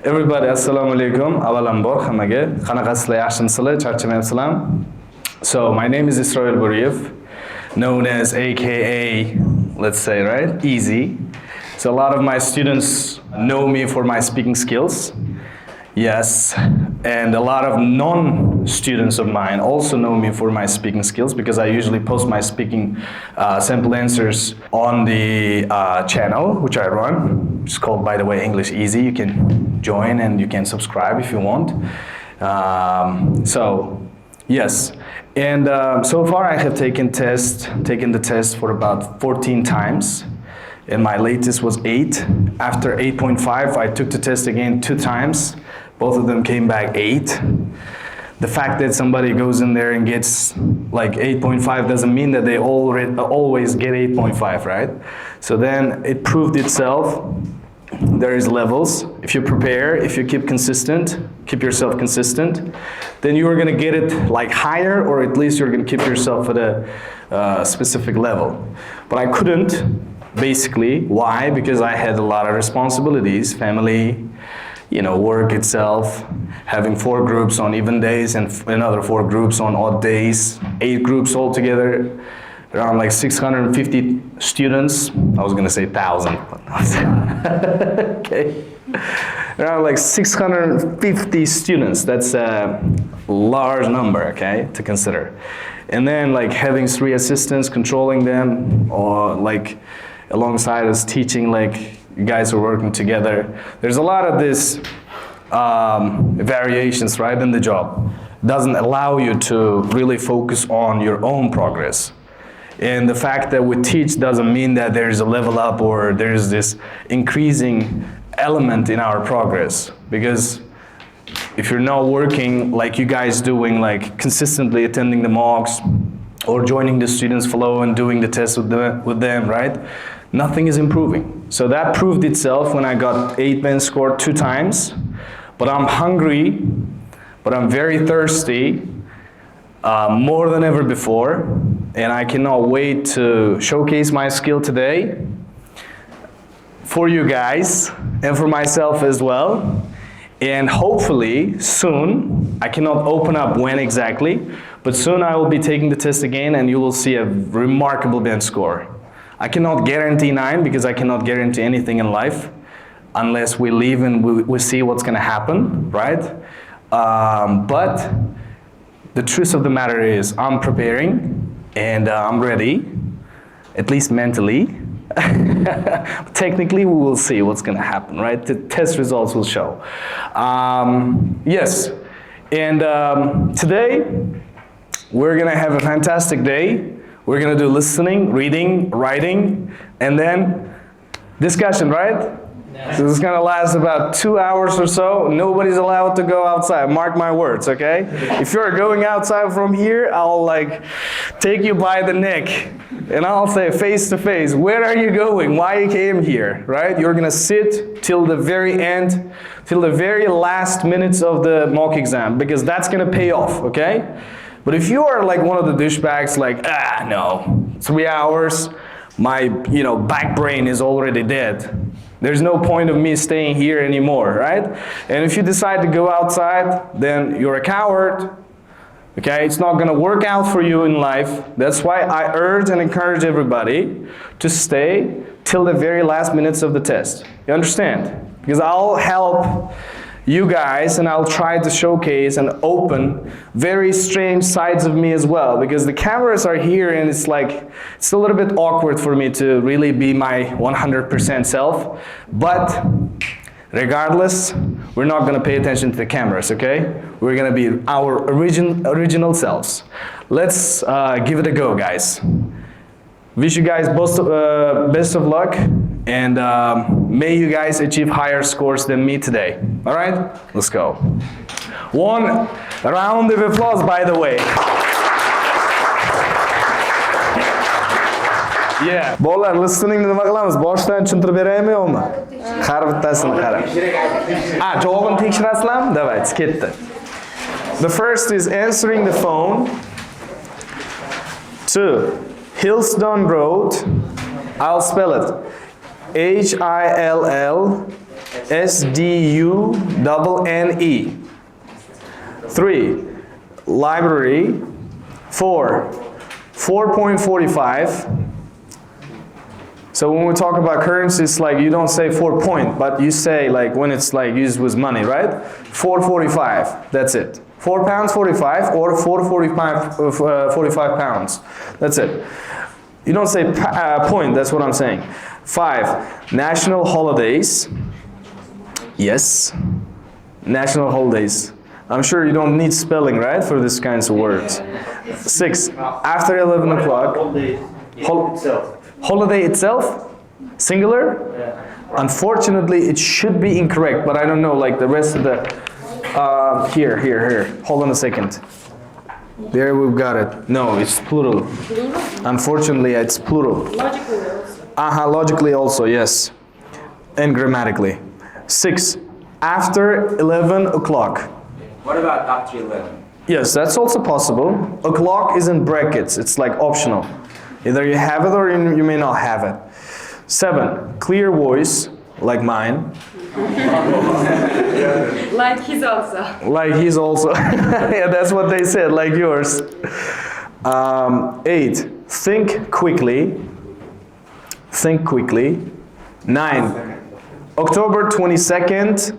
Everybody, assalomu alaykum. Avvalambor hammaga. Qanaqasizlar, yaxshimisizlar? Charchamayapsizlarmi? So, my name is Isroil Buriev, known as AKA, let's say, right? Easy. So, a lot of my students know me for my speaking skills. Yes, and a lot of non-students of mine also know me for my speaking skills because I usually post my speaking sample answers on the channel which I run. It's called, by the way, English Easy. You can join and you can subscribe if you want. So, yes, and so far I have taken the test for about 14 times. And my latest was 8. After 8.5, I took the test again 2 times. Both of them came back 8. The fact that somebody goes in there and gets like 8.5 doesn't mean that they always get 8.5, right? So then it proved itself. There is levels. If you prepare, if you keep yourself consistent, then you are going to get it like higher, or at least you're going to keep yourself at a specific level. But I couldn't. Basically, why? Because I had a lot of responsibilities, family, work itself, having 4 groups on even days and another 4 groups on odd days, 8 groups altogether, around like 650 students. I was gonna say 1,000, but okay. Around like 650 students, that's a large number, okay, to consider. And then like having 3 assistants controlling them, or like alongside us teaching, like you guys are working together. There's a lot of this variations, right, in the job. Doesn't allow you to really focus on your own progress. And the fact that we teach doesn't mean that there's a level up or there's this increasing element in our progress. Because if you're not working like you guys doing, like consistently attending the mocks or joining the students flow and doing the tests with them, right? Nothing is improving. So that proved itself when I got 8 band score 2 times. But I'm hungry, but I'm very thirsty, more than ever before. And I cannot wait to showcase my skill today for you guys and for myself as well. And hopefully soon, I cannot open up when exactly, but soon I will be taking the test again and you will see a remarkable band score. I cannot guarantee 9 because I cannot guarantee anything in life unless we leave and we see what's gonna happen, right? But the truth of the matter is I'm preparing and I'm ready, at least mentally. Technically, we will see what's gonna happen, right? The test results will show. Yes, and today we're gonna have a fantastic day. We're gonna do listening, reading, writing, and then discussion, right? Yeah. So this is gonna last about 2 hours or so. Nobody's allowed to go outside, mark my words, okay? If you're going outside from here, I'll like take you by the neck and I'll say face to face, where are you going? Why you came here, right? You're gonna sit till the very end, till the very last minutes of the mock exam, because that's gonna pay off, okay? But if you are like one of the douchebags, like, no, 3 hours, my back brain is already dead. There's no point of me staying here anymore, right? And if you decide to go outside, then you're a coward. Okay, it's not gonna work out for you in life. That's why I urge and encourage everybody to stay till the very last minutes of the test. You understand? Because I'll help you guys and I'll try to showcase and open very strange sides of me as well, because the cameras are here and it's a little bit awkward for me to really be my 100% self. But regardless, we're not going to pay attention to the cameras, okay? We're going to be our original selves. Let's give it a go, guys. Wish you guys best of luck, and may you guys achieve higher scores than me today. All right, let's go. One round of applause, by the way. Yeah. Bolalar, listening nima qilamiz? Boshdan tushuntirib beraymi yo'qmi? Har bittasini qarang. Javobini tekshirasizlarmi? Давайте, ketdi. The first is answering the phone. 2. Hillsdon Road. I'll spell it. Hillsdon S-D-U-N-N-E. 3. Library. 4. 4.45. So when we talk about currency, it's like you don't say 4 point, but you say like when it's like used with money, right? 4.45, that's it. £4.45 or 4.45 pounds. That's it. You don't say point, that's what I'm saying. 5. National holidays. Yes. National holidays. I'm sure you don't need spelling, right, for these kinds of words. 6. After 11 o'clock. Holiday itself? Singular? Yeah. Unfortunately, it should be incorrect, but I don't know, like the rest of the... Here. Hold on a second. There we've got it. No, it's plural. Unfortunately, it's plural. Logically also. Logically also, yes. And grammatically. 6. After 11 o'clock. What about after 11? Yes, that's also possible. O'clock is in brackets. It's like optional. Either you have it or you may not have it. 7. Clear voice, like mine. Like his also. Like he's also. Yeah, that's what they said, like yours. 8. Think quickly. Think quickly. 9. October 22nd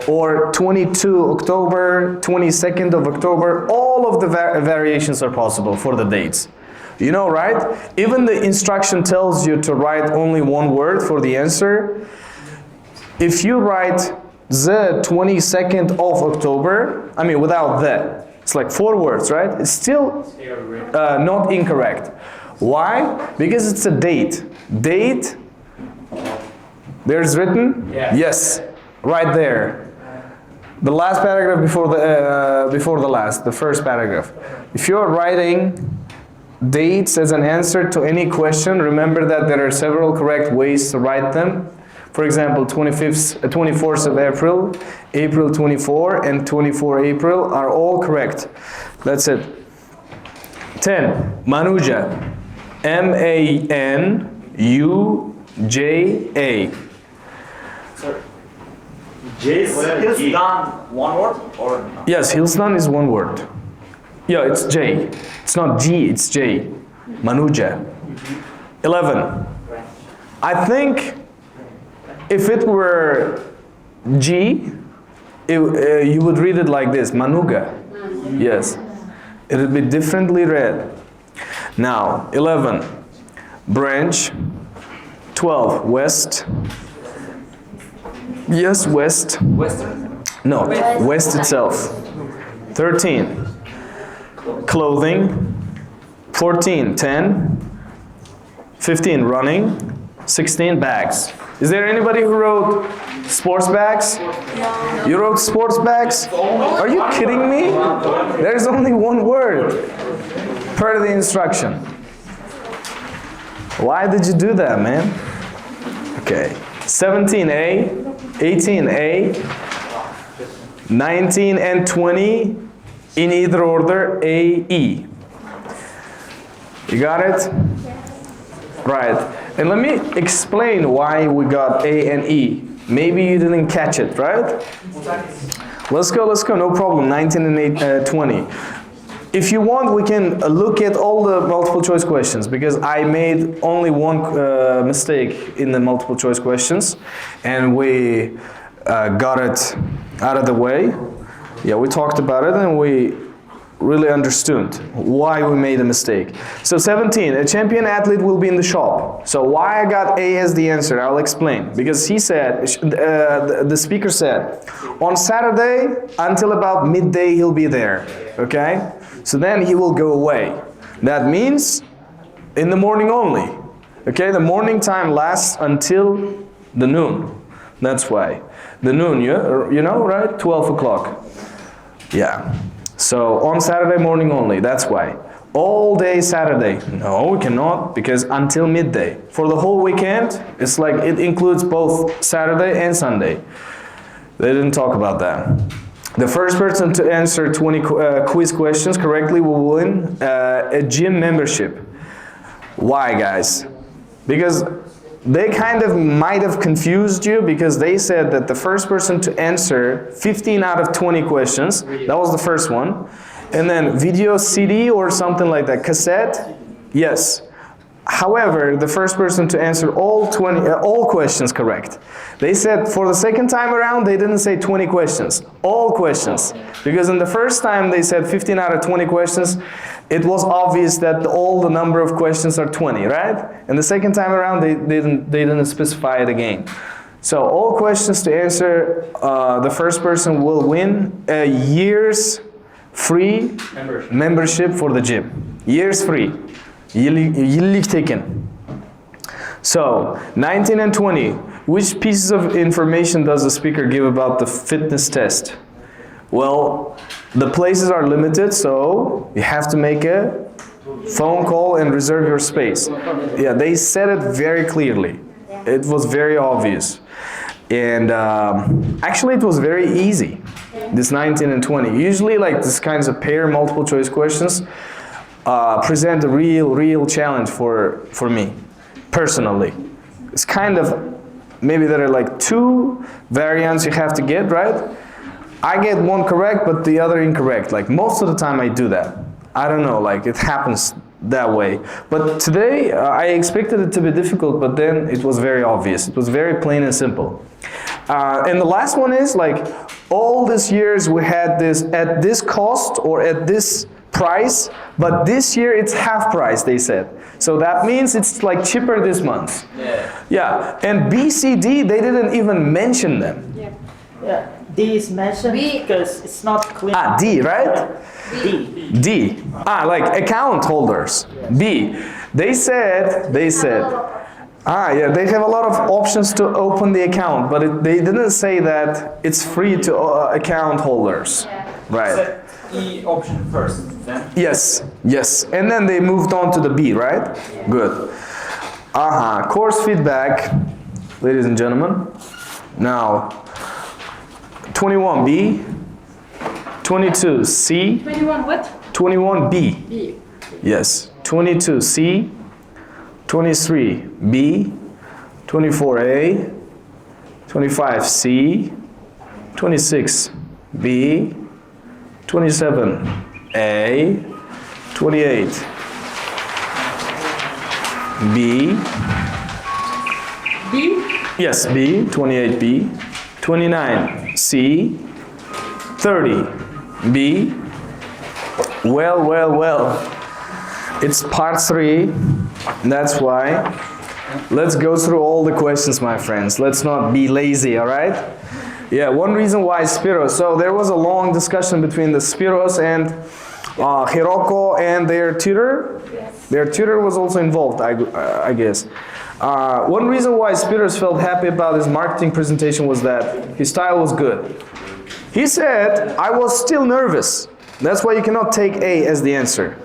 or 22 October, 22nd of October. All of the variations are possible for the dates. You know, right? Even the instruction tells you to write only one word for the answer. If you write the 22nd of October, I mean without the, it's like 4 words, right? It's still not incorrect. Why? Because it's a date. Date, there's written? Yeah. Yes, right there. The last paragraph before the last, the first paragraph. If you're writing dates as an answer to any question, remember that there are several correct ways to write them. For example, 24th of April, April 24, and 24 April are all correct. That's it. 10. Manuja. M-A-N-U-J-A. Sorry. Is done one word or no? Yes, Hilsdan is one word. Yeah, it's J. It's not G, it's J. Manuja. 11. I think if it were G, you would read it like this, Manuga. Yes. It would be differently read. Now, 11. Branch. 12. West. Yes, west. Western? No, west itself. 13. Clothing. 14. 10. 15. Running. 16. Bags. Is there anybody who wrote sports bags? No. You wrote sports bags? Are you kidding me? There's only one word per the instruction. Why did you do that, man? Okay. 17A, 18A, 19 and 20 in either order, A, E. You got it? Right. And let me explain why we got A and E. Maybe you didn't catch it, right? Let's go, no problem. 19 and 20. If you want, we can look at all the multiple choice questions because I made only one mistake in the multiple choice questions and we got it out of the way. Yeah, we talked about it and we really understood why we made a mistake. So 17, a champion athlete will be in the shop. So why I got A as the answer, I'll explain. Because he said, the speaker said, on Saturday until about midday he'll be there, okay? So then he will go away. That means in the morning only, okay? The morning time lasts until the noon. That's why. The noon, you know, right? 12 o'clock. Yeah. So on Saturday morning only, that's why. All day Saturday, no, we cannot, because until midday. For the whole weekend, it's like it includes both Saturday and Sunday. They didn't talk about that. The first person to answer 20 quiz questions correctly will win a gym membership. Why, guys? Because they kind of might have confused you because they said that the first person to answer 15 out of 20 questions, that was the first one. And then video CD or something like that, cassette, yes. However, the first person to answer all questions correct. They said for the second time around, they didn't say 20 questions, all questions. Because in the first time they said 15 out of 20 questions, it was obvious that all the number of questions are 20, right? And the second time around, they didn't specify it again. So all questions to answer, the first person will win a year's free membership for the gym. Year's free. Yillik taken. So, 19 and 20. Which pieces of information does the speaker give about the fitness test? Well, the places are limited, so you have to make a phone call and reserve your space. Yeah, they said it very clearly. It was very obvious. And actually it was very easy, this 19 and 20. Usually like this kinds of pair multiple choice questions present a real challenge for me, personally. It's kind of, maybe there are like 2 variants you have to get, right? I get one correct, but the other incorrect. Like most of the time I do that. I don't know, like it happens that way. But today I expected it to be difficult, but then it was very obvious. It was very plain and simple. And the last one is like, all these years we had this at this cost or at this price, but this year it's half price, they said. So that means it's like cheaper this month. Yeah. And B, C, D, they didn't even mention them. Yeah, D is mentioned because it's not clear. Ah, D, right? D. Ah, like account holders. B. They said, yeah, they have a lot of options to open the account, but they didn't say that it's free to account holders. Right. E option first, then? Yes. And then they moved on to the B, right? Good. Course feedback, ladies and gentlemen. Now, 21B, 22C. 21 what? 21B. B. Yes. 22C, 23B, 24A, 25C, 26B, 27A, 28B, B. yes, B, 28B, 29C, 30B. Well. It's part 3. That's why. Let's go through all the questions, my friends. Let's not be lazy, all right? Yeah, one reason why Spiros. So there was a long discussion between the Spiros and Hiroko and their tutor. Yes. Their tutor was also involved, I guess. One reason why Spiros felt happy about his marketing presentation was that his style was good. He said, I was still nervous. That's why you cannot take A as the answer.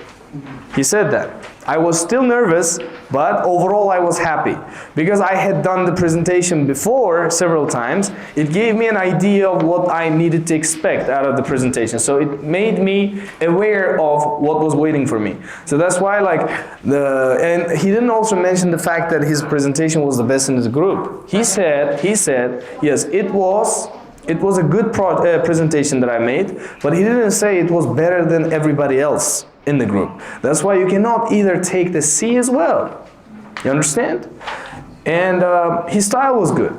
He said that. I was still nervous, but overall I was happy. Because I had done the presentation before several times, it gave me an idea of what I needed to expect out of the presentation. So it made me aware of what was waiting for me. So that's why and he didn't also mention the fact that his presentation was the best in his group. He said, yes, it was a good presentation that I made, but he didn't say it was better than everybody else in the group. That's why you cannot either take the C as well. You understand? And his style was good.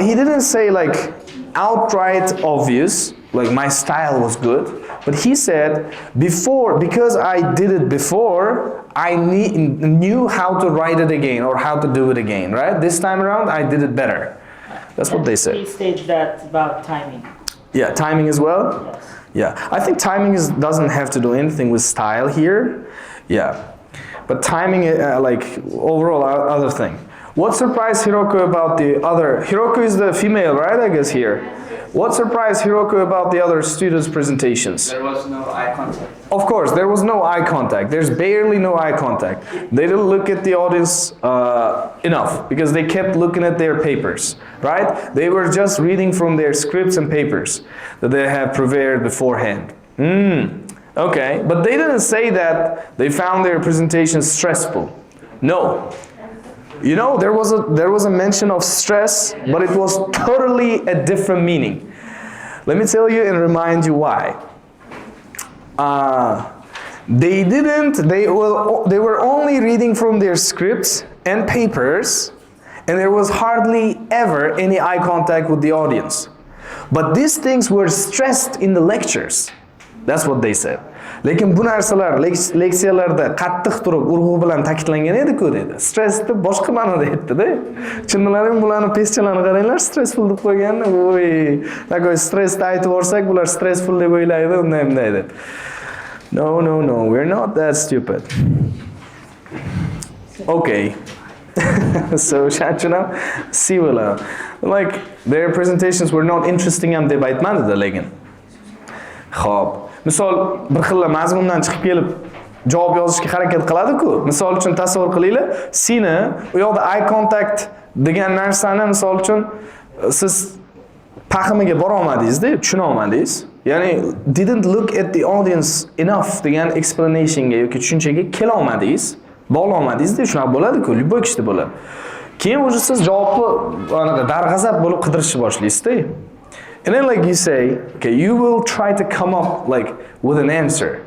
He didn't say like outright obvious, like my style was good, but he said because I did it before, I knew how to write it again or how to do it again, right? This time around, I did it better. That's what they said. He stated that about timing. Yeah, timing as well? Yes. Yeah, I think timing doesn't have to do anything with style here. Yeah, but timing, like overall, other thing. What surprised Hiroko about the other? Hiroko is the female, right? I guess here. What surprised Hiroko about the other students' presentations? There was no eye contact. Of course, there was no eye contact. There's barely no eye contact. They didn't look at the audience enough because they kept looking at their papers, right? They were just reading from their scripts and papers that they have prepared beforehand. Okay, but they didn't say that they found their presentation stressful. No. You know, there was a mention of stress, but it was totally a different meaning. Let me tell you and remind you why. They were only reading from their scripts and papers, and there was hardly ever any eye contact with the audience. But these things were stressed in the lectures. That's what they said. Lekin bu narsalar leksiyalarda qattiq turib urg'u bilan ta'kidlangan edi-ku dedi. Stressni boshqa ma'noda aytdi-da. Tushundilarmi? Bularni pestchalarni qaranglar, stressful deb qo'yganni. Voy, takoy stressni aytib borsak, bular stressful deb o'ylaydi, unday deb. No, we're not that stupid. Okay. So, see like their presentations were not interesting ham deb aytmadi-da lekin. Xo'p. Misol, bir xilla mazmundan chiqib kelib javob yozishga harakat qiladi-ku. Misol uchun tasavvur qilinglar, seni u yoqda eye contact degan narsani misol uchun siz fahmiga bora olmadingiz-da, tushuna olmadingiz. Ya'ni didn't look at the audience enough degan explanationga yoki tushunchaga kela olmadingiz, bog'la olmadingiz-da, shunaqa bo'ladi-ku, любой kishida bo'ladi. Keyin o'zi siz javobni anaqa darg'azab bo'lib qidirishni boshlaysiz-da. And then like you say, okay, you will try to come up like with an answer.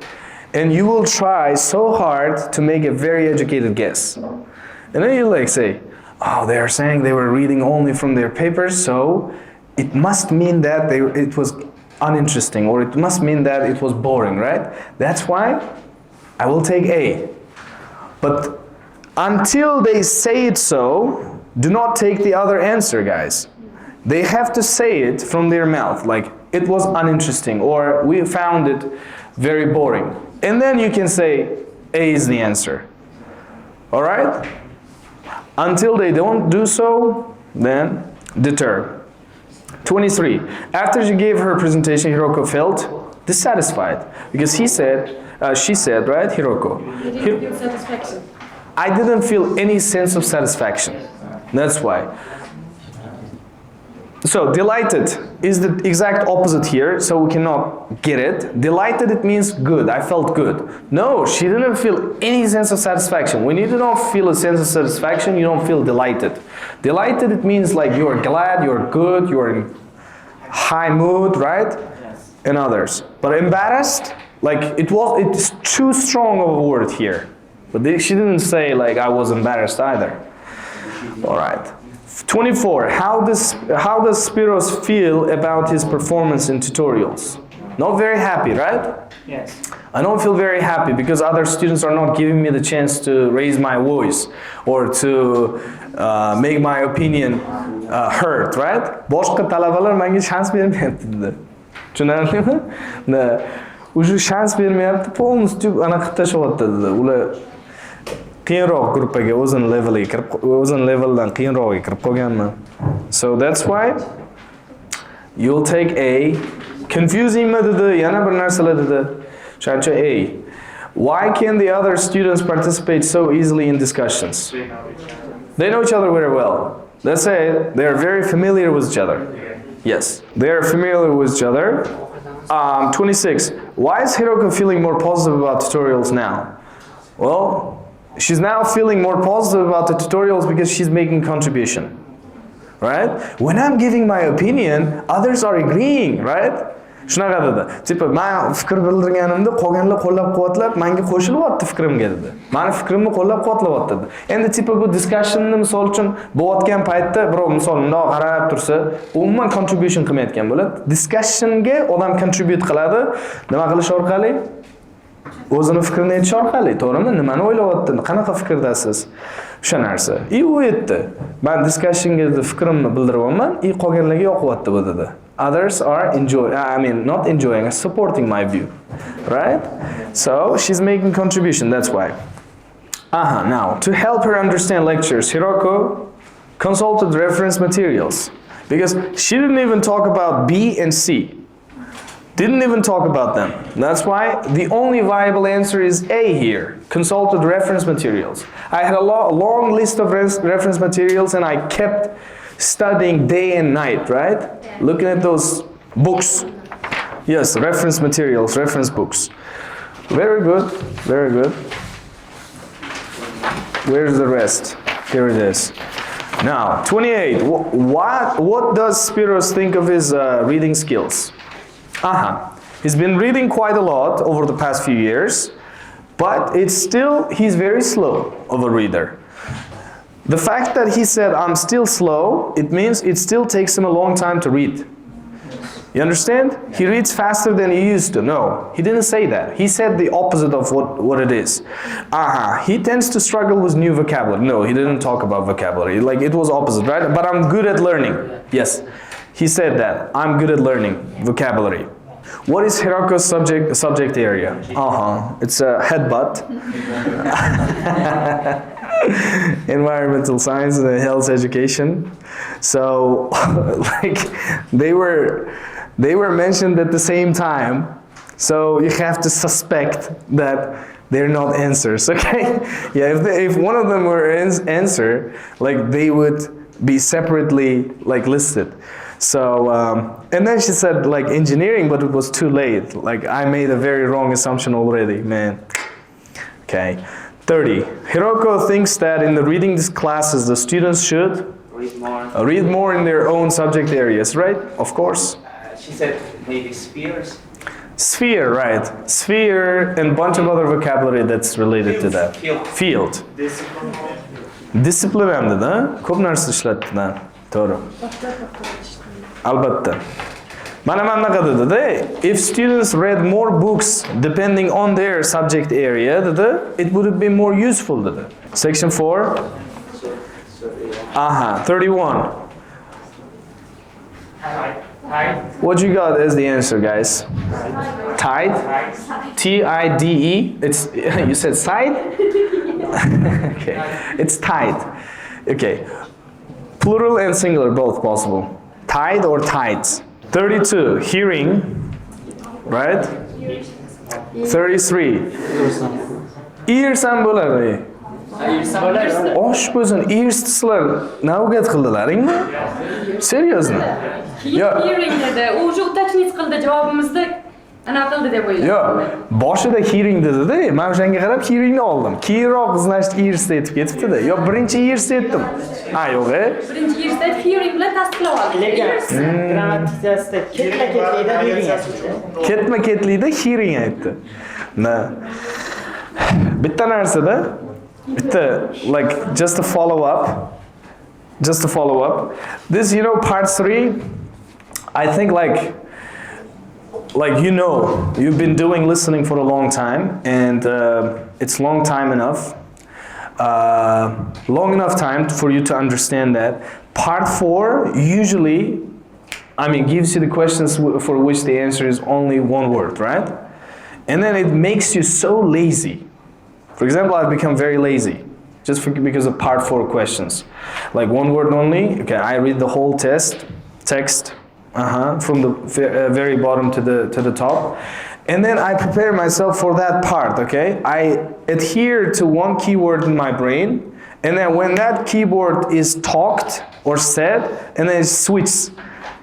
And you will try so hard to make a very educated guess. And then you like say, oh, they are saying they were reading only from their papers, so it must mean that it was uninteresting, or it must mean that it was boring, right? That's why I will take A. But until they say it so, do not take the other answer, guys. They have to say it from their mouth, like it was uninteresting or we found it very boring. And then you can say A is the answer. All right? Until they don't do so, then deter. 23. After she gave her presentation, Hiroko felt dissatisfied because she said, right, Hiroko? You didn't feel satisfaction. I didn't feel any sense of satisfaction. That's why. So delighted is the exact opposite here, so we cannot get it. Delighted, it means good, I felt good. No, she didn't feel any sense of satisfaction. When you do not feel a sense of satisfaction, you don't feel delighted. Delighted, it means like you are glad, you are good, you are in high mood, right? Yes. And others. But embarrassed, like it's too strong of a word here. But she didn't say like I was embarrassed either. All right. 24. How does Spiros feel about his performance in tutorials? Not very happy, right? Yes. I don't feel very happy because other students are not giving me the chance to raise my voice or to make my opinion heard, right? Boshqa talabalar menga shans bermayapti dedi. Tushunarlimi? O'sha shans bermayapti, полностью anaqa qilib tashlayapti dedi. Ular qiyinroq gruppaga o'zini leveldan qiyinrog'iga kirib qolganman. So that's why you'll take A. Confusingmi dedi, yana bir narsalar dedi. O'shancha A. Why can the other students participate so easily in discussions? They know each other very well. Let's say they are very familiar with each other. Yes, they are familiar with each other. 26. Why is Hiroko feeling more positive about tutorials now? Well, she's now feeling more positive about the tutorials because she's making contribution, right? When I'm giving my opinion, others are agreeing, right? Shunaqa dedi. Tipa, men fikr bildirganimda qolganlar qo'llab-quvvatlab, menga qo'shilyapti fikrimga dedi. Meni fikrimni qo'llab-quvvatlayapti dedi. Endi tipa bu discussionni misol uchun bo'layotgan paytda birov misol bundoq qarab tursa, umuman contribution qilmayotgan bo'ladi. Discussionga odam contribute qiladi. Nima qilish orqali? O'zini fikrini aytish orqali, to'g'rimi? Nimani o'ylayapti? Qanaqa fikrdasiz? O'sha narsa. U aytdi. Men discussionga fikrimni bildiryapman, qolganlarga yoqyapti bu dedi. Others are not enjoying, supporting my view, right? So she's making contribution, that's why. Now, to help her understand lectures, Hiroko consulted reference materials because she didn't even talk about B and C. Didn't even talk about them. That's why the only viable answer is A here, consulted reference materials. I had a long list of reference materials and I kept studying day and night, right? Yeah. Looking at those books. Yes, reference materials, reference books. Very good, very good. Where's the rest? Here it is. Now, 28. What does Spiros think of his reading skills? He's been reading quite a lot over the past few years, but he's very slow of a reader. The fact that he said, I'm still slow, it means it still takes him a long time to read. You understand? He reads faster than he used to. No, he didn't say that. He said the opposite of what it is. He tends to struggle with new vocabulary. No, he didn't talk about vocabulary. Like, it was opposite, right? But I'm good at learning. Yes, he said that. I'm good at learning vocabulary. What is Hiroko's subject area? It's a headbutt. Environmental science and health education. So, like, they were mentioned at the same time. So you have to suspect that they're not answers, okay? Yeah, if one of them were an answer, like, they would be separately, like, listed. So, and then she said, like, engineering, but it was too late. Like, I made a very wrong assumption already, man. Okay. 30. Hiroko thinks that in the reading classes, the students should read more in their own subject areas, right? Of course. She said maybe spheres. Sphere, right. Sphere and bunch of other vocabulary that's related to that. Field. Discipline hamdi da. Ko'p narsa ishlatdi da. To'g'ri. Albatta. Mana bunaqa dedi-da, if students read more books depending on their subject area, dedi, it would have been more useful, dedi. Section 4. 31. What you got as the answer, guys? Tide? T-I-D-E? It's, you said side? Okay. It's tide. Okay. Plural and singular, both possible. Tide or tides. 32, hearing, right? 33, ears ham bo'ladi. Osh bo'lsin, ears sizlar navbat qildilaringmi? Seriously? Hearing dedi. U o'sha utachniz qildi javobimizda. Ana qildi deb o'yladim. Yo'q, boshida hearing dedi-da, men o'shanga qarab hearingni oldim. Keyinroq значит ears aytib ketibdi-da. Yo, birinchi ears aytdim. Yo'q, Birinchi ears aytib hearing bilan tasdiqlab oldim. Grammatikasida ketma-ketlikda hearing aytdi. Ketma-ketlikda hearing aytdi. Bitta narsada, like, just to follow up. This, part 3, I think, like, you've been doing listening for a long time, and it's long enough time for you to understand that. Part 4 usually, gives you the questions for which the answer is only one word, right? And then it makes you so lazy. For example, I've become very lazy just because of part 4 questions. Like, one word only. Okay, I read the whole text. From the very bottom to the top, and then I prepare myself for that part. Okay, I adhere to one keyword in my brain, and then when that keyword is talked or said, and then it switches,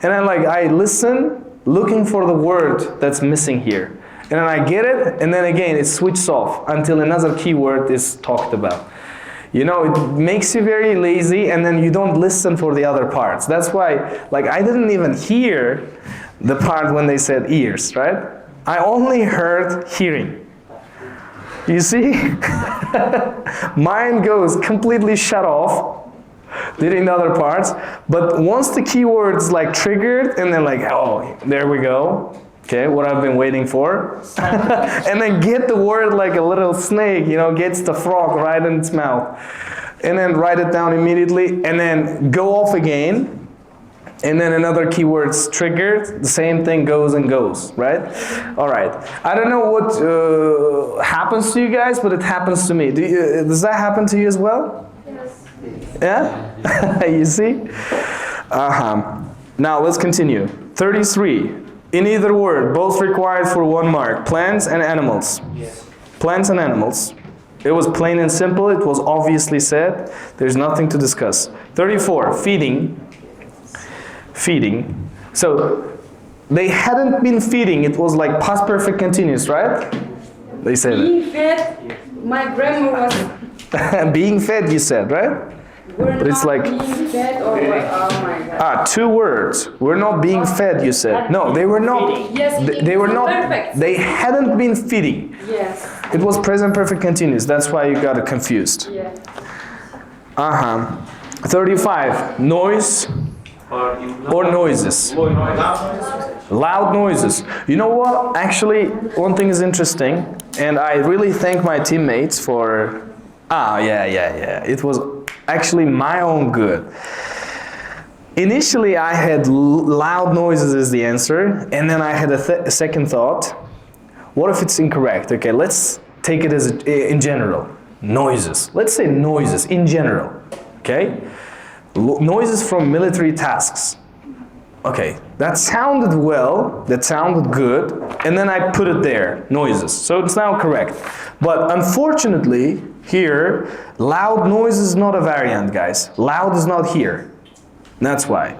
and I listen, looking for the word that's missing here, and then I get it, and then again it switches off until another keyword is talked about. It makes you very lazy, and then you don't listen for the other parts. That's why, I didn't even hear the part when they said ears, right? I only heard hearing. You see? Mine goes completely shut off during the other parts. But once the keyword's triggered, and then oh, there we go. Okay, what I've been waiting for. And then get the word like a little snake, gets the frog right in its mouth. And then write it down immediately, and then go off again. And then another keyword's triggered, the same thing goes and goes, right? All right. I don't know what happens to you guys, but it happens to me. Does that happen to you as well? Yes. Yeah? You see? Now let's continue. 33. In either word, both required for 1 mark. Plants and animals. Yes. Plants and animals. It was plain and simple. It was obviously said. There's nothing to discuss. 34. Feeding. Feeding. So they hadn't been feeding. It was like past perfect continuous, right? They said Being fed. My grammar was... Being fed, you said, right? We're But it's not like being fed or what? Oh my god. 2 words. We're not being fed, you said. No, they were not. Yes, They were not. perfect. They hadn't been feeding. Yes. It was present perfect continuous. That's why you got it confused. Yeah. 35. Noise or noises. Loud noises. You know what? Actually, one thing is interesting, and I really thank my teammates for. Yeah. It was actually my own good. Initially, I had loud noises as the answer, and then I had a second thought. What if it's incorrect? Okay, let's take it as in general. Noises. Let's say noises in general. Okay? Noises from military tasks. Okay, that sounded well, that sounded good, and then I put it there, noises. So it's now correct. But unfortunately, here, loud noise is not a variant, guys. Loud is not here. That's why.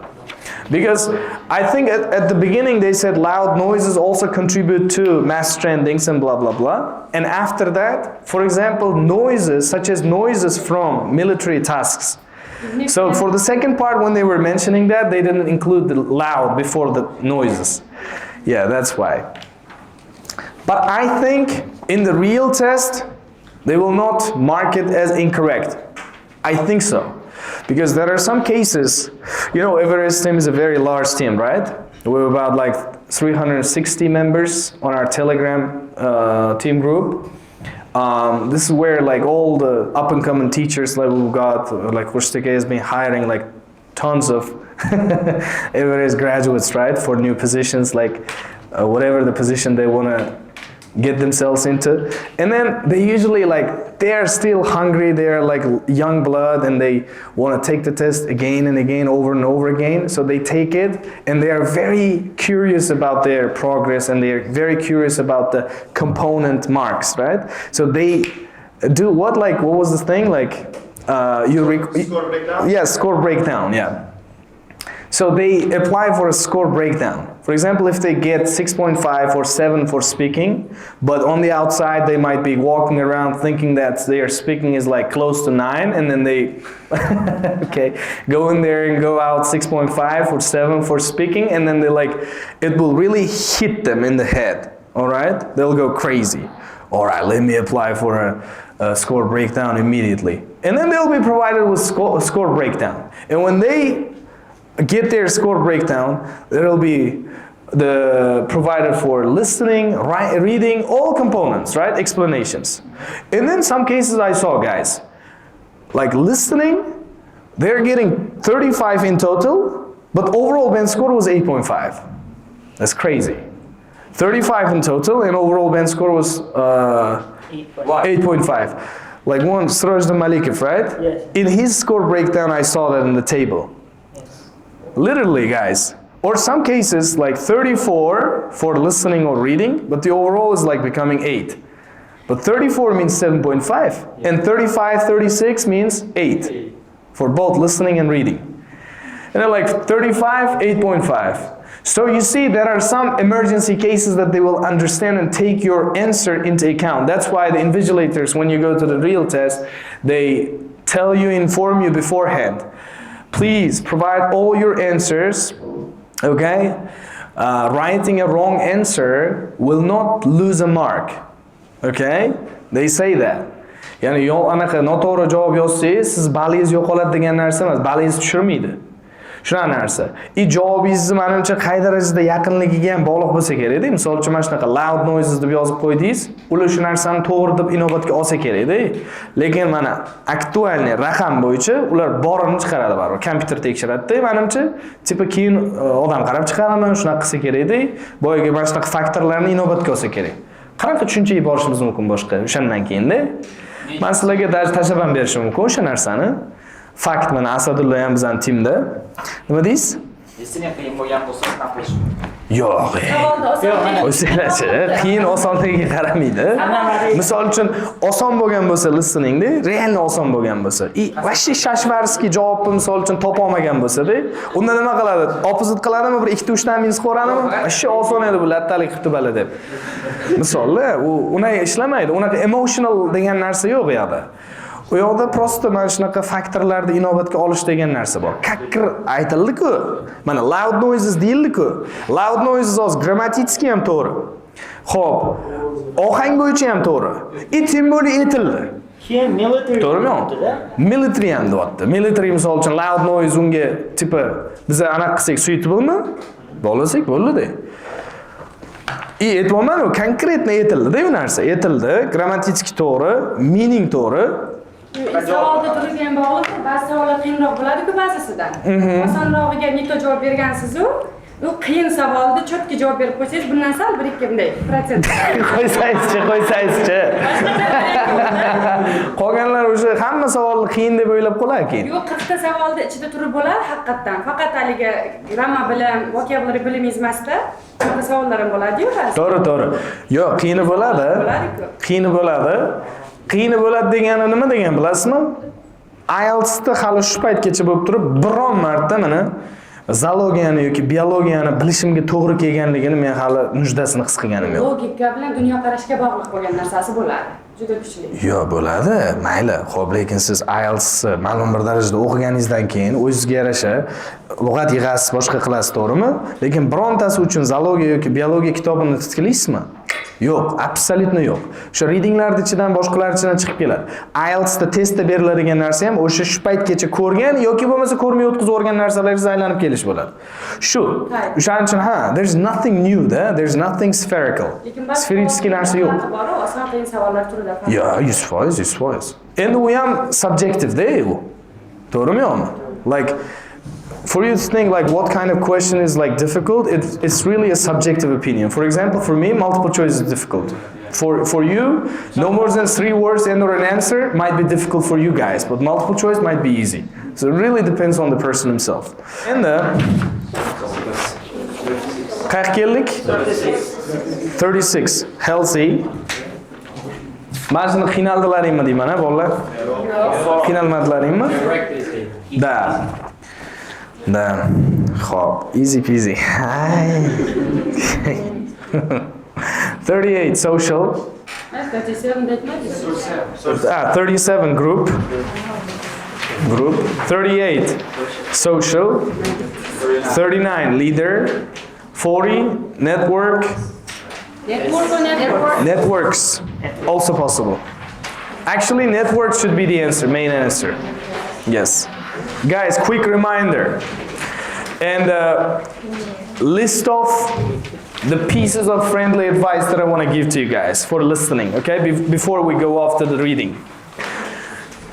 Because I think at the beginning they said loud noises also contribute to mass strandings and blah, blah, blah. And after that, for example, noises, such as noises from military tasks. So for the second part, when they were mentioning that, they didn't include the loud before the noises. Yeah, that's why. But I think in the real test, they will not mark it as incorrect. I think so. Because there are some cases, you know, EVEREST team is a very large team, right? We're about like 360 members on our Telegram team group. This is where like all the up and coming teachers like we've got, like Hozirda has been hiring like tons of EVEREST graduates, right? For new positions, like whatever the position they want to get themselves into. And then they usually like, they're still hungry, they're like young blood, and they want to take the test again and again, over and over again. So they take it, and they are very curious about their progress, and they're very curious about the component marks, right? So they do what, like, what was the thing? Like, Score breakdown? Yeah, score breakdown, yeah. So they apply for a score breakdown. For example, if they get 6.5 or 7 for speaking, but on the outside they might be walking around thinking that their speaking is like close to 9, and then they okay, go in there and go out 6.5 or 7 for speaking, and then they like, it will really hit them in the head, all right? They'll go crazy. All right, let me apply for a score breakdown immediately. And then they'll be provided with score breakdown. And when they get their score breakdown, there'll be the provided for listening, reading, all components, right? Explanations. And then some cases I saw, guys, like listening, they're getting 35 in total, but overall band score was 8.5. That's crazy. 35 in total, and overall band score was 8.5. Like one Isroil Buriev, right? Yes. In his score breakdown, I saw that in the table. Literally, guys. Or some cases like 34 for listening or reading, but the overall is like becoming 8. But 34 means 7.5, and 35, 36 means 8 for both listening and reading. And then like 35, 8.5. So you see, there are some emergency cases that they will understand and take your answer into account. That's why the invigilators, when you go to the real test, they tell you, inform you beforehand. Please provide all your answers, okay? Writing a wrong answer will not lose a mark, okay? They say that. Yani anaqa noto'g'ri javob yozsangiz, siz balingiz yo'qoladi degan narsa emas, balingiz tushirmaydi. Shunaqa narsa. Javobingizni menimcha qay darajada yaqinligiga ham bog'liq bo'lsa kerak-da. Misol uchun mana shunaqa loud noises deb yozib qo'ydingiz, ular shu narsani to'g'ri deb inobatga olsa kerak-da. Lekin mana aktualniy raqam bo'yicha ular borini chiqaradi baribir. Kompyuter tekshiradi-da, menimcha. Tipa keyin odam qarab chiqaradi, shunaqa qilsa kerak-da. Boyaga mana shunaqa faktorlarni inobatga olsa kerak. Qanaqa tushunchaga borishimiz mumkin boshqa o'shandan keyin-da. Men sizlarga tashlab ham berishim mumkin o'sha narsani. Fakt, mana Asadulla ham bizning timda. Nima deysiz? Listening qiyin bo'lgan bo'lsa nima qilish? Yo'q. O'zinglarchi, qiyin osonligiga qaramaydi. Misol uchun oson bo'lgan bo'lsa listeningda, realni oson bo'lgan bo'lsa, vashi shashvarskiy javobni misol uchun topa olmagan bo'lsa-da, unda nima qiladi? Opposite qiladimi, bir 2-3 dan minus qo'radimi? Vashi oson edi bu, lattalik qilibdi bala deb. Misolda, u unaqa ishlamaydi. Unaqa emotional degan narsa yo'q bu yerda. U yoqda prosta mana shunaqa faktorlarni inobatga olish degan narsa bor. Kakkir aytildi-ku. Mana loud noises deyildi-ku. Loud noises hozir grammatически ham to'g'ri. Xo'p, ohang bo'yicha ham to'g'ri. Tim bo'li aytildi. Keyin military. To'g'rimi? Military ham deyapti. Military misol uchun loud noise unga tipa biz anaqa qilsak suitable-mi? Bo'lasak bo'ldi-da. Aytmayman, u konkretni aytildi-da bu narsa. Aytildi, grammatически to'g'ri, meaning to'g'ri. Savolda turgan bog'liq, ba'zi savollar qiyinroq bo'ladi-ku ba'zisidan. Osonrog'iga nito javob bergansiz-ku, u qiyin savolda cho'tki javob berib qo'ysangiz, bundan sal 1-2 bunday protsent. Qo'ysangizchi. Qolganlar o'sha hamma savolni qiyin deb o'ylab qolar keyin. Yo'q, 40 ta savolda ichida turib bo'ladi haqiqatdan. Faqat haligi gramma bilan, vocabulary bilimingiz emasda, boshqa savollar ham bo'ladi-yu ba'zi. To'g'ri. Yo'q, qiyini bo'ladi. Qiyini bo'ladi. Qiyini bo'ladi degani nima degan bilasizmi? IELTSda hali shu paytgacha bo'lib turib, biron marta mana zoologiyani yoki biologiyani bilishimga to'g'ri kelganligini men hali mujdasini his qilganim yo'q. Logika bilan dunyoqarashga bog'liq bo'lgan narsasi bo'ladi. Juda kuchli. Yo'q, bo'ladi. Mayli. Xo'p, lekin siz IELTS ma'lum bir darajada o'qiganingizdan keyin o'zingizga yarasha lug'at yig'asiz, boshqa qilasiz, to'g'rimi? Lekin birontasi uchun zoologiya yoki biologiya kitobini titkilaysizmi? Yo'q, absolutno yo'q. O'sha readinglarning ichidan boshqalar ichidan chiqib keladi. IELTSda testda beriladigan narsa ham o'sha shu paytgacha ko'rgan yoki bo'lmasa ko'rmay o'tkazib o'rgan narsalarga aylanib kelish bo'ladi. Shu. O'shaning uchun there's nothing new there, there's nothing spherical. Sferический narsa yo'q. Oson qiyin savollar turida. Yeah, 100%. Endi u ham subjective-da u. To'g'rimi yo'qmi? Like for you to think like what kind of question is like difficult, it's really a subjective opinion. For example, for me, multiple choice is difficult. For you, no more than 3 words and or an answer might be difficult for you guys, but multiple choice might be easy. So it really depends on the person himself. And qayerga keldik? 36. Healthy. Mana shuni qiynaldilaringmi deyman, ha, bolalar? Qiynalmadilaringmi? Da. Hop, easy peasy. 38 social. 37 group. 38 social. 39 leader. 40 network. Networks also possible. Actually, networks should be the answer, main answer. Yes. Guys, quick reminder. And list off the pieces of friendly advice that I want to give to you guys for listening, okay? Before we go off to the reading.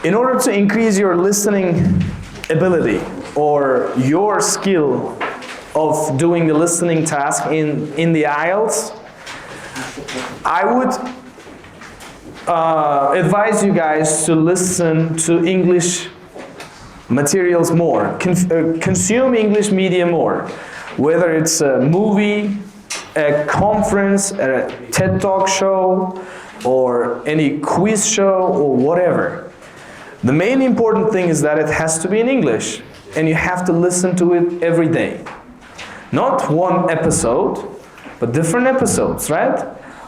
In order to increase your listening ability or your skill of doing the listening task in the IELTS, I would advise you guys to listen to English materials more, consume English media more, whether it's a movie, a conference, a TED Talk show, or any quiz show, or whatever. The main important thing is that it has to be in English, and you have to listen to it every day. Not one episode, but different episodes, right?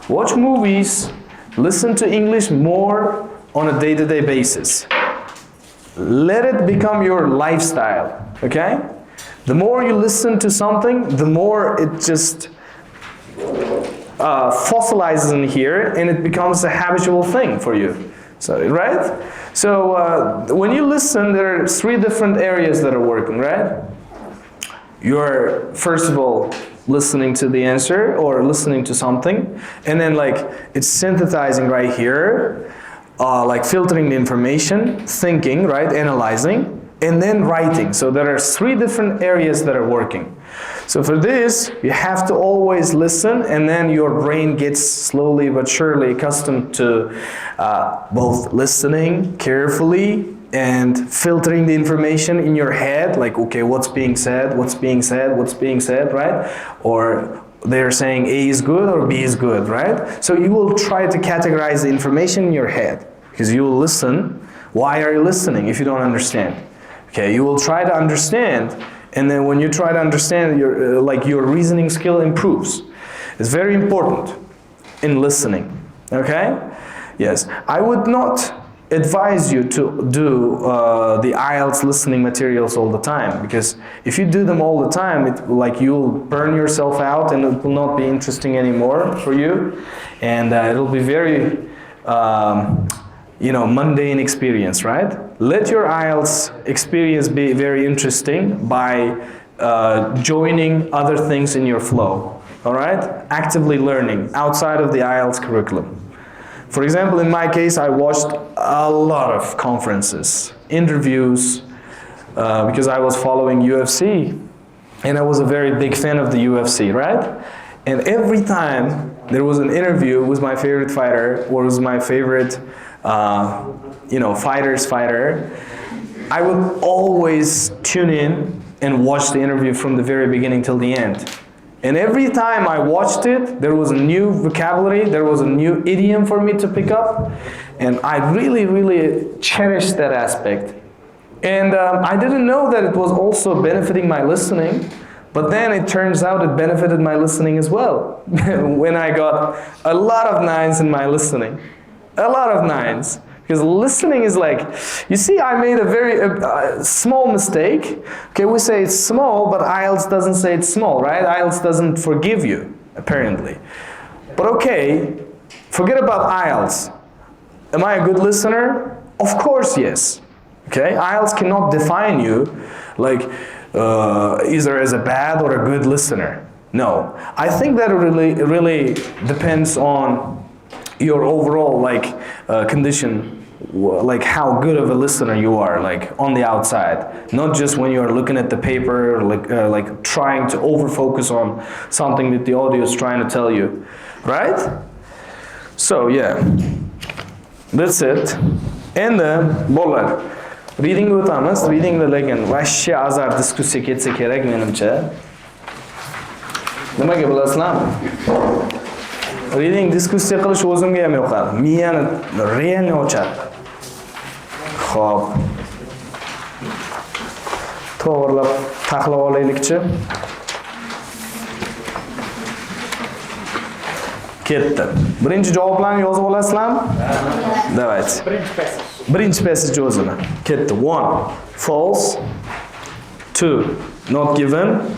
Watch movies, listen to English more on a day-to-day basis. Let it become your lifestyle, okay? The more you listen to something, the more it just fossilizes in here and it becomes a habitual thing for you. So, right? So when you listen, there are 3 different areas that are working, right? You're, first of all, listening to the answer or listening to something, and then like it's synthesizing right here, like filtering the information, thinking, right, analyzing, and then writing. So there are 3 different areas that are working. So for this, you have to always listen, and then your brain gets slowly but surely accustomed to both listening carefully and filtering the information in your head, like, okay, what's being said, right? Or they're saying A is good or B is good, right? So you will try to categorize the information in your head, because you will listen. Why are you listening if you don't understand? Okay, you will try to understand, and then when you try to understand, your reasoning skill improves. It's very important in listening, okay? Yes, I would not advise you to do the IELTS listening materials all the time, because if you do them all the time, you'll burn yourself out and it will not be interesting anymore for you, and it'll be very mundane experience, right? Let your IELTS experience be very interesting by joining other things in your flow, all right? Actively learning outside of the IELTS curriculum. For example, in my case, I watched a lot of conferences, interviews, because I was following UFC, and I was a very big fan of the UFC, right? And every time there was an interview with my favorite fighter, or with my favorite, fighter's fighter, I would always tune in and watch the interview from the very beginning till the end. And every time I watched it, there was a new vocabulary, there was a new idiom for me to pick up, and I really, really cherished that aspect. And I didn't know that it was also benefiting my listening, but then it turns out it benefited my listening as well. When I got a lot of 9s in my listening. A lot of 9s. Because listening is like, you see, I made a very small mistake. Okay, we say it's small, but IELTS doesn't say it's small, right? IELTS doesn't forgive you, apparently. But okay, forget about IELTS. Am I a good listener? Of course, yes. Okay, IELTS cannot define you like either as a bad or a good listener. No, I think that really depends on your overall condition, like how good of a listener you are, like on the outside, not just when you're looking at the paper, like trying to over focus on something that the audio is trying to tell you, right? So yeah, that's it. And bolalar, reading o'tamiz. Reading lekin vashshe azar diskussiya ketsa kerak menimcha. Nimaga bilasizlarmi? Reading diskussiya qilish o'zimga ham yoqadi. Miyani realni ochadi. Xo'p. To'g'rilab taxlab olaylikchi. Ketdi. Birinchi javoblarni yozib olasizlarmi? Давайте. Birinchi passage o'zini. Ketdi. 1. False. 2. Not given.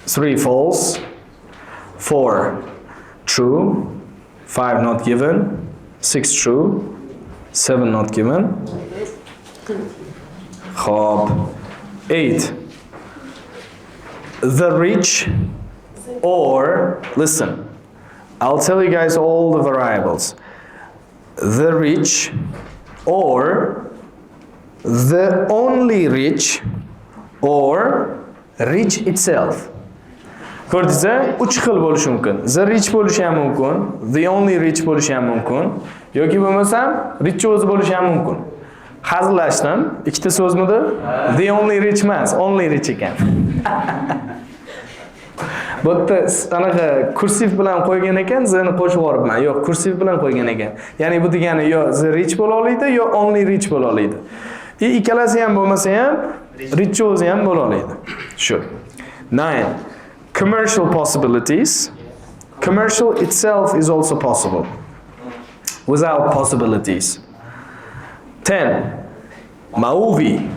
3. False. 4. True. 5. Not given. 6. True. 7. Not given. Hop. 8. The rich, or, listen, I'll tell you guys all the variables. The rich, or the only rich, or rich itself. Ko'rdingizmi? 3 xil bo'lishi mumkin. The rich bo'lishi ham mumkin, the only rich bo'lishi ham mumkin, yoki bo'lmasam rich o'zi bo'lishi ham mumkin. Hazillashdim. Ikkita so'zmidi? The only rich emas, only rich ekan. Bu yerda anaqa kursiv bilan qo'ygan ekan, zini qo'shib yuboribman. Yo'q, kursiv bilan qo'ygan ekan. Ya'ni bu degani yo the rich bo'la oladi, yo only rich bo'la oladi. Ikkalasi ham bo'lmasa ham rich o'zi ham bo'la oladi. Shu. 9. Commercial possibilities. Commercial itself is also possible without possibilities. 10. Movie.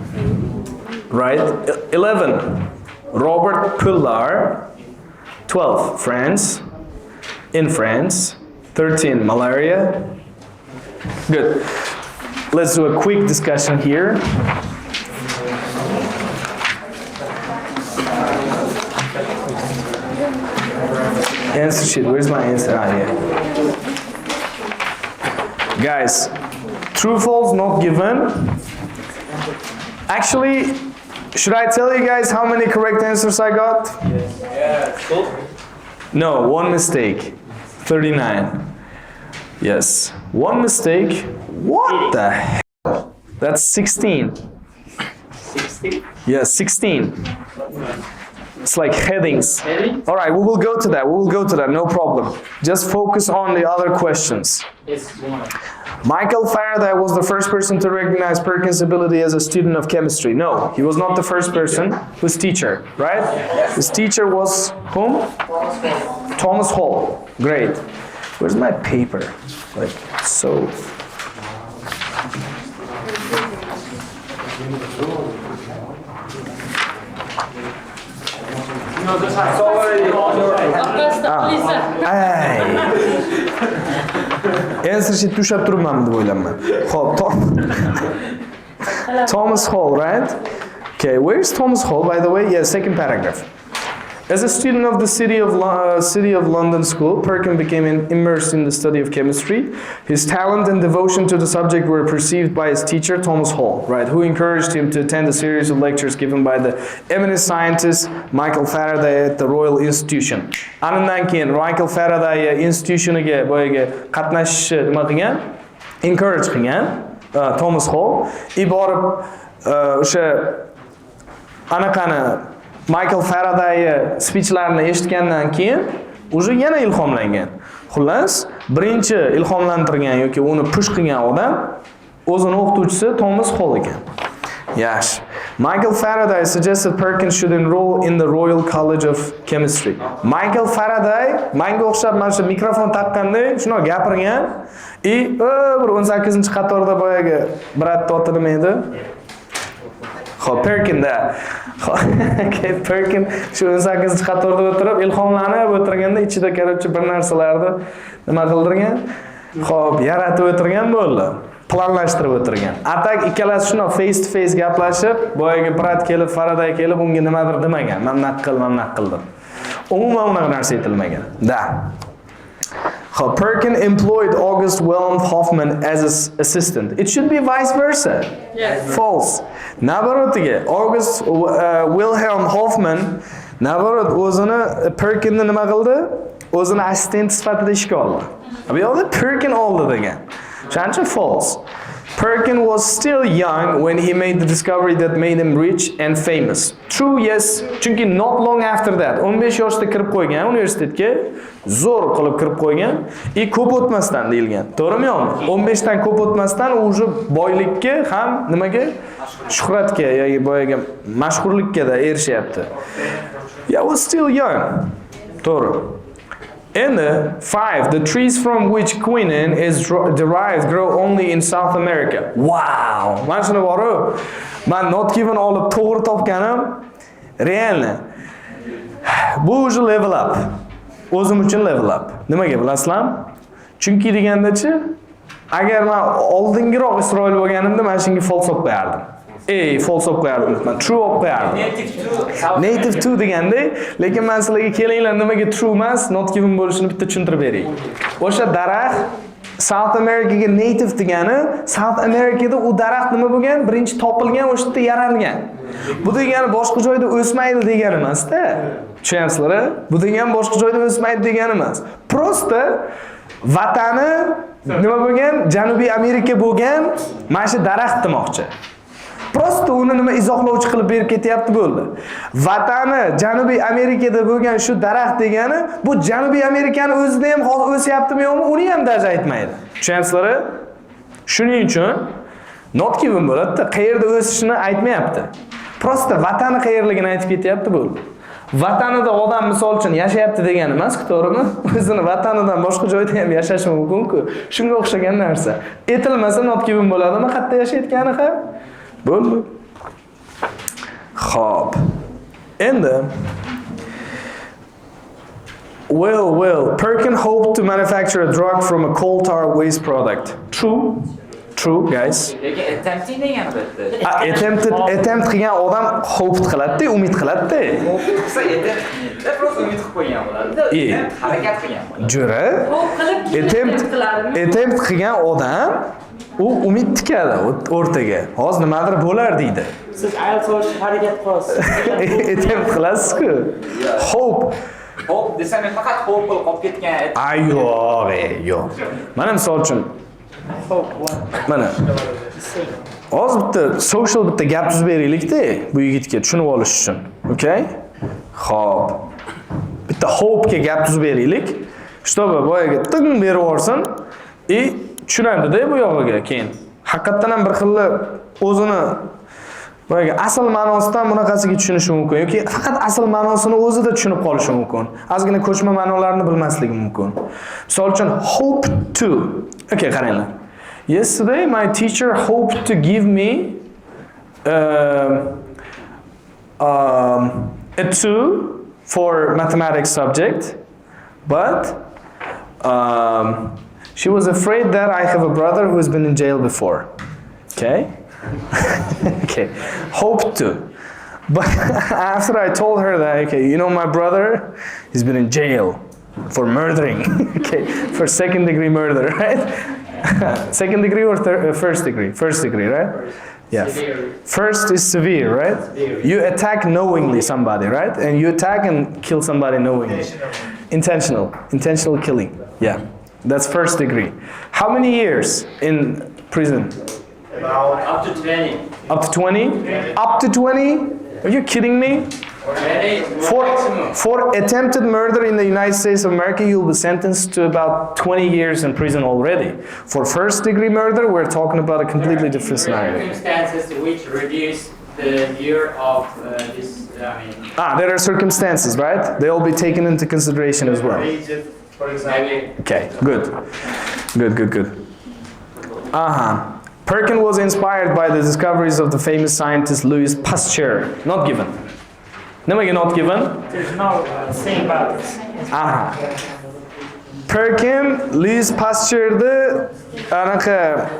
Right? 11. Robert Pillar. 12. France. In France. 13. Malaria. Good. Let's do a quick discussion here. Answer sheet. Where's my answer? Ah, yeah. Guys, true, false, not given. Actually, should I tell you guys how many correct answers I got? Yes. Yeah. Cool. No, one mistake. 39. Yes. One mistake. What the hell? That's 16. 16? Yes, 16. It's like headings. All right, we will go to that. We will go to that. No problem. Just focus on the other questions. Michael Faraday was the first person to recognize Perkins' ability as a student of chemistry. No, he was not the first person. His teacher, right? His teacher was whom? Thomas Hall. Great. Where's my paper? Like, so. Ay. Answer sheet tushab turibman deb o'ylayman. Xo'p, Thomas Hall, right? Okay, where's Thomas Hall, by the way? Yeah, second paragraph. As a student of the City of London School, Perkin became immersed in the study of chemistry. His talent and devotion to the subject were perceived by his teacher, Thomas Hall, right, who encouraged him to attend a series of lectures given by the eminent scientist Michael Faraday at the Royal Institution. Andan keyin Michael Faraday institutioniga boyaga qatnashishni nima qilgan? Encourage qilgan Thomas Hall. Iborib o'sha anaqani Michael Faraday speechlarini eshitgandan keyin уже yana ilhomlangan. Xullas, birinchi ilhomlantirgan yoki uni push qilgan odam o'zini o'qituvchisi Thomas Hall ekan. Yaxshi. Michael Faraday suggested Perkins should enroll in the Royal College of Chemistry. Michael Faraday menga o'xshab mana shu mikrofon taqqanda shuni gapirgan. Bir 18-qatorda boyaga brat oti nima edi? Perkinda. Perkin shu 18-qatorda o'tirib, ilhomlanib o'tirganda ichida qarabchi bir narsalarni nima qildirgan? Xo'p, yaratib o'tirgan bo'ldi. Planlashtirib o'tirgan. Atak ikkalasi shuni face to face gaplashib, boyaga brat kelib, Faraday kelib unga nimadir demagan. Men naq qildim. Umuman unaqa narsa aytilmagan. Da. Perkin employed August Wilhelm Hoffman as his assistant. It should be vice versa. Yes. False. Nabarotiga August Wilhelm Hoffman nabarot o'zini Perkinni nima qildi? O'zini assistent sifatida ishga oldi. Bu yoqda Perkin oldi degan. Shuning false. Perkin was still young when he made the discovery that made him rich and famous. True, yes. Chunki not long after that, 15 yoshda kirib qo'ygan universitetga, zo'r qilib kirib qo'ygan, ko'p o'tmasdan deyilgan. To'g'rimi yo'qmi? 15 dan ko'p o'tmasdan o'sha boylikka ham nimaga? Shuhratga yoki boyaga mashhurlikka da erishyapti. Yeah, was still young. To'g'ri. And 5, the trees from which quinine is derived grow only in South America. Wow! Mana shuni bor-ku. Men not given olib to'g'ri topganim realni. Bu o'zi level up. O'zim uchun level up. Nimaga bilasizlarmi? Chunki degandachi, agar men oldingiroq Isroil bo'lganimda mana shunga false olib qo'yardim. False olib qo'yardim. Men true olib qo'yardim. Native to deganda, lekin men sizlarga kelinglar nimaga true emas, not given bo'lishini bitta tushuntirib beray. O'sha daraxt South Americaga native degani, South Americada u daraxt nima bo'lgan? Birinchi topilgan, o'sha yerda yaralgan. Bu degani boshqa joyda o'smaydi degani emas-da. Tushunyapsizlar? Bu degani boshqa joyda o'smaydi degani emas. Prosta vatani nima bo'lgan? Janubiy Amerika bo'lgan, mana shu daraxt demoqchi. Prosta uni nima izohlovchi qilib berib ketyapti bo'ldi. Vatani Janubiy Amerikada bo'lgan shu daraxt degani, bu Janubiy Amerikani o'zida ham hozir o'syaptimi yo'qmi, uni ham darja aytmaydi. Tushunyapsizlar? Shuning uchun not given bo'ladi, qayerda o'sishini aytmayapti. Prosta vatani qayerligini aytib ketyapti bo'ldi. Vatanida odam misol uchun yashayapti degani emas-ku, to'g'rimi? O'zini vatanidan boshqa joyda ham yashashi mumkin-ku. Shunga o'xshagan narsa. Aytilmasa not given bo'ladimi, qayerda yashayotgani ham? Bo'ldi. Xo'p. Endi Well, Perkin hoped to manufacture a drug from a coal tar waste product. True, guys. Lekin attempting degani bitta. Attempt qilgan odam hope qiladi, umid qiladi. Qilsa просто umid qilib qo'ygan bo'ladi. Harakat qilgan bo'ladi. Jo'ra. Attempt qilgan odam u umid tikadi o'rtaga. Hozir nimadir bo'lar deydi. Siz IELTS olishga harakat qilasiz. Attempt qilasiz-ku. Hope desam faqat hope qilib qolib ketgan. Yo'q. Mana misol uchun mana hozir bitta social bitta gap tuzib beraylik-da bu yigitga tushunib olish uchun. Okay? Xo'p. Bitta hope ga gap tuzib beraylik. Shtoba boyaga ting berib yorsin, tushunadi-da bu yog'iga keyin. Haqiqatan ham bir xil o'zini boyaga asl ma'nosidan bunaqasiga tushunishi mumkin yoki faqat asl ma'nosini o'zida tushunib qolishi mumkin. Ozgina ko'chma ma'nolarni bilmasligi mumkin. Misol uchun hope to. Okay, qaranglar. Yesterday my teacher hoped to give me a 2 for mathematics subject, but she was afraid that I have a brother who has been in jail before. Okay? Okay. Hoped to. But after I told her that, okay, you know my brother, he's been in jail for murdering, okay, for second degree murder, right? Second degree or first degree? First degree, right? Yeah. First is severe, right? You attack knowingly somebody, right? And you attack and kill somebody knowingly. Intentional killing. Yeah. That's first degree. How many years in prison? Up to 20. Up to 20? Up to 20? Are you kidding me? For attempted murder in the United States of America, you'll be sentenced to about 20 years in prison already. For first degree murder, we're talking about a completely different scenario. Circumstances which reduce the year of this, there are circumstances, right? They'll be taken into consideration as well. For example. Okay, good. Good. Perkin was inspired by the discoveries of the famous scientist Louis Pasteur. Not given. Nimaga not given? There's no saying about this. Perkin, Louis Pasteur'ni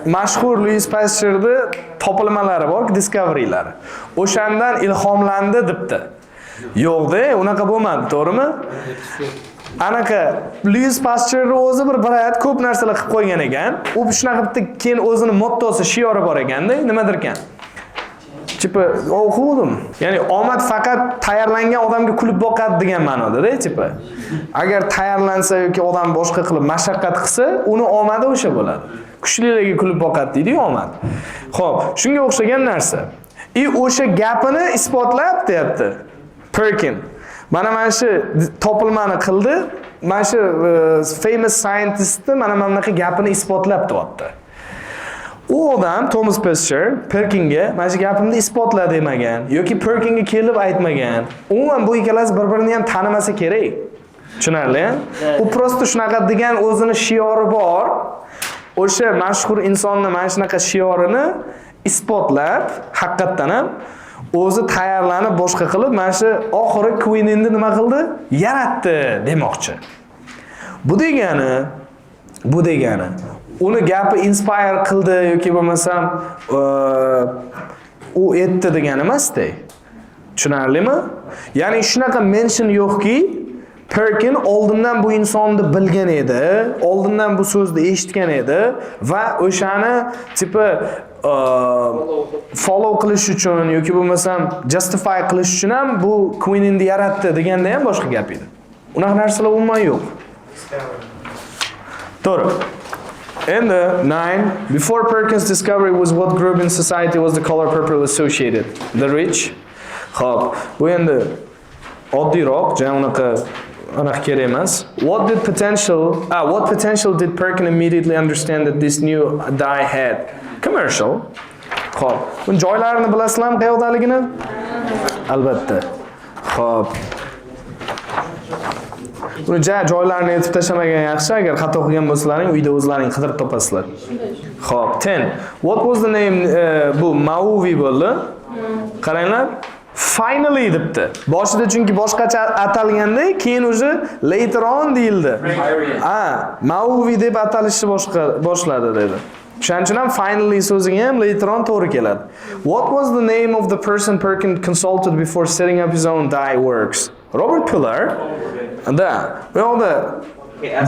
mashhur Louis Pasteur'ni topilmalari bor, discovery'lari. O'shandan ilhomlandi debdi. Yo'q-da, unaqa bo'lmadi, to'g'rimi? Anaqa Louis Pasteur'ni o'zi bir hayot ko'p narsalar qilib qo'ygan ekan. U shunaqa bitta keyin o'zini mottosi, shiori bor ekanda, nimadir ekan. Chipa, o'qidim. Ya'ni omad faqat tayyorlangan odamga kulib boqadi degan ma'noda-da, chipa. Agar tayyorlansa yoki odam boshqa qilib mashaqqat qilsa, uni omadi o'sha bo'ladi. Kuchlilarga kulib boqadi deydi-ku omad. Xo'p, shunga o'xshagan narsa. O'sha gapini isbotlab deyapti Perkin. Mana shu topilmani qildi. Mana shu famous scientistni mana bunaqa gapini isbotlab deyapti. U odam Thomas Pasteur Perkinga mana shu gapimni isbotla demagan yoki Perkinga kelib aytmagan. Umuman bu ikkalasi bir-birini ham tanimasa kerak. Tushunarli? U prosta shunaqa degan o'zini shiori bor. O'sha mashhur insonni mana shunaqa shiorini isbotlab, haqiqatan ham o'zi tayyorlanib boshqa qilib mana shu oxiri Queen'ni nima qildi? Yaratdi demoqchi. Bu degani uni gapi inspire qildi yoki bo'lmasam u etdi degani emas-da. Tushunarlimi? Ya'ni shunaqa mention yo'qki, Perkin oldindan bu insonni bilgan edi, oldindan bu so'zni eshitgan edi va o'shani tipi follow qilish uchun yoki bo'lmasam justify qilish uchun ham bu Queen'ni yaratdi deganda ham boshqa gap edi. Unaqa narsalar umuman yo'q. To'g'ri. And 9, before Perkin's discovery was what group in society was the color purple associated? The rich. Xo'p, bu endi oddiyroq, unaqa kerak emas. What potential did Perkin immediately understand that this new dye had? Commercial. Xo'p, buni joylarini bilasizlarmi qayerdaligini? Albatta. Xo'p. Buni joylarini aytib tashlamagan yaxshi, agar xato qilgan bo'lsalaring, uyda o'zlaring qidirib topasizlar. Xo'p, 10. What was the name bu Mauvi bo'ldi? Qaranglar. Finally debdi. Boshida chunki boshqacha atalganda, keyin o'zi later on deyildi. Mauvi deb atalishni boshladi dedi. Shuning uchun ham finally so'ziga ham later on to'g'ri keladi. What was the name of the person Perkin consulted before setting up his own dye works? Robert Pillar. The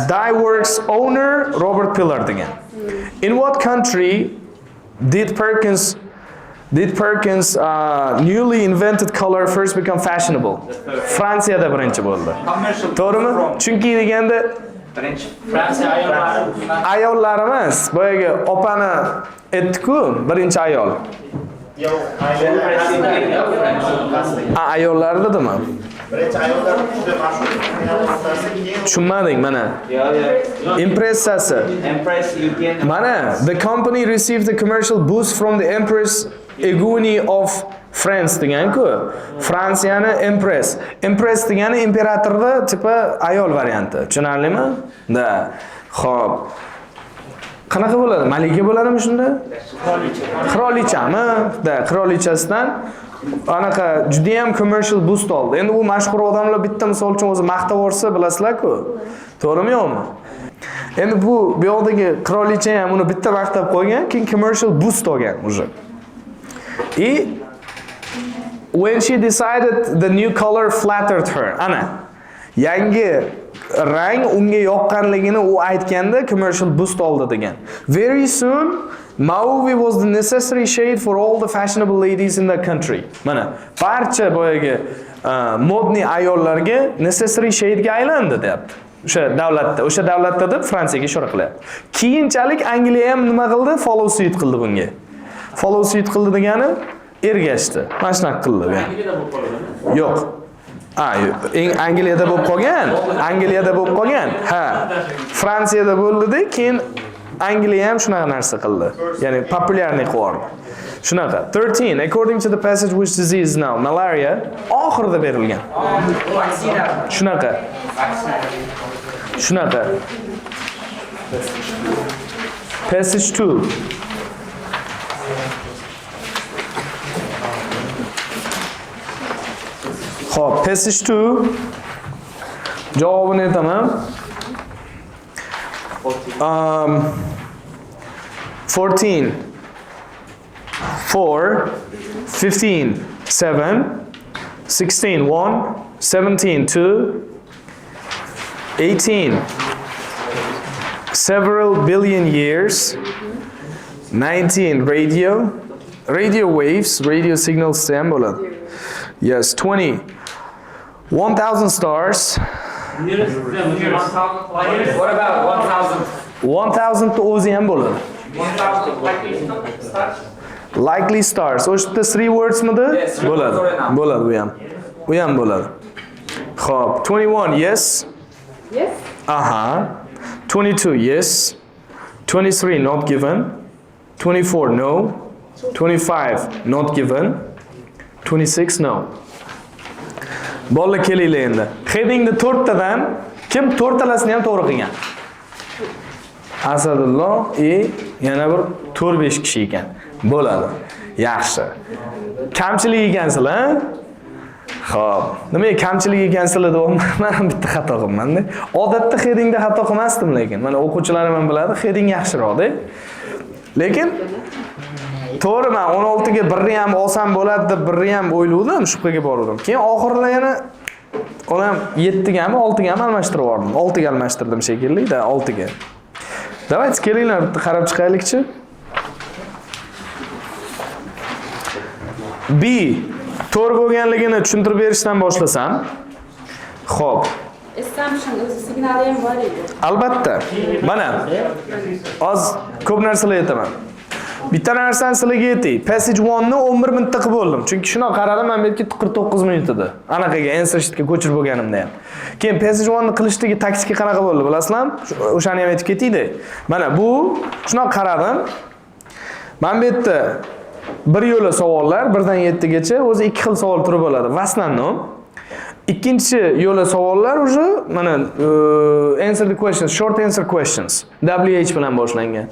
dye works owner Robert Pillar degan. In what country did Perkin's newly invented color first become fashionable? Fransiyada birinchi bo'ldi. To'g'rimi? Chunki deganda Fransiya ayollari emas, boyaga opani aytdi-ku, birinchi ayol. Ayollar dedimi? Tushunmading mana. Impressasi. Mana, the company received a commercial boost from the Empress Eguni of France degan-ku. Fransiyani Empress. Empress degani imperatorda tipa ayol varianti. Tushunarlimi? Da. Xo'p. Qanaqa bo'ladi? Malika bo'ladimi shunda? Qirolichami? Da, qirolichasidan anaqa juda ham commercial boost oldi. Endi u mashhur odamlar bitta misol uchun o'zi maqtab yorsa, bilasizlar-ku. To'g'rimi yo'qmi? Endi bu yoqdagi qirolicha ham uni bitta maqtab qo'ygan, keyin commercial boost olgan уже. When she decided the new color flattered her. Ana. Yangi rang unga yoqqanligini u aytganda commercial boost oldi degan. Very soon Mauve was the necessary shade for all the fashionable ladies in the country. Mana barcha boyagi modniy ayollarga necessary shade ga aylandi deyapti. O'sha davlatda deb Fransiyaga ishora qilyapti. Keyinchalik Angliya ham nima qildi? Follow suit qildi bunga. Follow suit qildi degani ergashdi. Mana shunaqa qildi. Angliyada bo'lib qolganmi? Yo'q. Angliyada bo'lib qolgan. Angliyada bo'lib qolgan. Ha. Fransiyada bo'ldi-da, keyin Angliya ham shunaqa narsa qildi. Ya'ni populyarlik qildi. Shunaqa. 13. According to the passage which disease now, malaria oxirida berilgan. Shunaqa. Shunaqa. Passage 2. Xo'p, passage 2 javobini aytaman. 14 4 15 7 16 1 17 2 18 several billion years 19 radio waves radio signal stem bo'ladi. Yes, 20 1000 stars. What about 1000? 1000 to o'zi ham bo'ladi. 1000 stars? Likely stars. O'shda 3 words midi? Yes, Bo'ladi. Bo'ladi u ham. U ham bo'ladi. Xo'p, 21 yes. Yes. Aha. 22 yes. 23 not given. 24 no. 25 not given. 26 no. Bolalar kelinglar endi. Headingni 4 tadan kim 4 talasini ham to'g'ri qilgan? Asadullo yana bir 4-5 kishi ekan. Bo'ladi. Yaxshi. Kamchilik ekansizlar, ha? Xo'p. Nimaga kamchilik ekansizlar deb men ham bitta xato qilman-da. Odatda headingda xato qilmasdim lekin. Mana o'quvchilarim ham biladi, heading yaxshiroq-da. Lekin to'g'ri, men 16 ga 1 ham olsam bo'ladi deb 1 ham o'yladim, shubhaga bordim. Keyin oxirida yana onam 7 gami, 6 gami almashtirib yubordim. 6 ga almashtirdim shekilli-da, 6 ga. Davayt, kelinglar, bitta qarab chiqaylikchi. B to'g'ri bo'lganligini tushuntirib berishdan boshlasam. Xo'p. Assumption o'zi signali ham bor edi. Albatta. Mana oz ko'p narsalar aytaman. Bitta narsani sizlarga aytay. Passage 1 ni 11 minutda qilib bo'ldim. Chunki shuni qaradim, men belki 49 minut edi. Anaqaga answer sheetga ko'chirib bo'lganimda ham. Keyin passage 1 ni qilishdagi taktika qanaqa bo'ldi, bilasizlarmi? O'shani ham aytib ketaydi. Mana bu shuni qaradim. Men bu yerda bir yo'la savollar 1 dan 7 gacha o'zi 2 xil savol turi bo'ladi. Vaslannom. Ikkinchi yo'la savollar уже mana answer the questions, short answer questions. WH bilan boshlangan.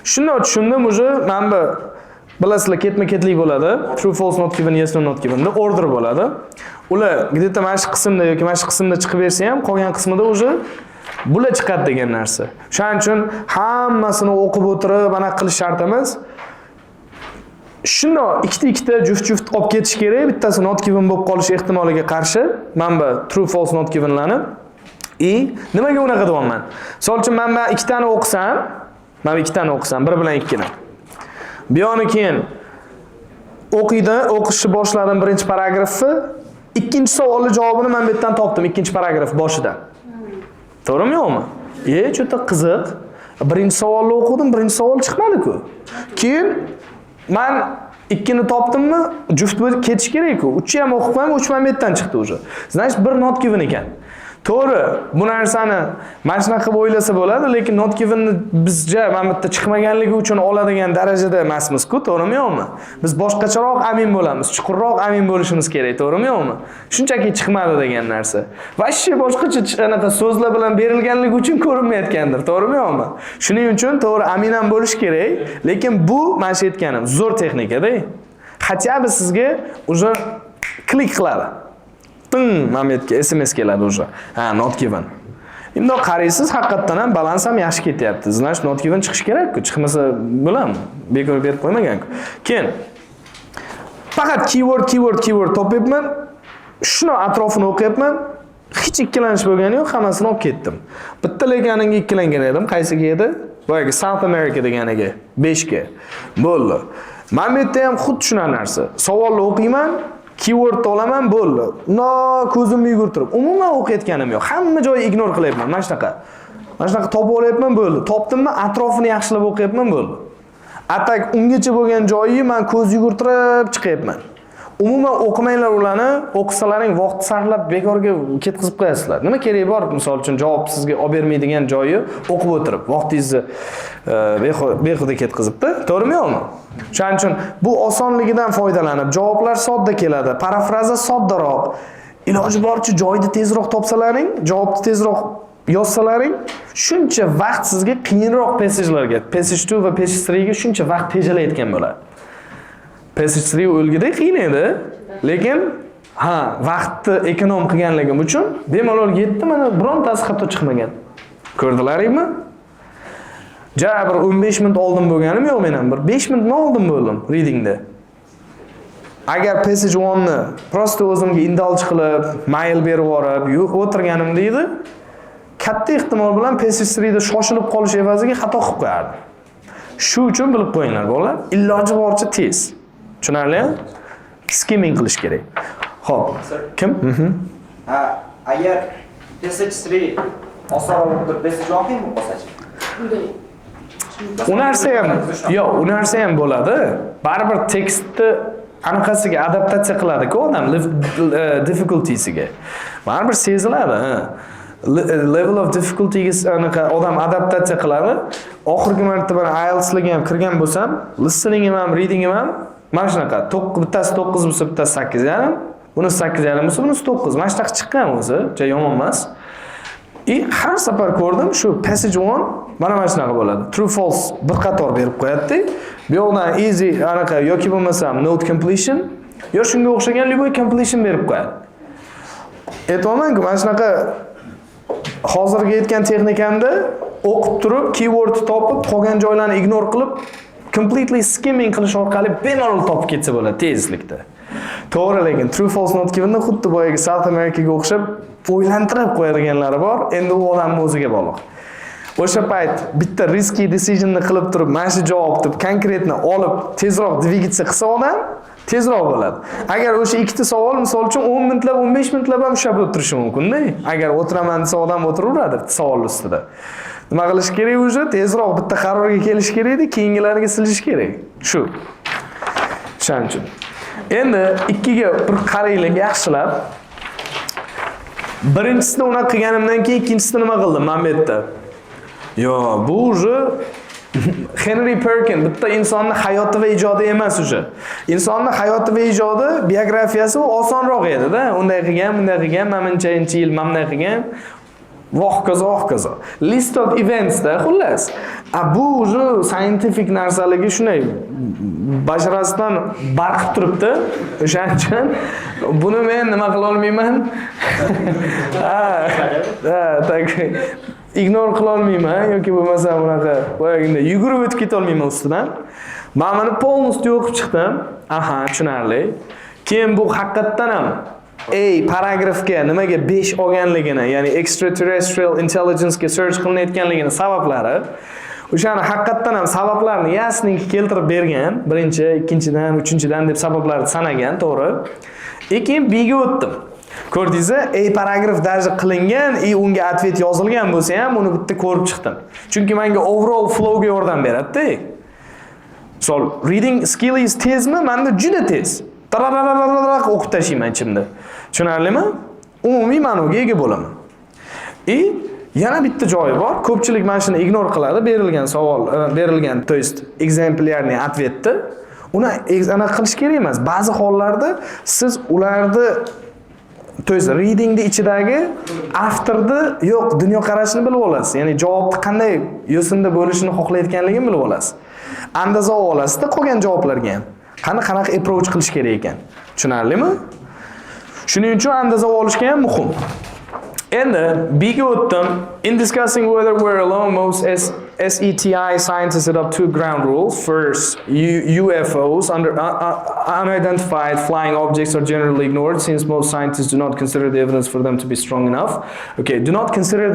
Shuni tushundim уже, men bu bilasizlar ketma-ketlik bo'ladi. True, false, not given, yes, no, not given da order bo'ladi. Ular где-то mana shu qismda yoki mana shu qismda chiqib bersa ham, qolgan qismida уже bular chiqadi degan narsa. Shuning uchun hammasini o'qib o'tirib, ana qilish shart emas. Shuni ikkita juft olib ketish kerak. Bittasi not given bo'lib qolish ehtimoliga qarshi. Mana true, false, not givenlarni. Nimaga unaqa deyapman? Misol uchun men ikkitani o'qisam, bir bilan ikkini. Bu yoni keyin o'qishni boshladim birinchi paragrafni. Ikkinchi savolning javobini men bu yerdan topdim, ikkinchi paragraf boshidan. To'g'rimi yo'qmi? Juda qiziq. Birinchi savolni o'qidim, birinchi savol chiqmadi-ku. Keyin men ikkini topdimmi, juft bo'lib ketish kerak-ku. 3 ham o'qib qo'yim, 3 ham bu yerdan chiqdi уже. Значит, bir not given ekan. To'g'ri, bu narsani mana shunaqa qilib o'ylasa bo'ladi, lekin not givenni bizcha mana bu yerda chiqmaganligi uchun oladigan darajada emasmiz-ku, to'g'rimi yo'qmi? Biz boshqacharoq amin bo'lamiz, chuqurroq amin bo'lishimiz kerak, to'g'rimi yo'qmi? Shunchaki chiqmadi degan narsa. Vashshi boshqacha anaqa so'zlar bilan berilganligi uchun ko'rinmayotgandir, to'g'rimi yo'qmi? Shuning uchun to'g'ri amin ham bo'lish kerak, lekin bu men shu aytganim zo'r texnikada. Хотя бы sizga уже klik qiladi. Mametga SMS keladi уже. Ha, not given. Endi qaraysiz, haqiqatan ham balans ham yaxshi ketyapti. Значит, not given chiqish kerak-ku. Chiqmasa bo'ladimi? Bekor berib qo'ymagan-ku. Keyin faqat keyword topibman. Shuni atrofini o'qiyapman. Hech ikkilanish bo'lgani yo'q, hammasini olib ketdim. Bitta leganiga ikkilangan edim. Qaysiga edi? Boyagi South America deganiga 5 ga. Bo'ldi. Men bu yerda ham xuddi shuna narsa. Savolni o'qiyman. Keyword olaman bo'ldi. Ko'zimni yugurtirib, umuman o'qiyotganim yo'q. Hamma joyi ignore qilyapman. Mana shunaqa. Mana shunaqa topib olyapman bo'ldi. Topdimmi, atrofini yaxshilab o'qiyapman bo'ldi. Atak ungacha bo'lgan joyi men ko'z yugurtirib chiqyapman. Umuman o'qimanglar ularni, o'qisalaring vaqt sarflab bekorga ketkizib qo'yasizlar. Nima kerak bor? Misol uchun javob sizga olib bermaydigan joyi o'qib o'tirib, vaqtingizni behuda ketkizibdi. To'g'rimi yo'qmi? Shuning uchun bu osonligidan foydalanib, javoblar sodda keladi, parafraza soddaroq. Iloji boricha joyni tezroq topsalaring, javobni tezroq yozsalaring, shuncha vaqt sizga qiyinroq passajlarga, passage 2 va passage 3 ga shuncha vaqt tejalayotgan bo'ladi. Passage 3 o'lgidek qiyin edi, lekin vaqtni ekonom qilganligim uchun bemalol yetdi, mana birontasi hatto chiqmagan. Ko'rdilaringmi? Bir 15 minut oldin bo'lganim yo'q, men ham bir 5 minutni oldin bo'ldim readingda. Agar passage 1 ni prosta o'zimga indulge qilib, mail berib yorib, o'tirganimda edi, katta ehtimol bilan passage 3 da shoshilib qolish evaziga xato qilib qo'yardim. Shu uchun bilib qo'yinglar, bolalar, iloji boricha tez. Tushunarlimi? Skimming qilish kerak. Xo'p, kim? Agar passage 3 osonroq bo'lib passage 1 qiyinmi bo'lsa-chi? U narsa ham bo'ladi. Baribir tekstni anaqasiga adaptatsiya qiladi-ku odam difficulty'siga. Baribir seziladi. Level of difficulty'ga anaqa odam adaptatsiya qiladi. Oxirgi marta men IELTS'ga ham kirgan bo'lsam, listening ham, reading ham mana shunaqa. Bittasi 9 bo'lsa, bittasi 8.5, bunisi 8.5 bo'lsa, bunisi 9. Mana shunaqa chiqqan o'zi, yomon emas. Har safar ko'rdim, shu passage 1 mana shunaqa bo'ladi. True false bir qator berib qo'yadi. Bu yoqdan easy anaqa yoki bo'lmasam note completion, yo shunga o'xshagan любой completion berib qo'yadi. Aytmoqmanku, mana shunaqa hozirgi aytgan texnikamda o'qib turib, keyword topib, qolgan joylarni ignore qilib, completely skimming qilish orqali bemalol topib ketsa bo'ladi tezlikda. To'g'ri, lekin true false not givenni xuddi boyagi South Americaga o'xshab o'ylantirib qo'yadiganlari bor. Endi u odamning o'ziga bog'liq. O'sha payt bitta risky decision ni qilib turib, mana shu javob deb konkretni olib, tezroq dvigatsiya qilsa odam, tezroq bo'ladi. Agar o'sha ikkita savol, misol uchun 10 minutlar, 15 minutlar ham ushlab o'tirishi mumkin-da. Agar o'tiraman desa odam o'tiraveradi savol ustida. Nima qilish kerak o'zi? Tezroq bitta qarorga kelish kerak-edi, keyingilarga silish kerak. Shu. Shuning uchun. Endi ikkiga bir qaraylik yaxshilab. Birinchisini unaqa qilganimdan keyin ikkinchisini nima qildim men bu yerda? Yo, bu o'zi Henry Perkin bitta insonning hayoti va ijodi emas o'sha. Insonning hayoti va ijodi biografiyasi osonroq edi-da. Unday qilgan, mana buncha yil bunday qilgan. Voh kazo. List of events da xullas. Bu o'zi scientific narsaligi shunday basharasidan barqib turibdi. O'shaning uchun buni men nima qila olmayman? Ignore qila olmayman yoki bo'lmasa bunaqa boyagina yugurib o'tib keta olmayman ustidan. Men buni polностью o'qib chiqdim. Tushunarli. Keyin bu haqiqatdan ham paragrafga nimaga 5 olganligini, ya'ni extraterrestrial intelligence ga search qilinayotganligini sabablari, o'shani haqiqatdan ham sabablarni yasning keltirib bergan, birinchi, ikkinchidan, uchinchidan deb sabablarni sanagan, to'g'ri. Keyin B ga o'tdim. Ko'rdingizmi? Paragraf darja qilingan, unga atvet yozilgan bo'lsa ham, uni bitta ko'rib chiqdim. Chunki menga overall flow ga yordam beradi-da. So, reading skill is tezmi? Menda juda tez. Tarararararaq o'qib tashlayman ichimda. Tushunarlimi? Umumiy ma'noga ega bo'laman. Yana bitta joyi bor. Ko'pchilik mana shuni ignore qiladi. Berilgan savol, berilgan, to есть ekzemplyarni ответni uni anaqa qilish kerak emas. Ba'zi hollarda siz ularni to есть readingni ichidagi avtorni yo'q, dunyo qarashini bilib olasiz. Ya'ni javobni qanday yo'sinda bo'lishini xohlayotganligini bilib olasiz. Andaza olasizda qolgan javoblarga ham qanaqa approach qilish kerak ekan. Tushunarlimi? Shuning uchun andaza olishga ham muhim. Endi B'ga o'tdim. In discussing whether we're alone, most SETI scientists set up two ground rules. First, UFOs, unidentified flying objects, are generally ignored since most scientists do not consider the evidence for them to be strong enough. Okay, do not consider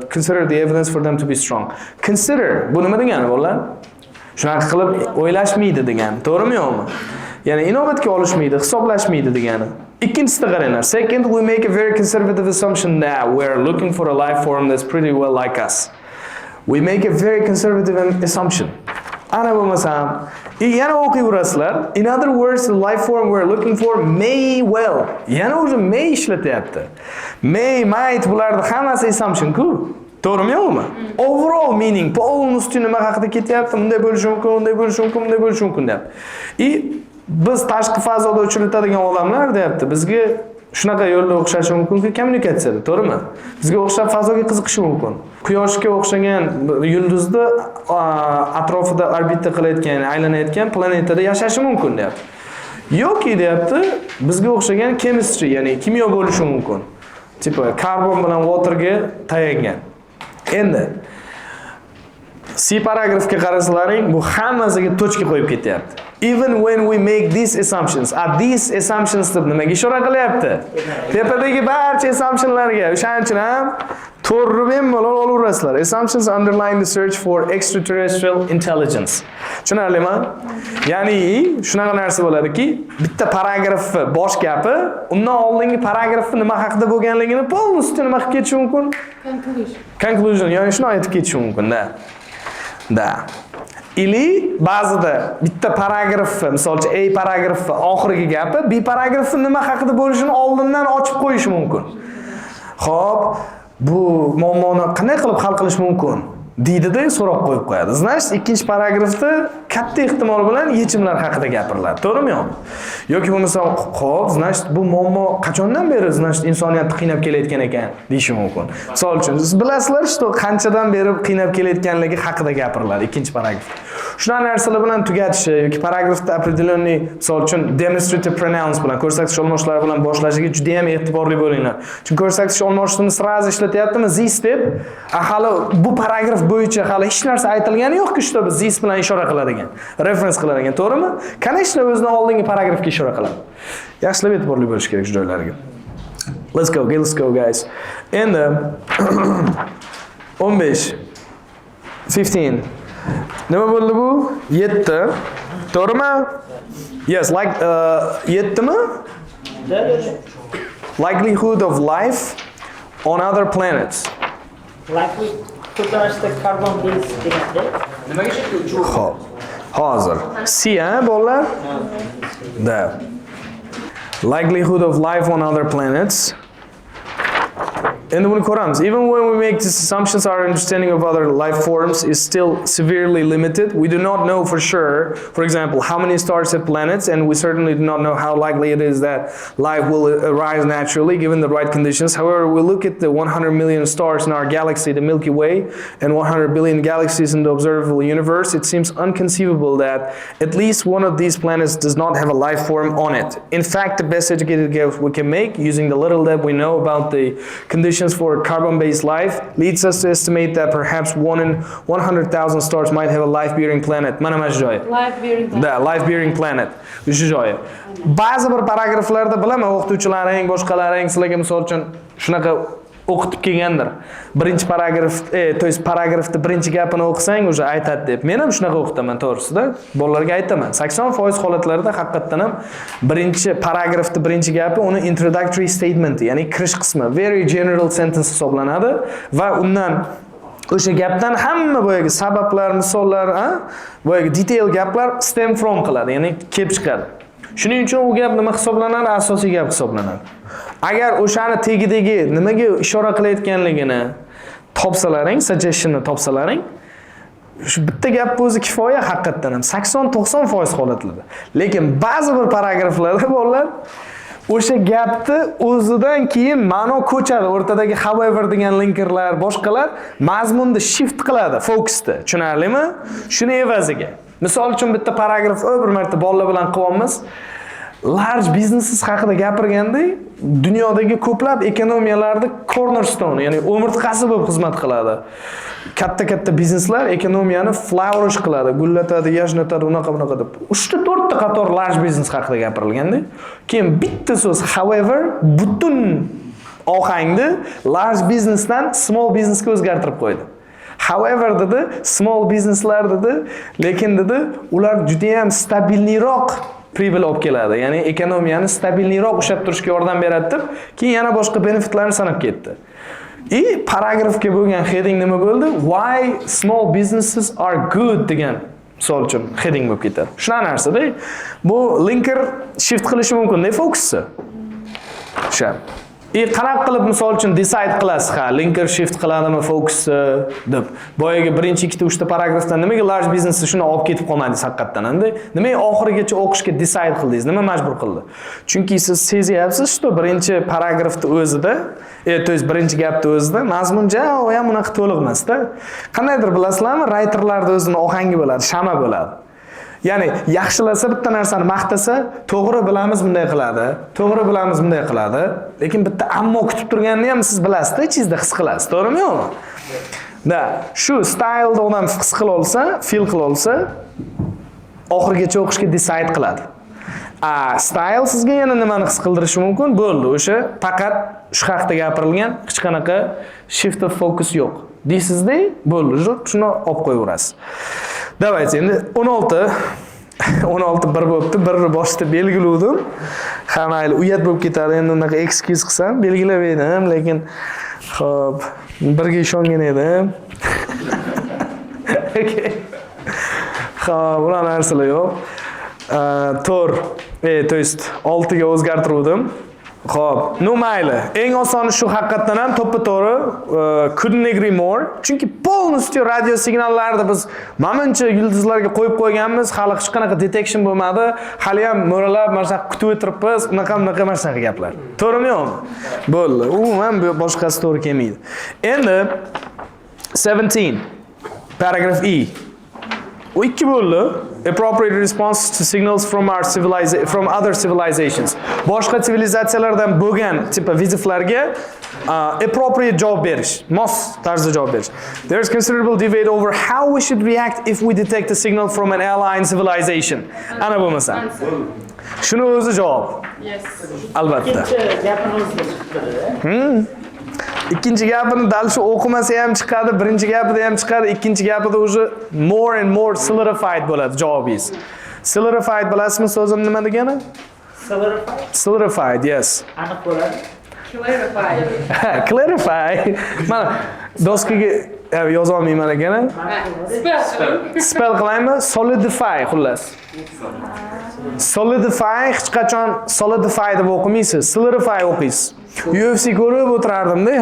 consider the evidence for them to be strong. Consider, bu nima degani bo'ladi? Shunaqa qilib o'ylashmaydi degani, to'g'rimi yo'qmi? Ya'ni inobatga olishmaydi, hisoblashmaydi degani. Ikkinchisida qaranglar. Second, we make a very conservative assumption that we're looking for a life form that's pretty well like us. We make a very conservative assumption. Ana bo'lmasam, yana o'qiyverasizlar. In other words, the life form we're looking for may well. Yana o'zi may ishlatyapti. Might bularning hammasi assumption-ku. To'g'rimi yo'qmi? Overall meaning, polni usti nima haqida ketyapti? Bunday bo'lishi mumkin, bunday bo'lishi mumkin, bunday bo'lishi mumkin deyapti. Biz tashqi fazoda uchiritadigan odamlar deyapti. Bizga shunaqa yo'lda o'xshashi mumkinki kommunikatsiyada, to'g'rimi? Bizga o'xshab fazoga qiziqishi mumkin. Quyoshga o'xshagan yulduzni atrofida orbita qilayotgan, aylanayotgan planetada yashashi mumkin deyapti. Yoki deyapti, bizga o'xshagan chemistry, ya'ni kimyo bo'lishi mumkin. Tipo karbon bilan waterga tayangan. Endi C paragrafga qarasalaring, bu hammasiga tochka qo'yib ketyapti. Even when we make these assumptions, these assumptions deb nimaga ishora qilyapti? Tepadagi barcha assumptionlarga, o'shaning uchun ham to'g'ri bemalol olaverasizlar. Assumptions underline the search for extraterrestrial intelligence. Tushunarlimi? Ya'ni shunaqa narsa bo'ladiki, bitta paragrafni bosh gapi, undan oldingi paragrafni nima haqida bo'lganligini polностью nima qilib ketishi mumkin? Conclusion, ya'ni shuni aytib ketishi mumkin-da. Da. Ili ba'zida bitta paragrafni, masalan, A paragrafi oxirgi gapi B paragrafi nima haqida bo'lishini oldindan ochib qo'yishi mumkin. Xo'p, bu muammoni qanday qilib hal qilish mumkin? Deydi-da, so'roq qo'yib qo'yadi. Значит, ikkinchi paragrafda katta ehtimol bilan yechimlar haqida gapiriladi. To'g'rimi yo'qmi? Yoki bo'lmasa, xo'p, значит, bu muammo qachondan beri, значит, insoniyatni qiynab kelayotgan ekan deyishi mumkin. Misol uchun, siz bilasizlar, что qanchadan beri qiynab kelayotganligi haqida gapiriladi ikkinchi paragrafda. Shunaqa narsalar bilan tugatishi yoki paragrafda определенный, misol uchun, demonstrative pronouns bilan, ko'rsatkich olmoshlar bilan boshlashiga juda ham e'tiborli bo'linglar. Chunki ko'rsatkich olmoshini sraz ishlatyaptimi, this deb, hali bu paragraf bo'yicha hali hech narsa aytilgani yo'q-ku, что biz this bilan ishora qiladigan, reference qiladigan, to'g'rimi? Конечно, o'zidan oldingi paragrafga ishora qiladi. Yaxshilab e'tiborli bo'lish kerak shu joylarga. Let's go guys. Endi 15 15 nima bo'ldi bu? 7. To'g'rimi? Yes, like 7mi? Likelihood of life on other planets. Likely ko'tarishda carbon base deganda. Nimaga shekilli? Xo'p. Hozir. C, bolalar? Da. Likelihood of life on other planets. Endi buni ko'ramiz. Even when we make these assumptions, our understanding of other life forms is still severely limited. We do not know for sure, for example, how many stars have planets, and we certainly do not know how likely it is that life will arise naturally given the right conditions. However, we look at the 100 million stars in our galaxy, the Milky Way, and 100 billion galaxies in the observable universe. It seems inconceivable that at least one of these planets does not have a life form on it. In fact, the best educated guess we can make using the little that we know about the conditions for carbon-based life leads us to estimate that perhaps 1 in 100,000 stars might have a life-bearing planet. Mana shu joy. Life-bearing planet. Da, life-bearing planet. Shu joy. Ba'zi bir paragraflarda bilaman, o'qituvchilaring, boshqalaring sizlarga misol uchun shunaqa o'qitib kelgandir. Birinchi paragraf, to есть paragrafda birinchi gapini o'qisang, o'sha aytadi deb. Men ham shunaqa o'qitaman, to'g'risida. Bolalarga aytaman. 80% holatlarda haqiqatan ham birinchi paragrafda birinchi gapi uni introductory statement, ya'ni kirish qismi, very general sentence hisoblanadi va undan o'sha gapdan hamma boyagi sabablar, misollar, boyagi detail gaplar stem from qiladi, ya'ni kelib chiqadi. Shuning uchun u gap nima hisoblanadi? Asosiy gap hisoblanadi. Agar o'shani tegi nimaga ishora qilayotganligini topsalaring, suggestionni topsalaring, shu bitta gap o'zi kifoya haqiqatdan ham 80-90% holatlarda. Lekin ba'zi bir paragraflarda bolalar o'sha gapni o'zidan keyin ma'no ko'chadi. O'rtadagi however degan linkerlar, boshqalar mazmunni shift qiladi, fokusni. Tushunarlimi? Shuni evaziga. Misol uchun bitta paragraf bir marta bolalar bilan qilyapmiz. Large businesses haqida gapirganda dunyodagi ko'plab ekonomiyalarda cornerstone, ya'ni o'mirtqasi bo'lib xizmat qiladi. Katta bizneslar ekonomiyani flourish qiladi, gullatadi, yashnatadi, unaqa deb. 3-4 ta qator large business haqida gapirilganda, keyin bitta so'z however butun ohangni large businessdan small businessga o'zgartirib qo'ydi. However dedi, small businesslar dedi, lekin dedi, ular juda ham stabilliroq pribel olib keladi. Ya'ni ekonomiyani stabilliroq ushlab turishga yordam beradi deb, keyin yana boshqa benefitlarni sanab ketdi. Paragrafga bo'lgan heading nima bo'ldi? Why small businesses are good degan misol uchun heading bo'lib ketadi. Shunaqa narsada bu linker shift qilishi mumkin-da fokusni. O'sha. Qanaqa qilib misol uchun decide qilasiz, linker shift qiladimi fokusni deb. Boyaga birinchi 2-3 ta paragrafdan nimaga large businessni shuni olib ketib qolmadingiz haqiqatdan endi? Nimaga oxirigacha o'qishga decide qildingiz? Nima majbur qildi? Chunki siz sezyapsiz, что birinchi paragrafda o'zida, to есть birinchi gapda o'zida mazmunja u ham unaqa to'liq emas-da. Qandaydir bilasizlarmi, writerlarda o'zining ohangi bo'ladi, shama bo'ladi. Ya'ni yaxshilasa bitta narsani maqtasa, to'g'ri bilamiz bunday qiladi, to'g'ri bilamiz bunday qiladi, lekin bitta ammo kutib turganini ham siz bilasizda, ichingizda his qilasiz, to'g'rimi yo'qmi? Da, shu stylda odam his qila olsa, feel qila olsa, oxirigacha o'qishga decide qiladi. Style sizga yana nimani his qildirishi mumkin? Bo'ldi, o'sha faqat shu haqda gapirilgan, hech qanaqa shift of focus yo'q. Deysizda, bo'ldi, shuni olib qo'yaverasiz. Давайте, endi 16 bir bo'libdi, birni boshida belgiladim. Ha, mayli, uyat bo'lib ketadi, endi unaqa excuse qilsam, belgilab edim, lekin xo'p, birga ishongan edim. Okay. Xo'p, ular narsalar yo'q. To есть 6 ga o'zgartirdim. Xo'p, no mayli. Eng osoni shu haqiqatdan ham to'ppa-to'g'ri couldn't agree more. Chunki polностью radio signallarni biz mamıncha yulduzlarga qo'yib qo'yganmiz, hali hech qanaqa detection bo'lmadi. Hali ham mo'ralab, mana shunday kutib o'tiribmiz, unaqa mana shunaqa gaplar. To'g'rimi yo'qmi? Bo'ldi. Umuman boshqasi to'g'ri kelmaydi. Endi 17 paragraph E. O ikki bo'ldi. Appropriate response to signals from other civilizations. Boshqa sivilizatsiyalardan bo'lgan tipa viziflarga appropriate javob berish, mos tarzda javob berish. There is considerable debate over how we should react if we detect a signal from an alien civilization. Ana bo'lmasa. Shuni o'zi javob. Yes. Albatta. Ikkinchi gapini dal shu o'qimasa ham chiqadi, birinchi gapida ham chiqadi, ikkinchi gapida o'zi more and more solidified bo'ladi javobingiz. Solidified bilasizmi so'zim nima degani? Solidified, yes. Aniq bo'ladi. Clarify. Mana doskaga yoza olmayman ekana. Spell qilaymi? Solidify xullas. Solidify hech qachon solidify deb o'qimaysiz, solidify o'qiysiz. UFC ko'rib o'tirardim-da,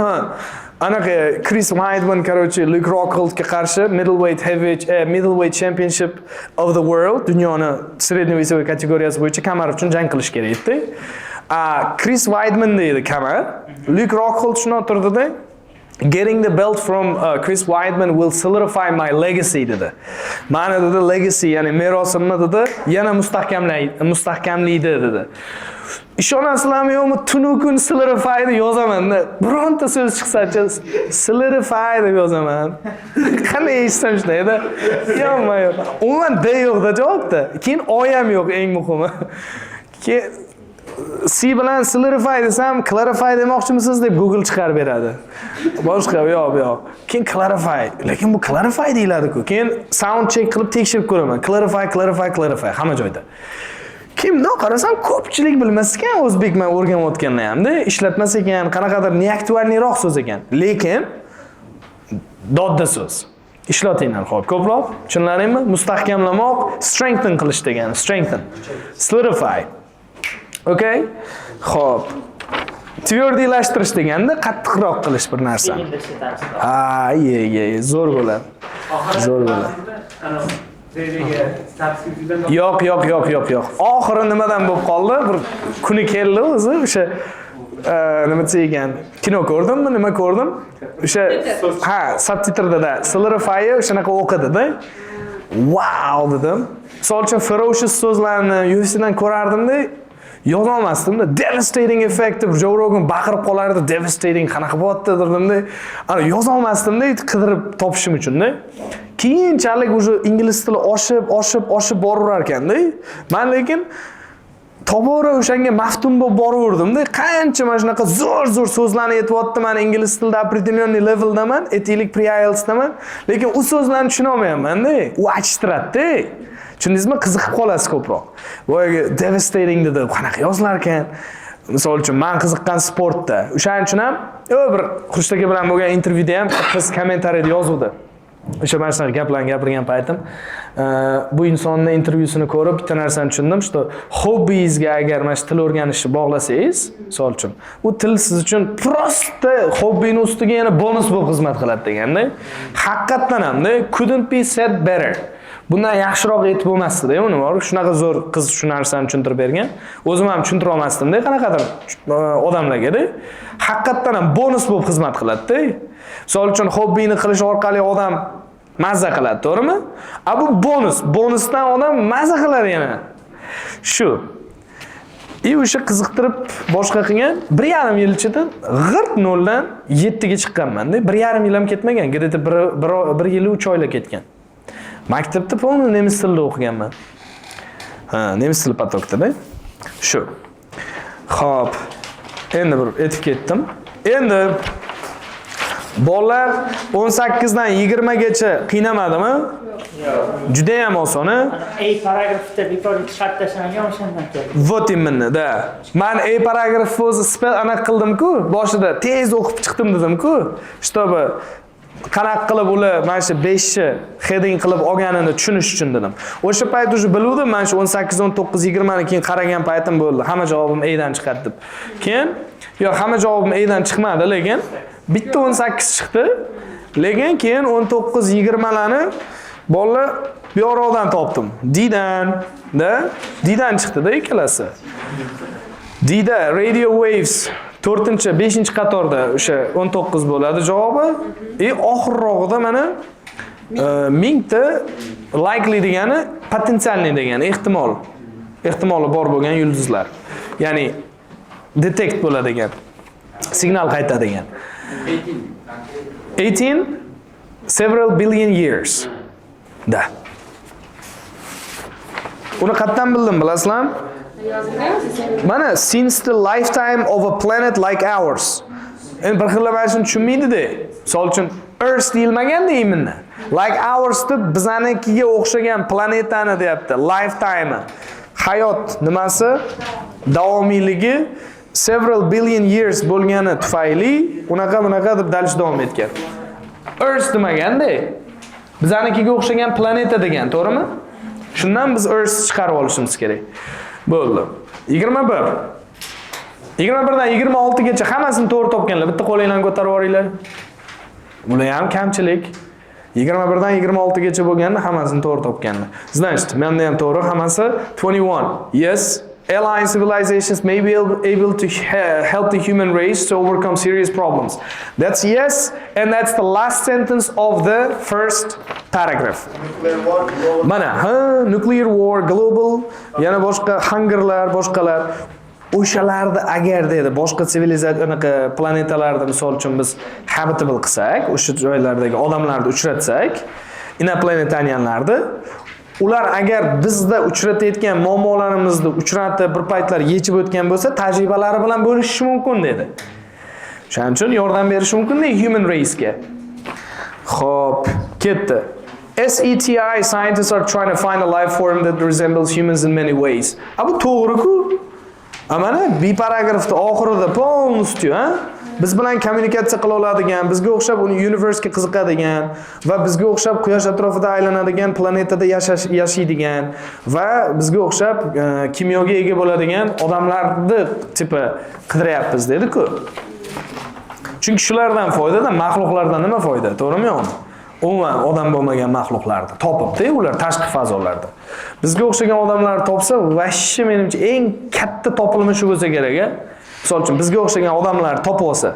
anaqa Chris Weidman короче Luke Rockholdga qarshi middleweight championship of the world, dunyoni sredniy vesovой kategoriyasi bo'yicha kamar uchun jang qilish kerak edi. Chris Weidman deydi kamar. Luke Rockhold shuni o'tirdi-da, getting the belt from Chris Weidman will solidify my legacy dedi. Ma'na dedi legacy, ya'ni merosimni dedi, yana mustahkamlaydi dedi. Ishonasizlarmi yo'qmi, tunu kun solidify deb yozaman. Bironta so'z chiqsa-chi solidify deb yozaman. Qanday eshitsam shunday edi. Yo'q. Umuman D yo'qda javobda. Keyin O ham yo'q, eng muhimi. C bilan solidify desam, clarify demoqchimisiz deb Google chiqarib beradi. Boshqa yo'q. Keyin clarify, lekin bu clarify deyiladi-ku. Keyin sound check qilib tekshirib ko'raman. Clarify hamma joyda. Kimni qarasam ko'pchilik bilmas ekan, o'zbekman o'rganayotganda hamda ishlatmas ekan, qanaqadir neaktualniroq so'z ekan. Lekin dodda so'z. Ishlatinglar, xo'p, ko'proq tushunlaringmi? Mustahkamlamoq, strengthen qilish degani, strengthen. Solidify. Okay? Xo'p. Tvyordiylashtirish deganda qattiqroq qilish bir narsani. Ha, zo'r bo'ladi. Zo'r bo'ladi. Yo'q. Oxiri nimadan bo'lib qoldi? Bir kuni keldi o'zi o'sha nima degan? Kino ko'rdimmi, nima ko'rdim? O'sha subtitrda Solify o'shanaqa o'qidi-da. Wow dedim. Misol uchun ferocious so'zlarni UFC'dan ko'rardim-da, yoza olmasdim-da. Devastating effect deb Joe Rogan baqirib qolardi. Devastating qanaqa bo'lyapti dedim-da. Ana yoza olmasdim-da, qidirib topishim uchun-da. Keyinchalik o'sha ingliz tili oshib boraverar ekan-da. Men lekin tobora o'shanga maftun bo'lib boraverdim-da. Qancha mana shunaqa zo'r so'zlarni aytyapti, men ingliz tilida определенный leveldaman, aytaylik pre-IELTSdaman, lekin u so'zlarni tushuna olmayapman-da. U achishtiradi-da. Tushundingizmi? Qiziqib qolasiz ko'proq. Boyaga devastating dedi, qanaqa yozilar ekan. Misol uchun men qiziqqan sportda. O'shaning uchun ham bir Xurshid aka bilan bo'lgan intervyuda ham qiz kommentariyada yozuvdi. O'sha mana shunaqa gaplarni gapirgan paytim, bu insonning intervyusini ko'rib bitta narsani tushundim, что hobbingizga agar mana shu til o'rganishni bog'lasangiz, misol uchun, u til siz uchun prosta hobbini ustiga yana bonus bo'lib xizmat qiladi deganda, haqiqatdan ham-da, couldn't be said better. Bundan yaxshiroq aytib bo'lmasdi-da, uni bor. Shunaqa zo'r qiz shu narsani tushuntirib bergan. O'zim ham tushuntira olmasdim-da, qanaqadir odamlarga-da. Haqiqatdan ham bonus bo'lib xizmat qiladi-da. Misol uchun hobbini qilish orqali odam mazza qiladi, to'g'rimi? Bu bonus. Bonusdan odam mazza qiladi yana. Shu. O'sha qiziqtirib boshqa qilgan 1,5 yil ichida g'irt 0 dan 7 ga chiqqanman-da. 1,5 yil ham ketmagan, где-то 1 yil 3 oylar ketgan. Maktabda polni nemis tilida o'qiganman. Nemis tili potokda-da. Shu. Xo'p. Endi bir etib ketdim. Endi bolalar 18 dan 20 gacha qiynamadimi? Yo'q. Juda ham oson. A paragrafda bitta chiqarib tashlangan o'shandan keldi. Вот imенно-da. Men A paragrafni o'zi spell aniq qildim-ku, boshida tez o'qib chiqdim dedim-ku, чтобы qanaqa qilib ular mana shu 5 ni heading qilib olganini tushunish uchun dedim. O'sha payt уже biluvdim, mana shu 18, 19, 20 ni keyin qaragan paytim bo'ldi. Hamma javobim A dan chiqadi deb. Keyin yo'q, hamma javobim A dan chiqmadi, lekin bitta 18 chiqdi. Lekin keyin 19, 20 larni bolalar bu yoqdan topdim. D dan chiqdi-da ikkalasi. D'da radio waves 4-chi, 5-chi qatorda o'sha 19 bo'ladi javobi. Oxirrog'ida mana 1000 ta likely degani potensialniy degani ehtimoli bor bo'lgan yulduzlar. Ya'ni detect bo'ladigan, signal qaytadigan. 18 several billion years. Da. Uni qayerdan bildim bilasizlar? Mana since the lifetime of a planet like ours. Endi bir xillar mana shuni tushunmaydi-da. Misol uchun Earth deyilmagan deyminni. Like ours deb bizanikiga o'xshagan planetani deyapti. Lifetime. Hayot nimasi? Davomiyligi several billion years bo'lgani tufayli unaqa deb dalish davom etgan. Earth demagan-da. Bizanikiga o'xshagan planeta degan, to'g'rimi? Shundan biz Earth chiqarib olishimiz kerak. Bo'ldi. 21. 21 dan 26 gacha hammasini to'g'ri topganlar. Bitta qo'linglarni ko'tarib yuboringlar. Bular ham kamchilik. 21 dan 26 gacha bo'lganda hammasini to'g'ri topganlar. Значит, menda ham to'g'ri hammasi 21. Yes, alien civilizations may be able to help the human race to overcome serious problems. That's yes, and that's the last sentence of the first paragraph. Mana, nuclear war, global, yana boshqa hungerlar, boshqalar. O'shalarda agar deydi, boshqa sivilizatsiya planetalarda misol uchun biz habitable qilsak, o'sha joylardagi odamlarni uchratsak, inoplanetarianlarni, ular agar bizda uchratayotgan muammolarimizni uchratib bir paytlar yechib o'tgan bo'lsa, tajribalari bilan bo'lishish mumkin dedi. Shuning uchun yordam berish mumkin-da human race-ga. Xo'p, ketdi. SETI scientists are trying to find a life form that resembles humans in many ways. Bu to'g'ri-ku. Mana B paragrafda oxirida polностью, biz bilan kommunikatsiya qila oladigan, bizga o'xshab universe'ga qiziqadigan va bizga o'xshab quyosh atrofida aylanadigan planetada yashaydigan va bizga o'xshab kimyoga ega bo'ladigan odamlarni tipi qidiryapmiz dedi-ku. Chunki shulardan foydada, maxluqlardan nima foyda? To'g'rimi yo'qmi? Umuman odam bo'lmagan maxluqlarni topibdi, ular tashqi fazolarda. Bizga o'xshagan odamlar topsa, vashshi menimcha eng katta topilma shu bo'lsa kerak. Misol uchun bizga o'xshagan odamlar topib olsa.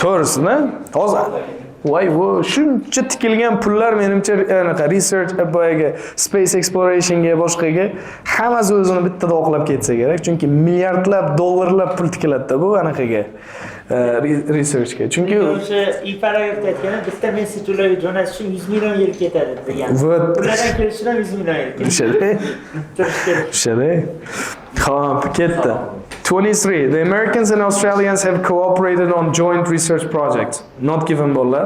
To'g'risini? Hozir voy, shuncha tikilgan pullar menimcha anaqa research boyaga space explorationga boshqaga hammasi o'zini bittada oqlab ketsa kerak. Chunki milliardlab dollarlab pul tikiladi-da bu anaqaga. Researchga. Chunki o'sha paragrafda aytgan bitta message ularga jo'natish uchun 100 million yil ketadi degan. Ulardan kelishidan 100 million yil ketadi. Shada. Xo'p, ketdi. 23. The Americans and Australians have cooperated on joint research projects. Not given bo'llar.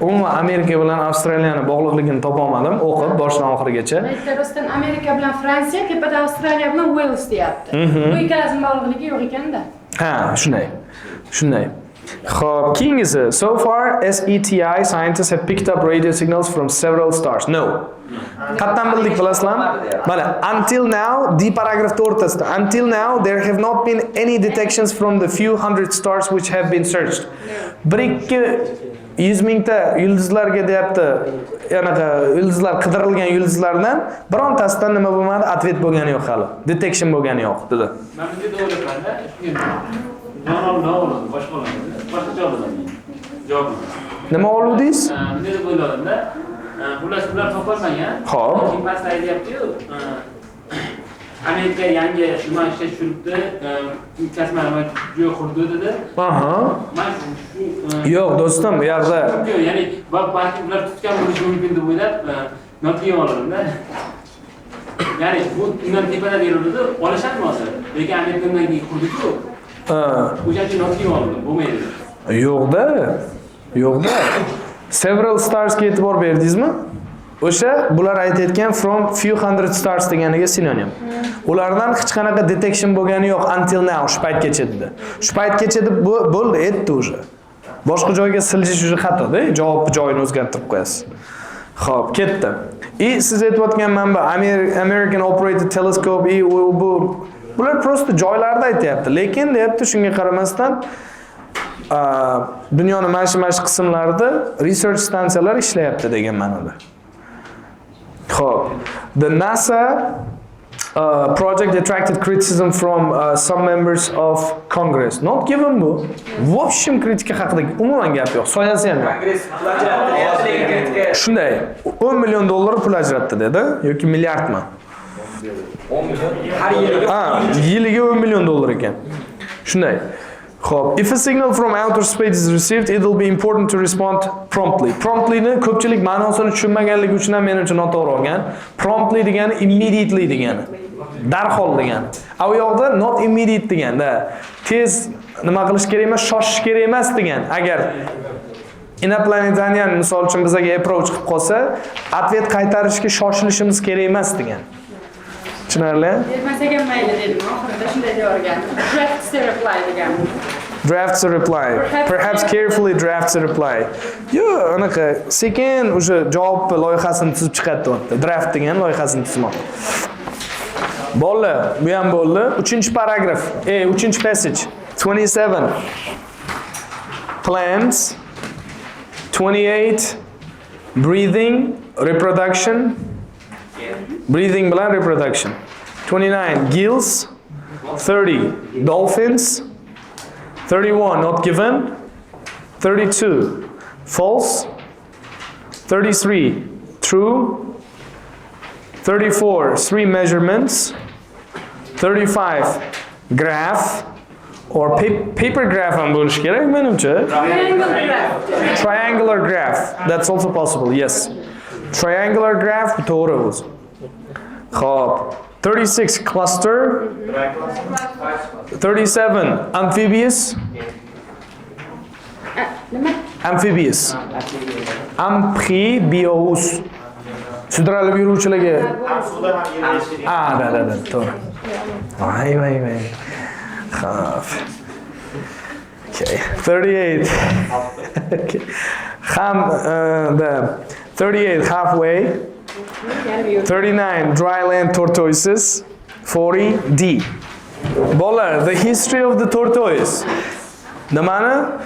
Umuman Amerika bilan Avstraliyani bog'liqligini topa olmadim, o'qib boshdan oxirigacha. Aytlardan Amerika bilan Fransiya, tepada Avstraliya bilan Wales deyapti. Bu ikkalasining bog'liqligi yo'q ekanda. Ha, shunday. Xo'p, keyingisi. So far, SETI scientists have picked up radio signals from several stars. No. Qattan bildik bilasizlarmi? Mana, until now, D paragrafda o'rtasida. Until now, there have not been any detections from the few hundred stars which have been searched. 100 mingta yulduzlarga deyapti. Ya'ni yulduzlar qidirilgan yulduzlardan birontasidan nima bo'lmadi, atvet bo'lgani yo'q hali. Detection bo'lgani yo'q dedi. Men bunday o'ylayman-da, boshqa javob. Nima oluvdingiz? Bunday deb o'yladim-da. Xullas ular topolmagan. Xo'p. Keyin pastda aytyapti-yu, Amerika yangi nima ishga tushiribdi, kosmonavt joy qurdi dedi. Aha. Men Yo'q, do'stim, bu yerda ya'ni balki ular tutgan bo'lishi mumkin deb o'ylab, notiga oldim-da. Ya'ni bu undan tepada berildi, olishadimi hozir? Lekin Amerikadan keyin qurdi-ku. O'shacha notiga oldim, bo'lmaydi. Yo'qda. Several starsga e'tibor berdingizmi? O'sha bular aytayotgan from few hundred stars deganiga sinonim. Ulardan hech qanaqa detection bo'lgani yo'q until now, shu paytgacha dedi. Shu paytgacha deb bo'ldi, aytdi o'sha. Boshqa joyga siljish уже xatoda, javob joyini o'zgartirib qo'yasiz. Xo'p, ketdi. Siz aytayotgan manba American Operated Telescope bular prosta joylarda aytyapti. Lekin deyapti, shunga qaramasdan dunyoni mana shu qismlarida research stansiyalar ishlayapti degan ma'noda. Xo'p, the NASA project attracted criticism from some members of Congress. Not given bu. Vobshim kritika haqida umuman gap yo'q. Soyasi ham yo'q. Shunday, $10 million pul ajratdi dedi yoki milliardmi? 10 million har yiliga. Yiliga $10 million ekan. Shunday. Xo'p, if a signal from outer space is received, it will be important to respond promptly. Promptly ni ko'pchilik ma'nosini tushunmaganligi uchun ham men uchun noto'g'ri olgan. Promptly degani immediately degani. Darhol degani. U yoqda not immediate deganda tez nima qilish kerak emas, shoshish kerak emas degan. Agar inoplanetarian misol uchun bizga approach qilib qolsa, atvet qaytarishga shoshilishimiz kerak emas degan. Tushunarli? Bermasaga mayli dedim, oxirida shunday deyorgan. Drafts a reply degan. Drafts a reply. Perhaps carefully drafts a reply. Yo, anaqa sekin o'sha javob loyihasini tuzib chiqadi deyapti. Draft degan loyihasini tuzmoq. Bo'ldi, bu ham bo'ldi. 3-paragraf. 3-passage. 27. Plants. 28. Breathing, reproduction. Breathing bilan reproduction. 29. Gills. 30. Dolphins. 31. Not given. 32. False. 33. True. 34. 3 measurements. 35. Graph. Or paper graph ham bo'lish kerak menimcha. Triangular graph. That's also possible. Yes. Triangular graph to'g'ri o'zi. Xo'p. 36 cluster. 37 amphibious. Amphibious. Amphibious. Sudralib yuruvchilarga. Da, to'g'ri. Voy. Xo'p. Okay. 38. Okay. The 38 halfway. 39 dry land tortoises. 40 D. Bolalar, the history of the tortoise. Nimani?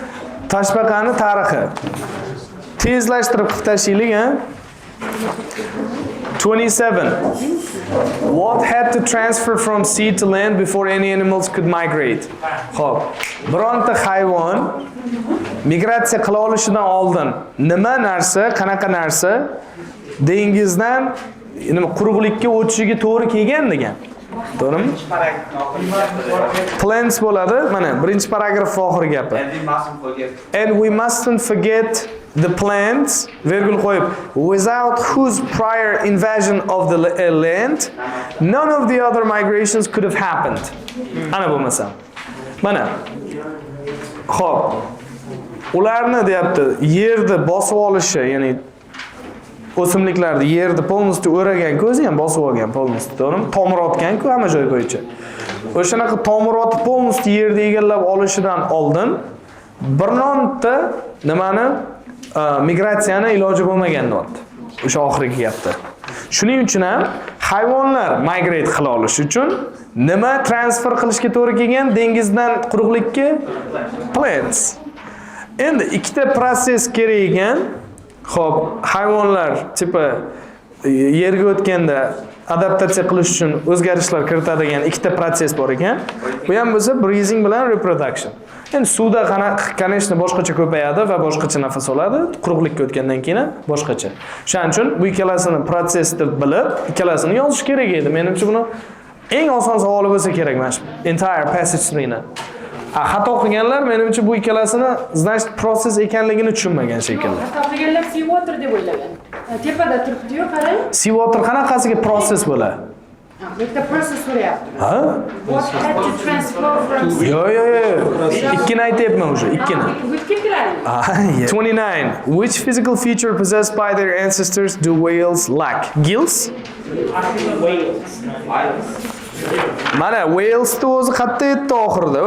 Toshbaqani tarixi. Tezlashtirib qilib tashlaylik, ha? 27. What had to transfer from sea to land before any animals could migrate? Xo'p, bironta hayvon migratsiya qila olishidan oldin nima narsa, qanaqa narsa dengizdan quruqlikka o'tishiga to'g'ri kelgan degan. To'g'rimi? Plants bo'ladi. Mana birinchi paragraf oxirgi gapi. And we mustn't forget the plants, virgul qo'yib, without whose prior invasion of the land, none of the other migrations could have happened. Ana bo'lmasa. Mana. Xo'p. Ularni deyapti, yerni bosib olishi, ya'ni o'simliklarni yerni polностью o'ragan ko'zi ham bosib olgan polностью, to'g'rimi? Tomirotgan-ku hamma joy bo'yicha. O'shanaqa tomirotni polностью yerni egallab olishidan oldin bironta nimani migratsiyani iloji bo'lmagan deyapti. O'sha oxirgi gapda. Shuning uchun ham hayvonlar migrate qila olishi uchun nima transfer qilishga to'g'ri kelgan dengizdan quruqlikka? Plants. Endi ikkita proses kerak ekan. Xo'p, hayvonlar tipi yerga o'tganda adaptatsiya qilish uchun o'zgarishlar kiritadigan ikkita proses bor ekan. Bu ham bo'lsa breathing bilan reproduction. Endi suvda конечно boshqacha ko'payadi va boshqacha nafas oladi, quruqlikka o'tgandan keyin boshqacha. Shuning uchun bu ikkalasini proses deb bilib, ikkalasini yozish kerak edi. Menimcha buni eng oson savoli bo'lsa kerak mana shu entire passage ni. Xato qilganlar menimcha bu ikkalasini значит proses ekanligini tushunmagan shekilli. Xato qilganlar sea water deb o'ylagan. Tepada turibdi-yu, qarang. Sea water qanaqasiga proses bo'ladi? Bitta process bo'lyapti. Ha? What had to transfer from Yo. Ikkini aytyapman o'sha, ikkini. 29. Which physical feature possessed by their ancestors do whales lack? Gills? Mana whales o'zi qayerda aytdi oxirida?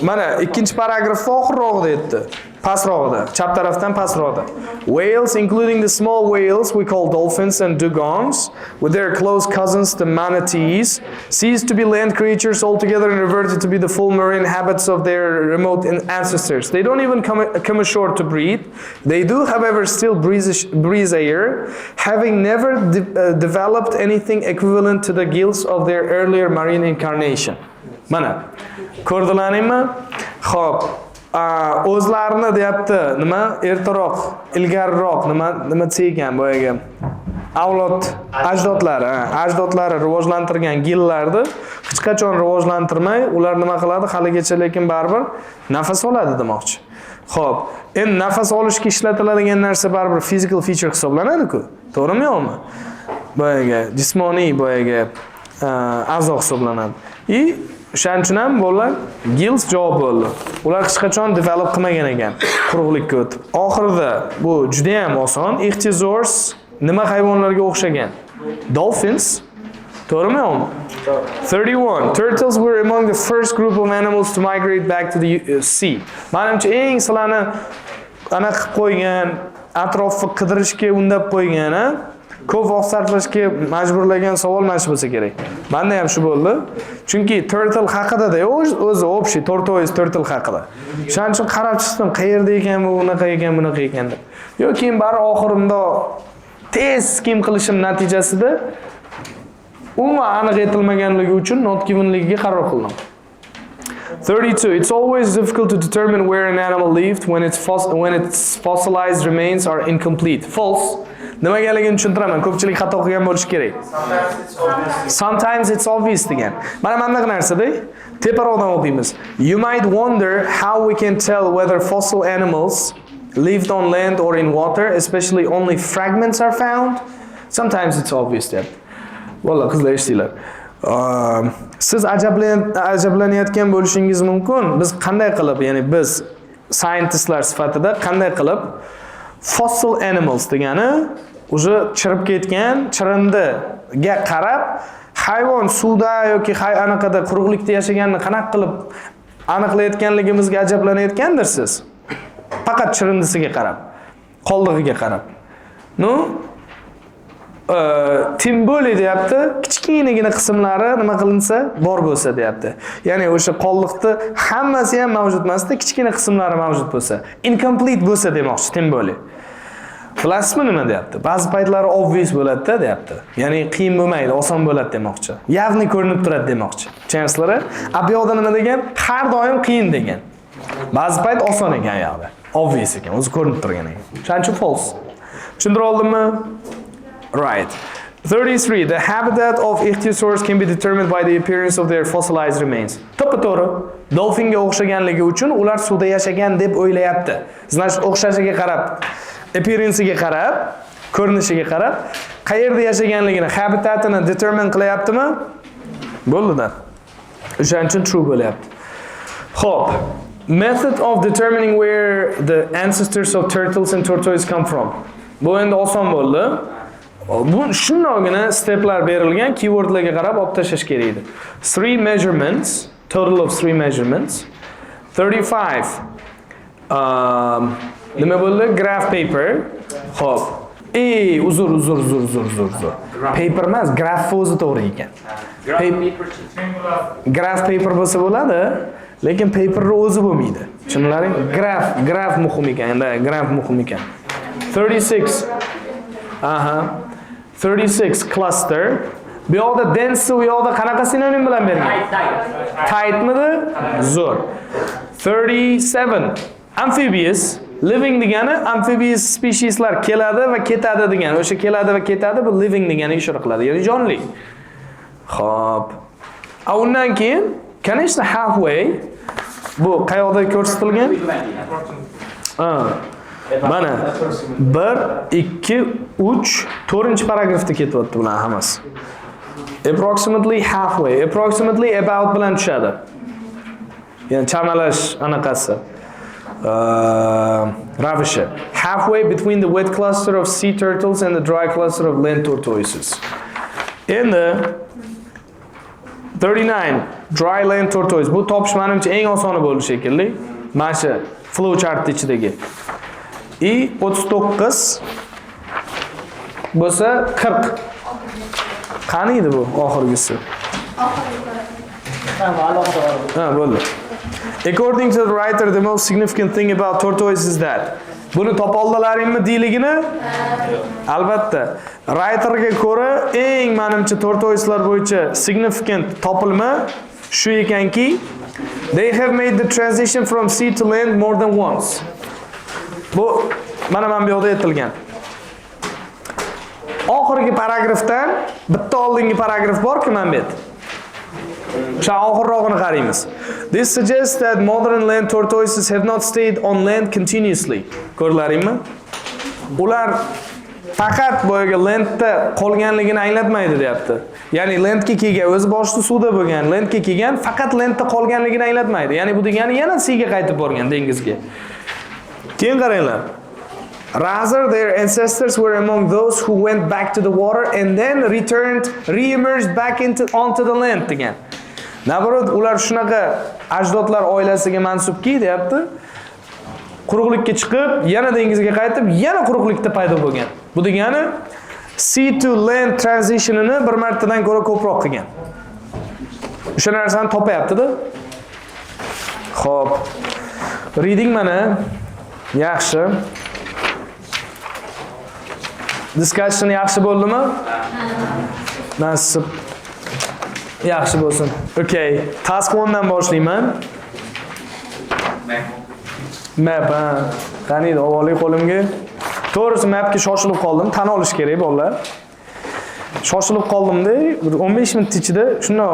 Mana ikkinchi paragraf oxirroqda aytdi. Pastrog'ida, chap tarafdan pastrog'ida. Whales, including the small whales we call dolphins and dugongs, with their close cousins the manatees, ceased to be land creatures altogether and reverted to be the full marine habits of their remote ancestors. They don't even come ashore to breathe. They do, however, still breathe air, having never developed anything equivalent to the gills of their earlier marine incarnation. Mana, ko'rdilaringmi? Xo'p. O'zlarini deyapti, nima? Ertaroq, ilgariroq nima desa ekan boyaga avlod ajdodlari rivojlantirgan gillarni hech qachon rivojlantirmay, ular nima qiladi? Haligacha lekin baribir nafas oladi demoqchi. Xo'p, endi nafas olishga ishlatiladigan narsa baribir physical feature hisoblanadi-ku. To'g'rimi yo'qmi? Boyaga jismoniy boyaga a'zo hisoblanadi. O'shaning uchun ham bolalar gills javob bo'ldi. Ular hech qachon develop qilmagan ekan quruqlikka o'tib. Oxirida bu juda ham oson. Ichthyosaurs nima hayvonlarga o'xshagan? Dolphins. To'g'rimi yo'qmi? 31. Turtles were among the first group of animals to migrate back to the sea. Menimcha eng sizlarni ana qilib qo'ygan, atrofni qidirishga undab qo'ygan, ko'p vaqt sarflashga majburlagan savol mana shu bo'lsa kerak. Menda ham shu bo'ldi. Chunki turtle haqida-da o'zi общий tortoise turtle haqida. Shuning uchun qarab chiqdim, qayerda ekan bu, unaqa ekan, bunaqa ekan deb. Yo'q, keyin bari oxirimda tez skim qilishim natijasida umuman aniq aytilmaganligi uchun not givenligiga qaror qildim. 32. It's always difficult to determine where an animal lived when its fossilized remains are incomplete. False. Nimagaligini tushuntiraman. Ko'pchilik xato qilgan bo'lishi kerak. Sometimes it's obvious degan. Mana bunday narsa-da, teparoqdan o'qiymiz. You might wonder how we can tell whether fossil animals lived on land or in water, especially only fragments are found. Sometimes it's obvious deb. Vallah, qizlar eshitinglar. Siz ajablanayotgan bo'lishingiz mumkin. Biz qanday qilib, ya'ni biz scientistlar sifatida qanday qilib fossil animals degani o'zi chirib ketgan chirindiga qarab hayvon suvda yoki anaqada quruqlikda yashaganini qanaqa qilib aniqlayotganligimizga ajablanayotgandirsiz. Faqat chirindisiga qarab, qoldig'iga qarab. No? Tim bo'li deyapti, kichkinagina qismlari nima qilinsa bor bo'lsa deyapti. Ya'ni o'sha qolliqni hammasi ham mavjud emasda, kichkina qismlari mavjud bo'lsa, incomplete bo'lsa demoqchi tim bo'li. Bilasizmi nima deyapti? Ba'zi paytlari obvious bo'ladi-da deyapti. Ya'ni qiyin bo'lmaydi, oson bo'ladi demoqchi. Явный ko'rinib turadi demoqchi. Tushunyapsizlar? Bu yoqda nima degan? Har doim qiyin degan. Ba'zi payt oson ekan yoqda. Obvious ekan, o'zi ko'rinib turgan ekan. Shuning uchun false. Tushundira oldimmi? Right. 33. The habitat of ichthyosaurs can be determined by the appearance of their fossilized remains. To'g'ri. Dolfinga o'xshaganligi uchun ular suvda yashagan deb o'ylayapti. Значит, o'xshashiga qarab, appearance-ga qarab, ko'rinishiga qarab, qayerda yashaganligini, habitatini determine qilyaptimi? Bo'ldi-da. O'shaning uchun true bo'lyapti. Xo'p. Method of determining where the ancestors of turtles and tortoise come from. Bu endi oson bo'ldi. Bu shundoqqina steplar berilgan, keywordlarga qarab olib tashlash kerak edi. 3 measurements, total of 3 measurements. 35 nima bo'ldi? Graph paper. Xo'p. Uzr. Paper emas, graph o'zi to'g'ri ekan. Graph paper bo'lsa bo'ladi, lekin paper o'zi bo'lmaydi. Tushunlaring? Graph muhim ekan, endi graph muhim ekan. 36 36 cluster. Bu yoqda dense, u yoqda qanaqa sinonim bilan bergan? Tightmidi? Zo'r. 37 amphibious. Living degani amphibious specieslar keladi va ketadi degani. O'sha keladi va ketadi bu living deganiga ishora qiladi, ya'ni jonli. Xo'p. Undan keyin конечно halfway bu qayoqda ko'rsatilgan? Mana 1 2 3 4 paragrafda ketyapti bular hammasi. Approximately halfway, approximately about bilan tushadi. Ya'ni chamalash anaqasi. Ravishi. Halfway between the wet cluster of sea turtles and the dry cluster of land tortoises. In the 39 dry land tortoise. Bu topish menimcha eng osoni bo'ldi shekilli. Mana shu flow chart ichidagi. 39 bo'lsa 40. Qani edi bu oxirgisi? Bo'ldi. According to the writer, the most significant thing about tortoise is that. Buni topa oldalaringmi deyligini? Albatta. Writerga ko'ra eng menimcha tortoiselar bo'yicha significant topilma shu ekanki, they have made the transition from sea to land more than once. Bu mana bu yoqda aytilgan. Oxirgi paragrafdan bitta oldingi paragraf bor-ku mana bu yerda. O'sha oxirrog'ini qaraymiz. This suggests that modern land tortoises have not stayed on land continuously. Ko'rlaringmi? Ular faqat boyaga landda qolganligini anglatmaydi deyapti. Ya'ni landga kelgan, o'zi boshida suvda bo'lgan, landga kelgan, faqat landda qolganligini anglatmaydi. Ya'ni bu degani yana sea-ga qaytib borgan, dengizga. Keyin qaranglar. Rather, their ancestors were among those who went back to the water and then re-emerged back onto the land degan. Naborot, ular shunaqa ajdodlar oilasiga mansubki, deyapti. Quruqlikka chiqib, yana dengizga qaytib, yana quruqlikda paydo bo'lgan. Bu degani sea to land transitionini bir martadan ko'ra ko'proq qilgan. O'sha narsani topayapti-da. Xo'p. Reading mana yaxshi. Discussion yaxshi bo'ldimi? Nasib. Yaxshi bo'lsin. Okay, task 1 dan boshlayman. Map. Qani ovoling qo'limga. To'g'risi mapga shoshilib qoldim, tan olish kerak bolalar. Shoshilib qoldim-da, 15 minut ichida shuni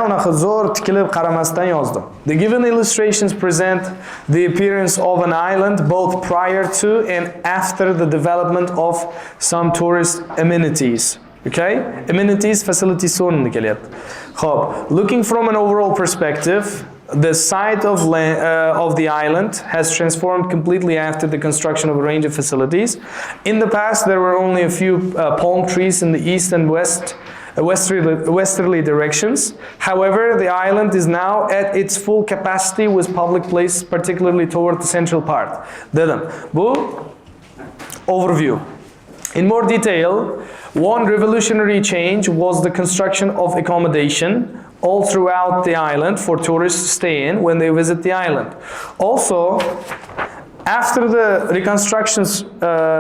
unaqa zo'r tikilib qaramasdan yozdim. The given illustrations present the appearance of an island both prior to and after the development of some tourist amenities. Okay? Amenities, facilities so'rni kelyapti. Xo'p, looking from an overall perspective, the site of the island has transformed completely after the construction of a range of facilities. In the past, there were only a few palm trees in the east and west westerly directions. However, the island is now at its full capacity with public places, particularly toward the central part. Dedim. Bu overview. In more detail, one revolutionary change was the construction of accommodation all throughout the island for tourists to stay in when they visit the island. Also, after the reconstructions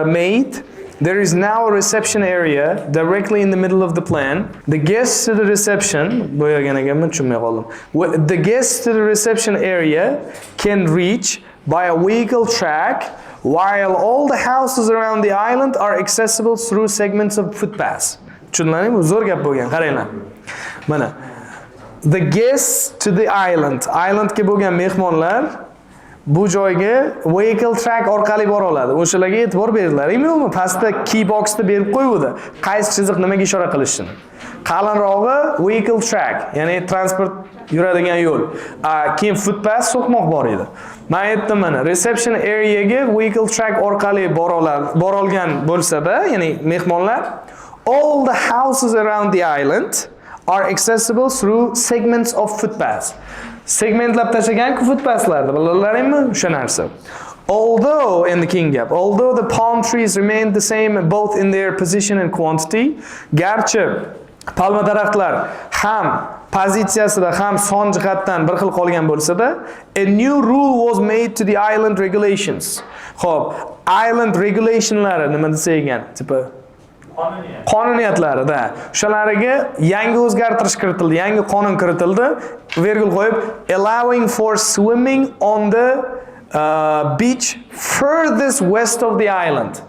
made, there is now a reception area directly in the middle of the plan. The guests to the reception, the guests to the reception area can reach by a vehicle track, while all the houses around the island are accessible through segments of footpaths. The guests to the island ga bo'lgan mehmonlar bu joyga vehicle track orqali bora oladi. O'shalarga e'tibor beringlarmi yo'qmi? Pastda key boxda berib qo'yuvdi. Qaysi chiziq nimaga ishora qilishini. Qalinrog'i vehicle track, ya'ni transport yuradigan yo'l. Keyin footpath so'qmoq bor edi. Men aytdim mana reception areaga vehicle track orqali bora olgan bo'lsa-da, ya'ni mehmonlar, all the houses around the island are accessible through segments of footpaths. Segmentlab tashlagan-ku footpathslarda, bilasizlarmi? O'sha narsa. Although, endi keyin gap, although the palm trees remain the same both in their position and quantity, garchi palma daraxtlar ham pozitsiyasida ham son jihatdan bir xil qolgan bo'lsa-da, a new rule was made to the island regulations. Xo'p, island regulationlari nima desa ekan? Tipi qonuniyatlarida o'shalariga yangi o'zgartirish kiritildi, yangi qonun kiritildi, virgul qo'yib allowing for swimming on the beach furthest west of the island.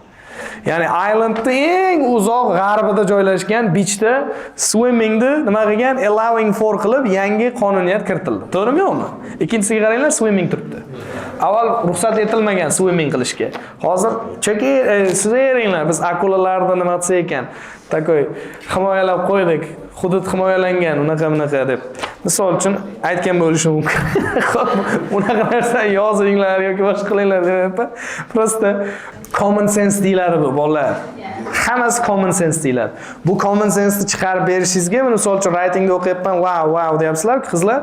Ya'ni islandda eng uzoq g'arbida joylashgan beachda swimmingni nima qilgan, allowing for qilib yangi qonuniyat kiritildi. To'g'rimi yo'qmi? Ikkinchisiga qaranglar, swimming turibdi. Avval ruxsat etilmagan swimming qilishga. Hozir sizaveringlar, biz akulalarni nima qilsa ekan, takoy himoyalab qo'ydik, hudud himoyalangan, unaqa deb. Misol uchun aytgan bo'lishi mumkin. Unaqa narsa yozinglar yoki boshqa qilinglar deyapman. Prosta common sense deyiladi bu bolalar. Hammasi common sense deyiladi. Bu common sense'ni chiqarib berishingizga, misol uchun writingda o'qiyapman, wow deyapsizlar, qizlar.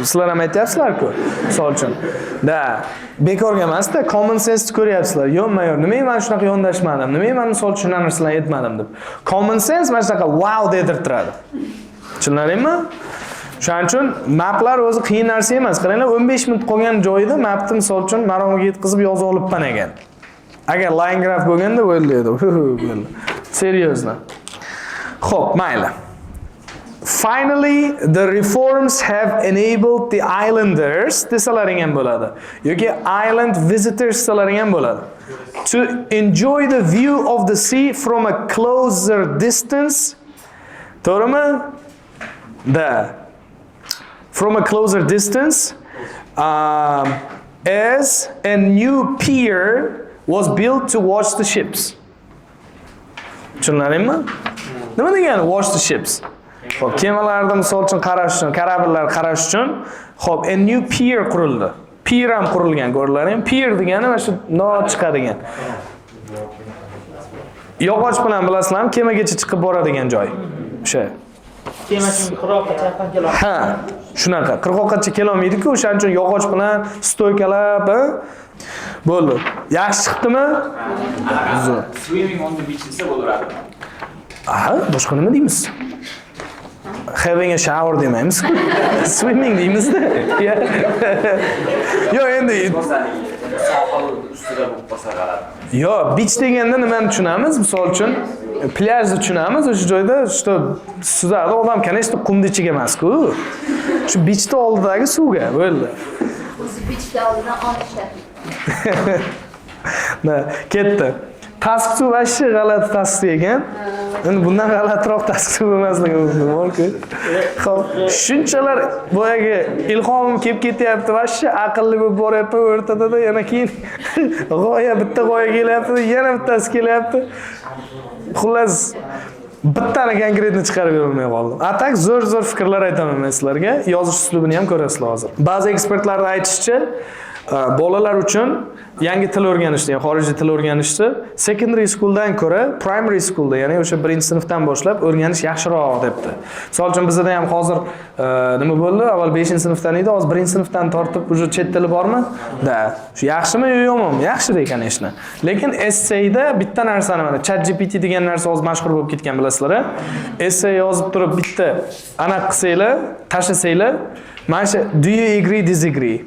Sizlar ham aytyapsizlar-ku, misol uchun. Bekorga emas-da, common sense'ni ko'ryapsizlar. Yo'q, nimaga men shunaqa yondashmadim? Nimaga men misol uchun shunaqa narsalarni aytmadim deb. Common sense mana shunaqa wow dedirtiradi. Tushunarlimi? Shuning uchun maplar o'zi qiyin narsa emas. Qaranglar, 15 minut qolgan joyida mapni misol uchun maromiga yetkazib yozib olibman ekan. Agar line graph bo'lganda o'ylaydi. Seriozno. Xo'p, mayli. Finally, the reforms have enabled the islanders, desalaring ham bo'ladi, yoki island visitors desalaring ham bo'ladi, to enjoy the view of the sea from a closer distance. To'g'rimi? From a closer distance, as a new pier was built to watch the ships. Tushunarlimi? Nima degani watch the ships? Xo'p, kemalarda misol uchun qarash uchun, kорабльlar qarash uchun, xo'p, a new pier qurildi. Pier ham qurilgan, ko'rdilaringmi? Pier degani mana shu not chiqadigan. Yog'och bilan bilasizlarmi, kemagacha chiqib boradigan joy. O'sha. Kemasini qirg'oqqa yaqin keladi. Ha, shunaqa. Qirg'oqqacha kela olmaydi-ku, o'shaning uchun yog'och bilan stoykalab, bo'ldi. Yaxshi chiqdimi? Swimming on the beach desa bo'laveradi. Aha, boshqa nima deymiz? Having a shower demaymiz. Swimming deymizda. Yo, endi sohil ustida bo'lsa g'alati. Yo, beach deganda nimani tushunamiz? Misol uchun plyajni tushunamiz, o'sha joyda suzadi odam, конечно, qumni ichiga emas-ku. Shu beachda oldidagi suvga, bo'ldi. O'zi beachda oldidan olishadi. Ketdi. Tasqi vashi g'alati tasqi ekan. Endi bundan g'alatiroq tasqi bo'lmasligi mumkin. Xo'p, shunchalar boyagi ilhomim kelib ketyapti, vashi aqlli bo'lib boryapti o'rtada, yana keyin bitta g'oya kelyapti, yana bittasi kelyapti. Xullas, bittani konkretni chiqarib berolmay qoldim. Atak zo'r fikrlar aytaman men sizlarga. Yozish uslubini ham ko'rasizlar hozir. Ba'zi ekspertlarning aytishicha, bolalar uchun yangi til o'rganishni, ya'ni xorijiy til o'rganishni secondary schooldan ko'ra primary schoolda, ya'ni o'sha 1-sinfdan boshlab o'rganish yaxshiroq debdi. Misol uchun bizda ham hozir nima bo'ldi? Avval 5-sinfdan edi, hozir 1-sinfdan tortib уже chet tili bormi? Da. Shu yaxshimi yo yomonmi? Yaxshi degan ishni. Lekin essayda bitta narsani mana ChatGPT degan narsa hozir mashhur bo'lib ketgan bilasizlar. Essay yozib turib bitta aniq qilsanglar, tashlasanglar, mana shu do you agree disagree?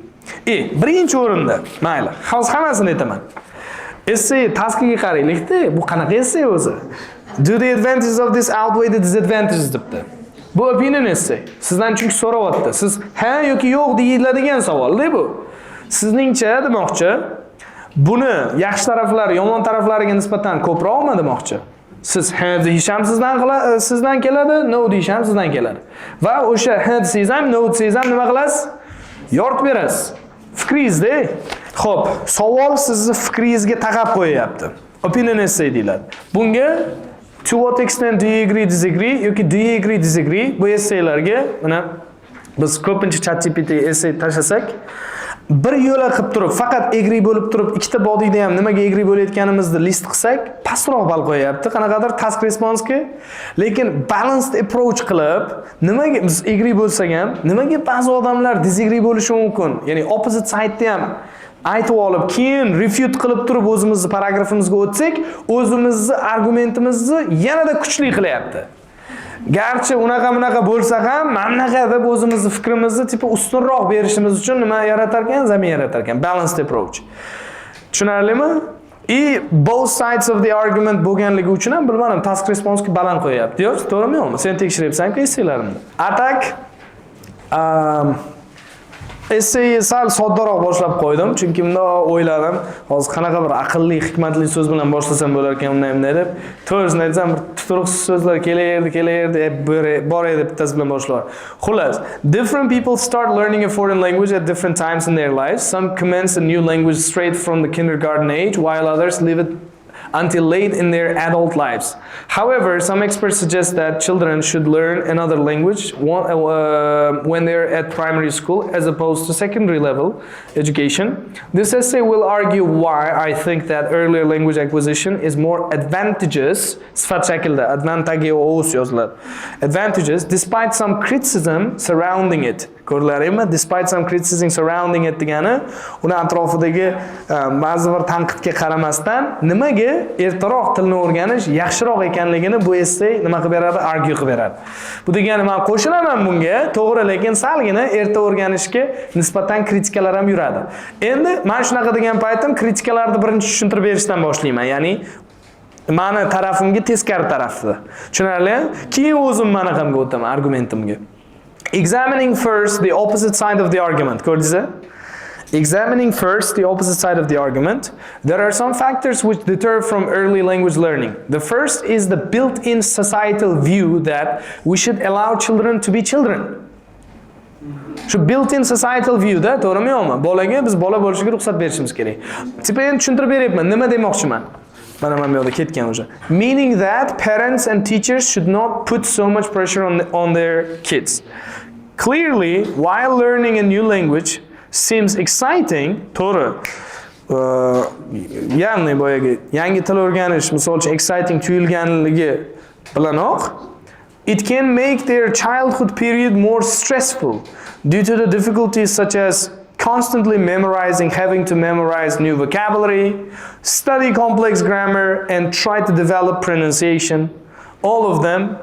Birinchi o'rinda, mayli. Hozir hammasini aytaman. Essay taskiga qaraylik-da, bu qanaqa essay o'zi? Do the advantages of this outweigh the disadvantages debdi. Bu opinion essay. Sizdan chunki so'rayapti. Siz ha yoki yo'q deyiladigan savol-da bu. Sizningcha demoqchi, buni yaxshi taraflari, yomon taraflariga nisbatan ko'proqmi demoqchi? Siz ha deyish ham sizdan keladi, no deyish ham sizdan keladi. Va o'sha ha desangiz ham, no desangiz ham nima qilasiz? Yoritib berasiz. Fikringizda. Xo'p, savol sizni fikringizga taqab qo'yapti. Opinion essay deyiladi. Bunga to what extent do you agree disagree yoki do you agree disagree bu essaylarga mana biz ko'pincha ChatGPT essay tashlasak bir yo'la qilib turib, faqat agree bo'lib turib, ikkita bodyda ham nimaga agree bo'layotganimizni list qilsak, pastroq bal qo'yapti, qanaqadir task response-ga. Lekin balanced approach qilib, nimaga biz agree bo'lsak ham, nimaga ba'zi odamlar disagree bo'lishi mumkin? Ya'ni opposite side-da ham aytib olib, keyin refute qilib turib o'zimizni paragrafimizga o'tsak, o'zimizni argumentimizni yanada kuchli qilyapti. Garchi unaqa bo'lsa ham, manaqa deb o'zimizni fikrimizni tipi ustunroq berishimiz uchun nima yaratar ekan? Zamin yaratar ekan. Balanced approach. Tushunarlimi? Both sides of the argument bo'lganligi uchun ham bilmadim, task response-ga baland qo'yapti. Yo'q, to'g'rimi yo'qmi? Sen tekshiryapsan-ku essaylarimni. Atak essay sal soddaroq boshlab qo'ydim, chunki bundoq o'yladim, hozir qanaqa bir aqlli, hikmatli so'z bilan boshlasam bo'lar ekan unday deb. To'g'risini aytsam, bir tuturuqsiz so'zlar kelayerdi, bor edi bittasi bilan boshlayman. Xullas, different people start learning a foreign language at different times in their lives. Some commence a new language straight from the kindergarten age, while others leave it until late in their adult lives. However, some experts suggest that children should learn another language when they're at primary school as opposed to secondary level education. This essay will argue why I think that earlier language acquisition is more advantageous, advantageous despite some criticism surrounding it. Ko'rlarimi? Despite some criticism surrounding it degani, uni atrofidagi ba'zi bir tanqidga qaramasdan nimaga ertaroq tilni o'rganish yaxshiroq ekanligini bu essay nima qilib beradi? Argue qilib beradi. Bu degani men qo'shilaman bunga, to'g'ri, lekin salgina erta o'rganishga nisbatan kritikalar ham yuradi. Endi men shunaqa degan paytim kritikalarni birinchi tushuntirib berishdan boshlayman. Ya'ni meni tarafimga teskari tarafda. Tushunarli? Keyin o'zim mana qamga o'taman argumentimga. Examining first the opposite side of the argument. Ko'rdingizmi? Examining first the opposite side of the argument, there are some factors which deter from early language learning. The first is the built-in societal view that we should allow children to be children. Shu built-in societal view da, to'g'rimi yo'qmi? Bolaga biz bola bo'lishiga ruxsat berishimiz kerak. Tipa endi tushuntirib beryapman, nima demoqchiman? Mana men bu yerda ketgan o'sha. Meaning that parents and teachers should not put so much pressure on their kids. Clearly, while learning a new language seems exciting, to'g'ri. Ya'ni boyagi yangi til o'rganish, misol uchun exciting tuyulganligi bilanoq, it can make their childhood period more stressful due to the difficulties such as constantly memorizing, having to memorize new vocabulary, study complex grammar, and try to develop pronunciation. All of them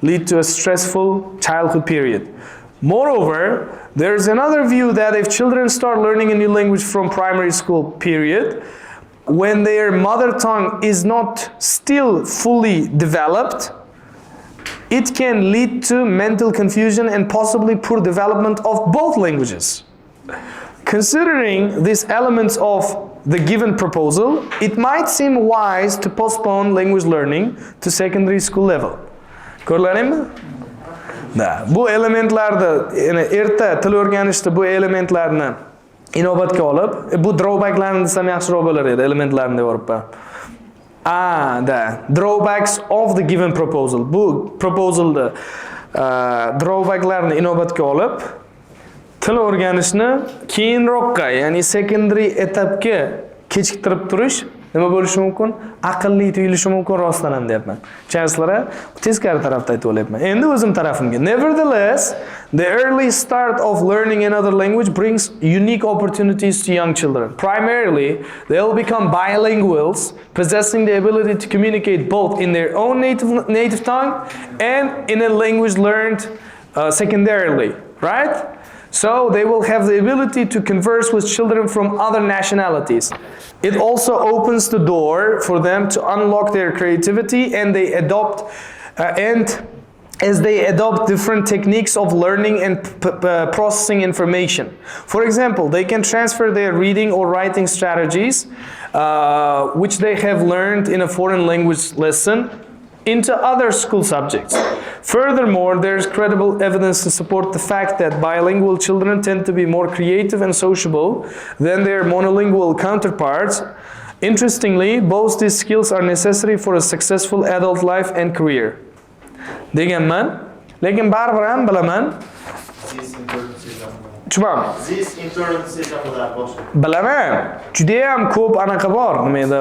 lead to a stressful childhood period. Moreover, there's another view that if children start learning a new language from primary school period, when their mother tongue is not still fully developed, it can lead to mental confusion and possibly poor development of both languages. Considering these elements of the given proposal, it might seem wise to postpone language learning to secondary school level. Ko'rlarmi? Da, bu elementlarni, ya'ni erta til o'rganishda bu elementlarni inobatga olib, bu drawbacklarni desam yaxshiroq bo'lar edi, elementlarni deb o'ribman. Drawbacks of the given proposal. Bu proposalda drawbacklarni inobatga olib, til o'rganishni keyinroqqa, ya'ni secondary etapga kechiktirib turish nima bo'lishi mumkin? Aqlli tuyulishi mumkin, rostdan ham deyapman. Tushunyapsizlar? Teskari tarafda aytib olyapman. Endi o'zim tarafimga. Nevertheless, the early start of learning another language brings unique opportunities to young children. Primarily, they'll become bilinguals, possessing the ability to communicate both in their own native tongue and in a language learned secondarily, right? So they will have the ability to converse with children from other nationalities. It also opens the door for them to unlock their creativity and as they adopt different techniques of learning and processing information. For example, they can transfer their reading or writing strategies, which they have learned in a foreign language lesson, into other school subjects. Furthermore, there's credible evidence to support the fact that bilingual children tend to be more creative and sociable than their monolingual counterparts. Interestingly, both these skills are necessary for a successful adult life and career. Deganman, lekin baribir ham bilaman. Tushunam. Bilaman. Juda ham ko'p anaqa bor. Nima edi?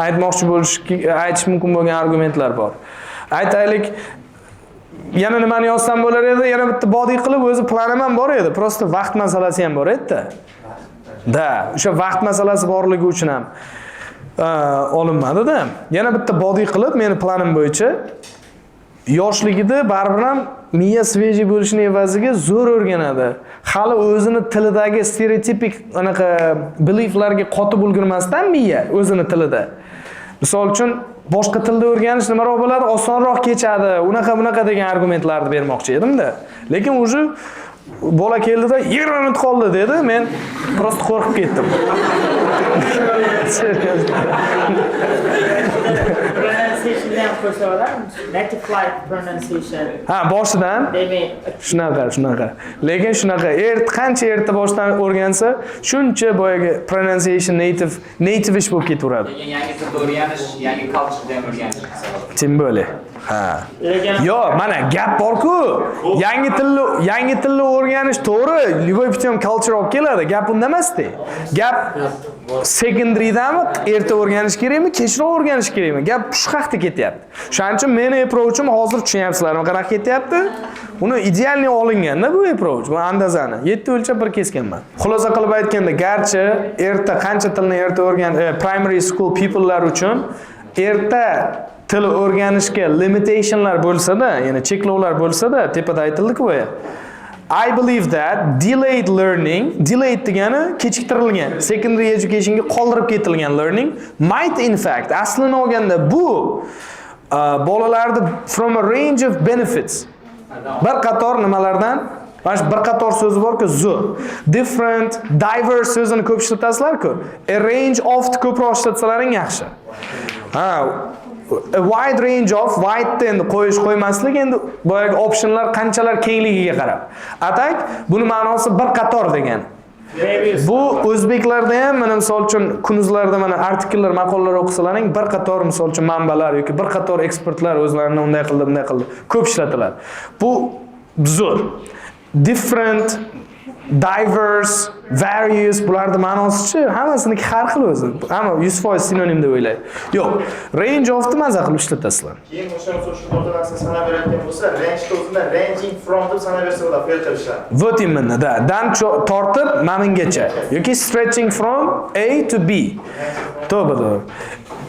Aytmoqchi aytish mumkin bo'lgan argumentlar bor. Aytaylik, yana nimani yozsam bo'lar edi? Yana bitta bodiy qilib o'zi planim ham bor edi. Prosta vaqt masalasi ham bor edi-da. Da, o'sha vaqt masalasi borligi uchun ham olinmadi-da. Yana bitta bodiy qilib meni planim bo'yicha yoshligida baribir ham miya sveji bo'lishini evaziga zo'r o'rganadi. Hali o'zini tilidagi stereotipik anaqa belieflarga qotib ulgurmasdan miya o'zini tilida. Misol uchun boshqa tilda o'rganish nimaroq bo'ladi? Osonroq kechadi. Unaqa degan argumentlarni bermoqchi edim-da. Lekin o'zi bola keldida 20 minut qoldi dedi. Men prosta qo'rqib ketdim. Native flight pronunciation. Ha, boshidan. Shunaqa. Lekin shunaqa qancha erta boshdan o'rgansa, shuncha boyaga pronunciation native-ish bo'lib ketaveradi. Lekin yangi tilda o'rganish, yangi culture ham o'rganish. Tim bo'le. Ha. Yo, mana gap bor-ku. Yangi tilni o'rganish to'g'ri, любой путем culture olib keladi. Gap unda emas-da. Gap secondary'dami erta o'rganish kerakmi, kechroq o'rganish kerakmi? Gap shu haqda ketyapti. Shuning uchun meni approach'im hozir tushunyapsizlarmi qanaqa ketyapti? Uni idealni olinganda bu approach, bu andazani 7 o'lchab bir kesganman. Xulosa qilib aytganda, garchi qancha tilni erta primary school people'lar uchun erta til o'rganishga limitationlar bo'lsa-da, ya'ni cheklovlar bo'lsa-da, tepada aytildi-ku bu. I believe that delayed learning, delayed degani kechiktirilgan, secondary educationga qoldirib ketilgan learning might in fact aslini olganda bu bolalarni from a range of benefits. Bir qator nimalardan, mana shu bir qator so'z bor-ku, different, diverse so'zini ko'p ishlatasizlar-ku. A range of ko'proq ishlatsalaring yaxshi. Ha, a wide range of wide endi qo'ymaslik endi boyagi optionlar qanchalar kengligiga qarab. Atak buni ma'nosi bir qator degan. Bu o'zbeklarda ham mana misol uchun kunuzlarda mana artikellar, maqolalar o'qisalaring bir qator misol uchun manbalar yoki bir qator ekspertlar o'zlarini unday qildi ko'p ishlatiladi. Bu zo'r. Different, diverse, various bularning ma'nosi-chi, hammasiniki har xil o'zi. Hamma 100% sinonim deb o'ylaydi. Yo'q, range of ni maza qilib ishlatasizlar. Keyin o'sha o'rta narsani sanab berayotgan bo'lsa, range o'zida ranging from deb sanab bersa ular filtrlashadi. Вот именно, да. Dan tortib mamingacha yoki stretching from A to B. To'g'ri.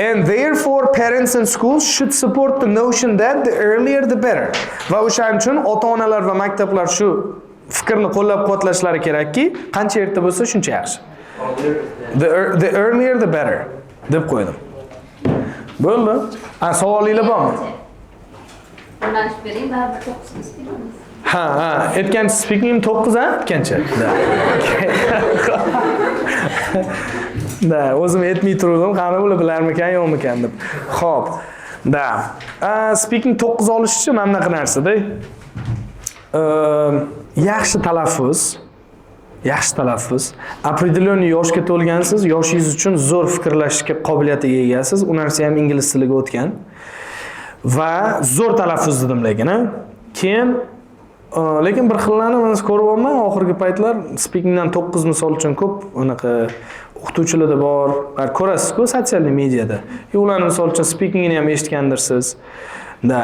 And therefore parents and schools should support the notion that the earlier the better. Va o'shaning uchun ota-onalar va maktablar shu fikrni qo'llab-quvvatlashlari kerakki, qancha erta bo'lsa shuncha yaxshi. The earlier the better deb qo'ydim. Bo'ldi? Savolinglar bormi? Yo'nalish bering, baribir 9 beramiz. Ha, aytgancha speaking 9 ha, aytgancha. Da, o'zim aytmay turdim, qani bular bilarmikan, yo'qmikan deb. Xo'p. Da. Speaking 9 olishchi mana bunaqa narsa-da. Yaxshi talaffuz, определенный yoshga to'lgansiz, yoshingiz uchun zo'r fikrlashga qobiliyatiga egasiz, u narsa ham ingliz tiliga o'tgan va zo'r talaffuz dedim lekin, keyin lekin bir xillarni men ko'ryapman oxirgi paytlar speakingdan 9 misol uchun ko'p unaqa o'qituvchilarda bor. Ko'rasiz-ku sotsial mediada. Ularni misol uchun speakingini ham eshitgandirsiz. Da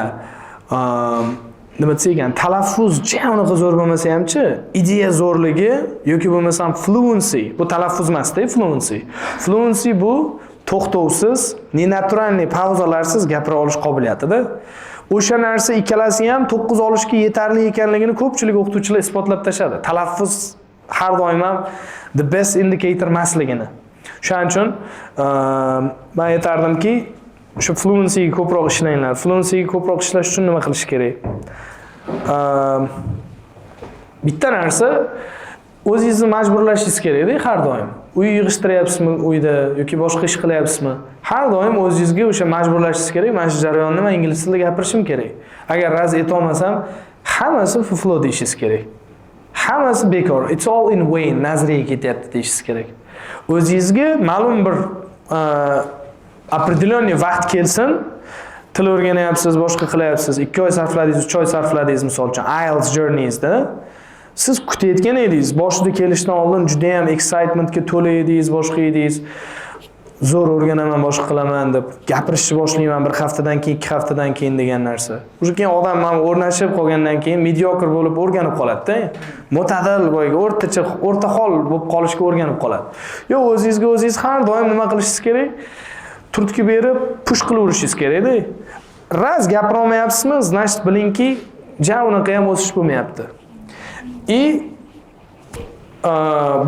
nima degan talaffuz unaqa zo'r bo'lmasa hamchi, ideya zo'rligi yoki bo'lmasam fluency. Bu talaffuz emas-da, fluency. Fluency bu to'xtovsiz, nenaturalniy pauzalarsiz gapira olish qobiliyatida. O'sha narsa ikkalasi ham 9 olishga yetarli ekanligini ko'pchilik o'qituvchilar isbotlab tashadi. Talaffuz har doim ham the best indicator emasligini. Shuning uchun men aytardimki, shu fluencyga ko'proq ishlanglar. Fluencyga ko'proq ishlash uchun nima qilish kerak? Bitta narsa o'zingizni majburlashingiz kerak-da har doim. Uy yig'ishtiryapsizmi uyda yoki boshqa ish qilyapsizmi? Har doim o'zingizga o'sha majburlashingiz kerak. Mana shu jarayonni men ingliz tilida gapirishim kerak. Agar raz etolmasam, hammasi fuflo deyishingiz kerak. Hammasi bekor. It's all in vain. Nazariyaga ketyapti deyishingiz kerak. O'zingizga ma'lum bir определенный vaqt kelsin, til o'rganyapsiz, boshqa qilyapsiz, 2 oy sarfladingiz, 3 oy sarfladingiz misol uchun IELTS journeyingizda siz kutayotgan edingiz, boshida kelishdan oldin juda ham excitementga to'la edingiz, boshqa edingiz. Zo'r o'rganaman, boshqa qilaman deb gapirishni boshlayman bir haftadan keyin, 2 haftadan keyin degan narsa. O'sha keyin odam mana o'rnashib qolgandan keyin mediocre bo'lib o'rganib qoladi-da. Mo'tadil bo'yiga o'rta hol bo'lib qolishga o'rganib qoladi. Yo'q, o'zingizga o'zingiz har doim nima qilishingiz kerak? Turtki berib, push qilaverishingiz kerak-da. Raz gapira olmayapsizmi? Значит, bilingki, unaqa ham o'sish bo'lmayapti.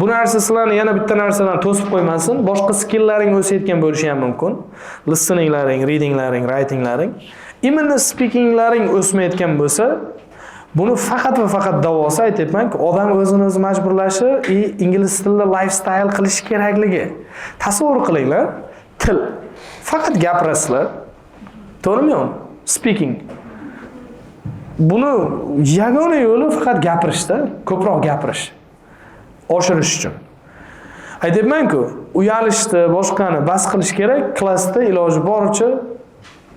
Bu narsa sizlarni yana bitta narsadan to'sib qo'ymasin. Boshqa skilllaring o'sayotgan bo'lishi ham mumkin. Listeninglaring, readinglaring, writinglaring. Imенно speakinglaring o'smayotgan bo'lsa, buni faqat va faqat davosi aytayapman-ku, odam o'zini o'zi majburlashi, ingliz tilida lifestyle qilish kerakligi. Tasavvur qilinglar, til. Faqat gapirasizlar. To'g'rimi? Speaking. Buni yagona yo'li faqat gapirishda, ko'proq gapirish. Oshirish uchun. Aytayapman-ku, uyalishni, boshqani bas qilish kerak, klassda iloji boricha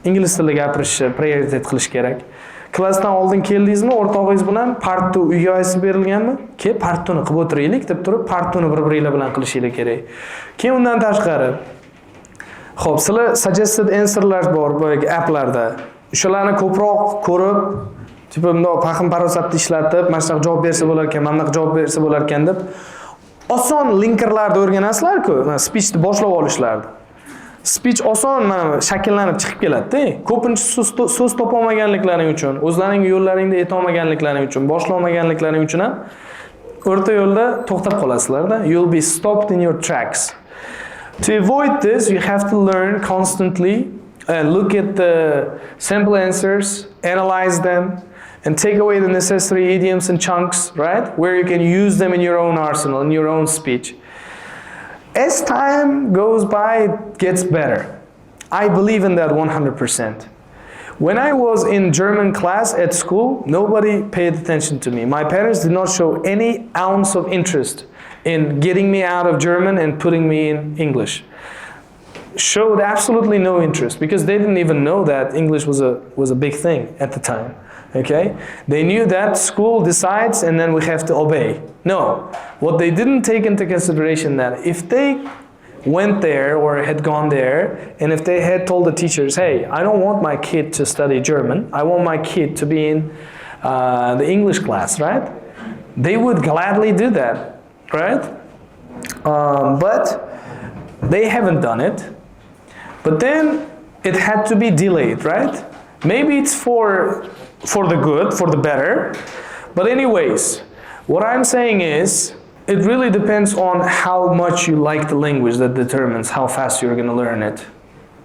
ingliz tilida gapirishni prioritet qilish kerak. Klassdan oldin keldingizmi, o'rtog'ingiz bilan part 2 uyga aytib berilganmi? Part 2ni qilib o'tiraylik deb turib, part 2ni bir-biringlar bilan qilishinglar kerak. Keyin undan tashqari xo'p, sizlar suggested answerlar bor boyagi applarda. O'shalarni ko'proq ko'rib, tipo bundoq fahim farosatni ishlatib, mana shunaqa javob bersa bo'lar ekan, mana bunaqa javob bersa bo'lar ekan deb oson linkerlarni o'rganasizlar-ku, mana speechni boshlab olishlarni. Speech oson mana shakllanib chiqib keladi-da. Ko'pincha so'z topolmaganliklaring uchun, o'zlaring yo'llaringda yetolmaganliklaring uchun, boshlolmaganliklaring uchun ham o'rta yo'lda to'xtab qolasizlar-da. You'll be stopped in your tracks. To avoid this, you have to learn constantly, look at the simple answers, analyze them, and take away the necessary idioms and chunks, right? Where you can use them in your own arsenal, in your own speech. As time goes by, it gets better. I believe in that 100%. When I was in German class at school, nobody paid attention to me. My parents did not show any ounce of interest in getting me out of German and putting me in English. Showed absolutely no interest because they didn't even know that English was a big thing at the time. Okay? They knew that school decides and then we have to obey. No. What they didn't take into consideration that if they went there or had gone there and if they had told the teachers, hey, I don't want my kid to study German, I want my kid to be in the English class, right? They would gladly do that, right? But they haven't done it. But then it had to be delayed, right? Maybe it's for the good, for the better. But anyways, what I'm saying is, it really depends on how much you like the language that determines how fast you're going to learn it.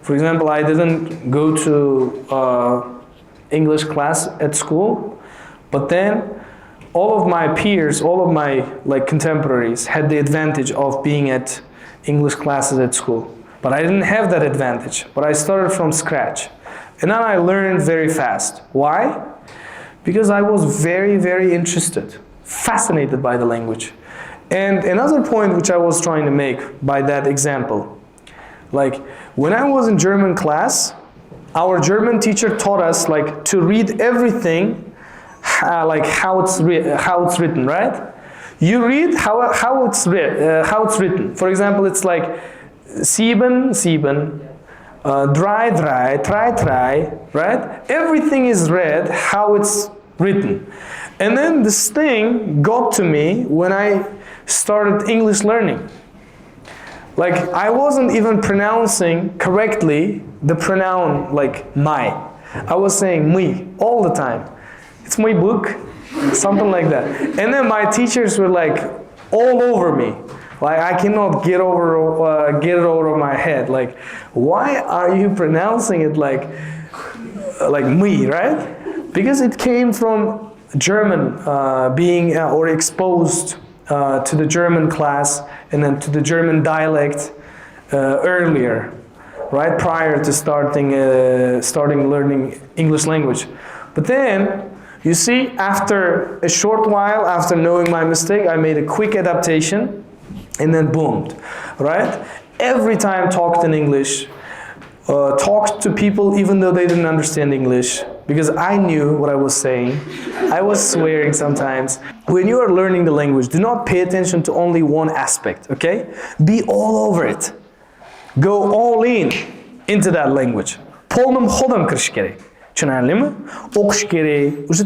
For example, I didn't go to English class at school, but then all of my peers, all of my contemporaries had the advantage of being at English classes at school. But I didn't have that advantage. But I started from scratch. And then I learned very fast. Why? Because I was very, very interested, fascinated by the language. And another point which I was trying to make by that example, when I was in German class, our German teacher taught us to read everything like how it's written, right? You read how it's written. For example, it's like sieben, dry, try, right? Everything is read how it's written. And then this thing got to me when I started English learning. Like I wasn't even pronouncing correctly the pronoun like my. I was saying me all the time. It's my book, something like that. And then my teachers were like all over me. Like I cannot get it over my head. Like, why are you pronouncing it like me, right? Because it came from German, being or exposed to the German class and then to the German dialect earlier, right? Prior to starting learning English language. But then, you see, after a short while, after knowing my mistake, I made a quick adaptation and then boomed, right? Every time talked in English, talked to people even though they didn't understand English, because I knew what I was saying. I was swearing sometimes. When you are learning the language, do not pay attention to only one aspect, okay? Be all over it. Go all in into that language. Polnim khodam kirish kerak. Tushunarlimi? O'qish kerak, o'sha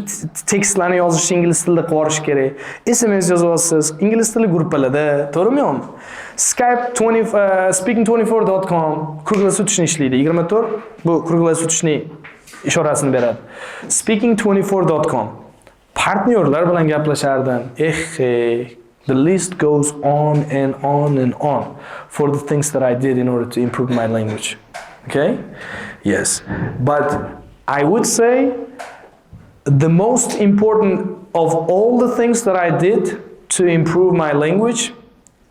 tekstlarni yozish ingliz tilida qilib yorish kerak. SMS yozyapsiz, ingliz tili gruppalarda, to'g'rimi yo'qmi? Skype speaking24.com kruglashni ishlaydi. 24 bu kruglashni ishorasini beradi. Speaking24.com partnyorlar bilan gaplashardim. The list goes on and on and on for the things that I did in order to improve my language. Okay? Yes. But I would say the most important of all the things that I did to improve my language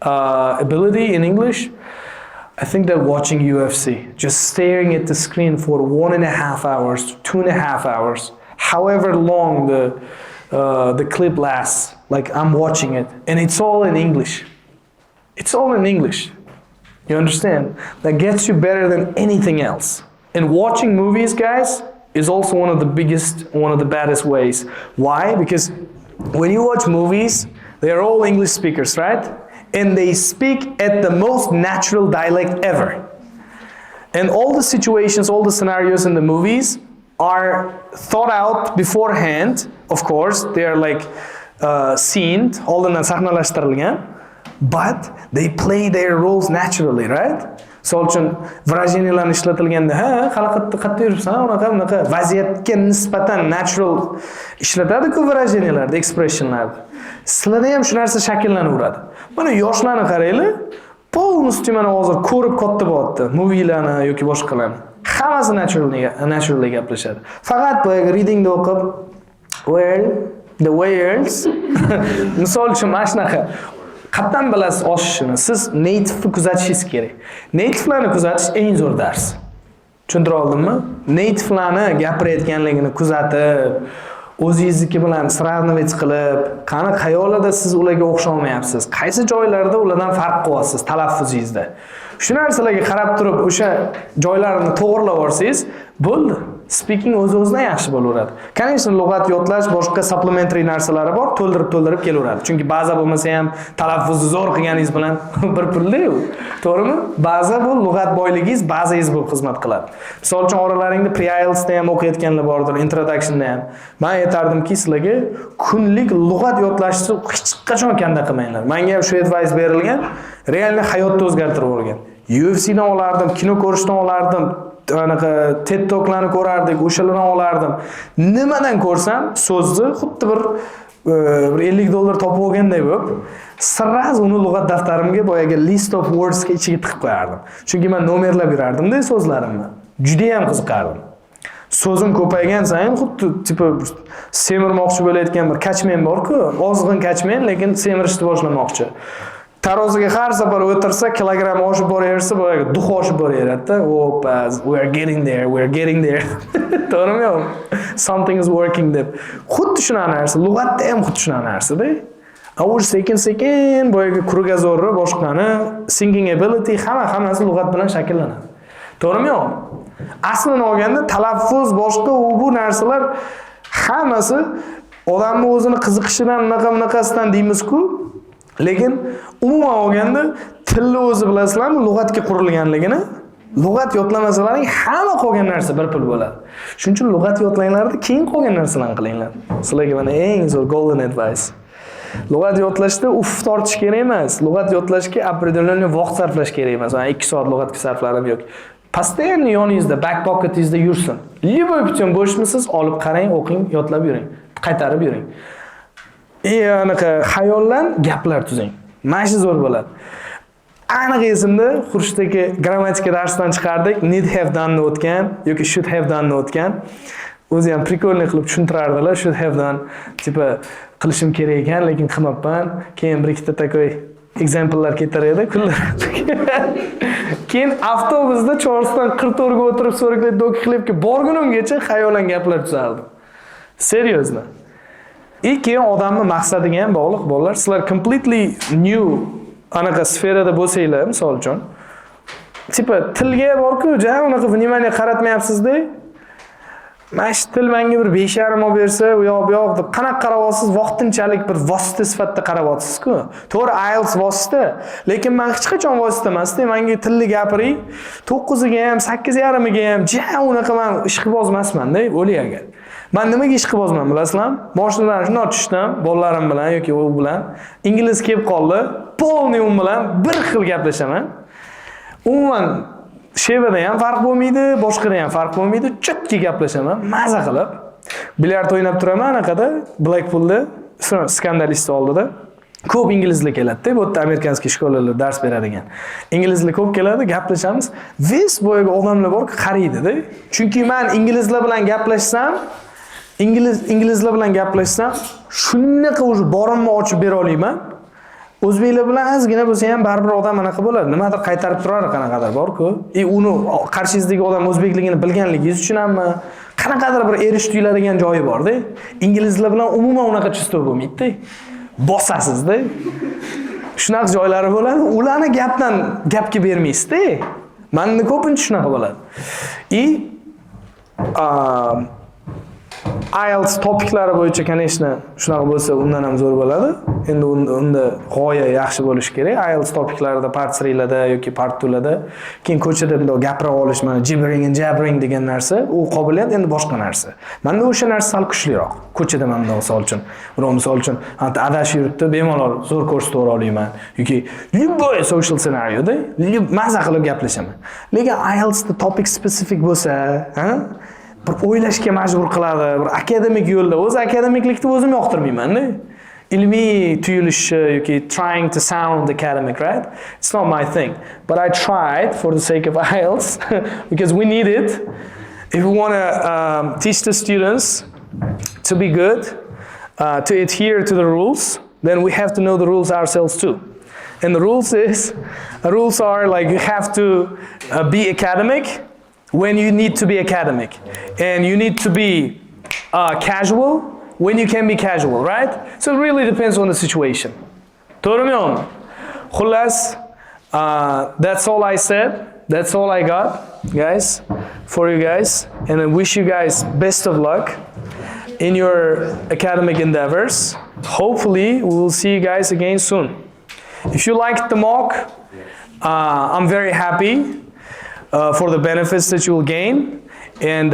ability in English, I think that watching UFC, just staring at the screen for 1.5 hours, 2.5 hours, however long the clip lasts, like I'm watching it, and it's all in English. It's all in English. You understand? That gets you better than anything else. And watching movies, guys, is also one of the baddest ways. Why? Because when you watch movies, they are all English speakers, right? And they speak at the most natural dialect ever. And all the situations, all the scenarios in the movies are thought out beforehand. Of course, they are like scenes, oldindan sahnalashtirilgan, but they play their roles naturally, right? Misol uchun выраженияларni ishlatilganda, qayerda yuribsan, unaqa vaziyatga nisbatan natural ishlatadi-ku выраженияларni, expressionlarni. Sizlarda ham shu narsa shakllanaveradi. Mana yoshlarni qaranglar, polностью mana hozir ko'rib katta bo'lyapti, movielarni yoki boshqalarni. Hammasi naturally gaplashadi. Faqat boyaga readingda o'qib, well, the whales. Misol uchun mana shunaqa. Qatdan bilasiz oshishini? Siz native'ni kuzatishingiz kerak. Native'larni kuzatish eng zo'r dars. Tushuntira oldimmi? Native'larni gapirayotganligini kuzatib, o'zingizniki bilan sravnovать qilib, qani qayolada siz ularga o'xshamayapsiz, qaysi joylarda ulardan farq qilyapsiz talaffuzingizda. Shu narsalarga qarab turib, o'sha joylarini to'g'rilab olsangiz, bo'ldi. Speaking o'z-o'zidan yaxshi bo'laveradi. Конечно, lug'at yodlash boshqa supplementary narsalari bor, to'ldirib kelaveradi. Chunki ba'zi bo'lmasa ham talaffuzni zo'r qilganingiz bilan bir pulda-ku. To'g'rimi? Ba'zi bu lug'at boyligingiz ba'zingiz bo'lib xizmat qiladi. Misol uchun oralaringda pre-IELTS da ham o'qiyotganlar bordir, introduction da ham. Men aytardimki, sizlarga kunlik lug'at yodlashni hech qachon kanda qilmanglar. Menga ham shu advice berilgan, realni hayotda o'zgartirib o'rgan. UFC dan olardim, kino ko'rishdan olardim, anaqa TED Talk'larni ko'rardik, o'shalarni olardim. Nimadan ko'rsam, so'zni xuddi bir $50 topib olganday bo'lib, sirraz uni lug'at daftarimga boyaga list of words ga ichiga tiqib qo'yardim. Chunki men nomerlab yurardim-da so'zlarimni. Juda ham qiziqardim. So'zim ko'paygan sayin xuddi tipa semirmoqchi bo'layotgan bir kachmen bor-ku, ozg'in kachmen, lekin semirishni boshlamoqchi. Taroziga har safar o'tirsa, kilogramm oshib boraversa, boyaga duh oshib boraveradi-da. Opa, we are getting there. To'g'rimi yo'qmi? Something is working deb. Xuddi shunaqa narsa, lug'atda ham xuddi shunaqa narsa-da. Avur sekin boyaga krugazorni, boshqani, singing ability hammasi lug'at bilan shakllanadi. To'g'rimi yo'qmi? Aslini olganda talaffuz boshqa bu narsalar hammasi odamni o'zini qiziqishidan bunaqasidan deymiz-ku, lekin umuman olganda tilni o'zi bilasizlarmi, lug'atga qurilganligini. Lug'at yodlamasalaring hamma qolgan narsa bir pul bo'ladi. Shuning uchun lug'at yodlanglarda, keyin qolgan narsalarni qilinglar. Sizlarga mana eng zo'r golden advice. Lug'at yodlashda tortish kerak emas. Lug'at yodlashga определённый vaqt sarflash kerak emas. Mana 2 soat lug'atga sarflarim yo'q. Постоянно yoningizda, back pocketingizda yursin. Любой путем bo'shmisiz, olib qarang, o'qing, yodlab yuring, qaytarib yuring. Anaqa xayollan gaplar tuzing. Mana shu zo'r bo'ladi. Aniq esimda Xurshidagi grammatika darsidan chiqardik. Need have done ni o'tgan yoki should have done ni o'tgan. O'zi ham prikolniy qilib tushuntirardilar. Should have done tipa qilishim kerak ekan, lekin qilmabman. Keyin bir ikkita takoy examplelar ketar edi, kunlar. Keyin avtobusda Chorlston 44 ga o'tirib so'riklik do'ki qilibki, borgunimgacha xayolan gaplar tuzardim. Seriously. Keyin odamning maqsadiga ham bog'liq bolalar. Sizlar completely new anaqa sferada bo'lsanglar, misol uchun, tipa tilga borku, ja unaqa vнимание qaratmayapsiz-da. Mana shu til menga bir 5,5 olib bersa, u yoq bu yoq deb qanaqa qarab olasiz, vaqtinchalik bir vosita sifatida qarab olasiz-ku. To'g'ri, IELTS vosita, lekin men hech qachon vosita emas-da. Menga tilni gapiring, 9 ga ham, 8,5 ga ham, ja unaqa men ishqiboz emasman-da, o'ling agar. Men nimaga ishqibozman bilasizlarmi? Boshdan shunday tushdim, bolalarim bilan yoki u bilan ingliz kelib qoldi. Polniy u bilan bir xil gaplashaman. Umuman Shevada ham farq bo'lmaydi, boshqada ham farq bo'lmaydi. Chotki gaplashaman, maza qilib. Bilyard o'ynab turaman anaqada, Blackpoolda, skandalist oldida. Ko'p inglizlar keladi-da, bu yerda amerikanskiy shkolalar dars beradigan. Inglizlar ko'p keladi, gaplashamiz. Ves bo'yiga odamlar bor, qaraydi-da. Chunki men inglizlar bilan gaplashsam, inglizlar bilan gaplashsam, shunaqa o'zi borimni ochib bera olayman. O'zbeklar bilan ozgina bo'lsa ham baribir odam anaqa bo'ladi. Nimadir qaytarib turar, qanaqadir bor-ku. Uni qarshingizdagi odam o'zbekligini bilganligingiz uchun hamma qanaqadir bir erish tuyuladigan joyi bor-da. Inglizlar bilan umuman unaqa chustor bo'lmaydi-da. Bosasiz-da. Shunaqa joylari bo'ladi. Ularni gapga bermaysiz-da. Menni ko'pincha shunaqa bo'ladi. IELTS topiklari bo'yicha, конечно, shunaqa bo'lsa, undan ham zo'r bo'ladi. Endi unda g'oya yaxshi bo'lish kerak. IELTS topiklarida part 3larda yoki part 2larda, keyin ko'chada bunday gapira olish, mana gibbering and jabbering degan narsa, u qobiliyat endi boshqa narsa. Menda o'sha narsa sal kuchliroq. Ko'chada men misol uchun, misol uchun, adashib yuribdi, bemalol zo'r ko'rsatib olaman yoki любой social scenarioda maza qilib gaplashaman. Lekin IELTSda topic specific bo'lsa, bir o'ylashga majbur qiladi, bir akademik yo'lda, o'zi akademiklikni o'zim yoqtirmayman-da. Ilmiy tuyulishi yoki trying to sound academic, right? It's not my thing, but I tried for the sake of IELTS because we need it. If we want to teach the students to be good, to adhere to the rules, then we have to know the rules ourselves too. And the rules are like you have to be academic when you need to be academic, and you need to be casual when you can be casual, right? So it really depends on the situation. To'g'rimi? Xullas, that's all I said. That's all I got, guys, for you guys. And I wish you guys best of luck in your academic endeavors. Hopefully, we will see you guys again soon. If you liked the mock, I'm very happy for the benefits that you will gain. And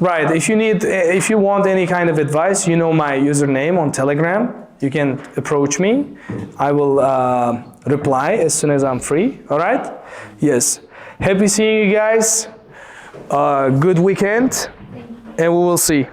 right, if you want any kind of advice, you know my username on Telegram. You can approach me. I will reply as soon as I'm free. All right? Yes. Happy seeing you guys. Good weekend, and we will see.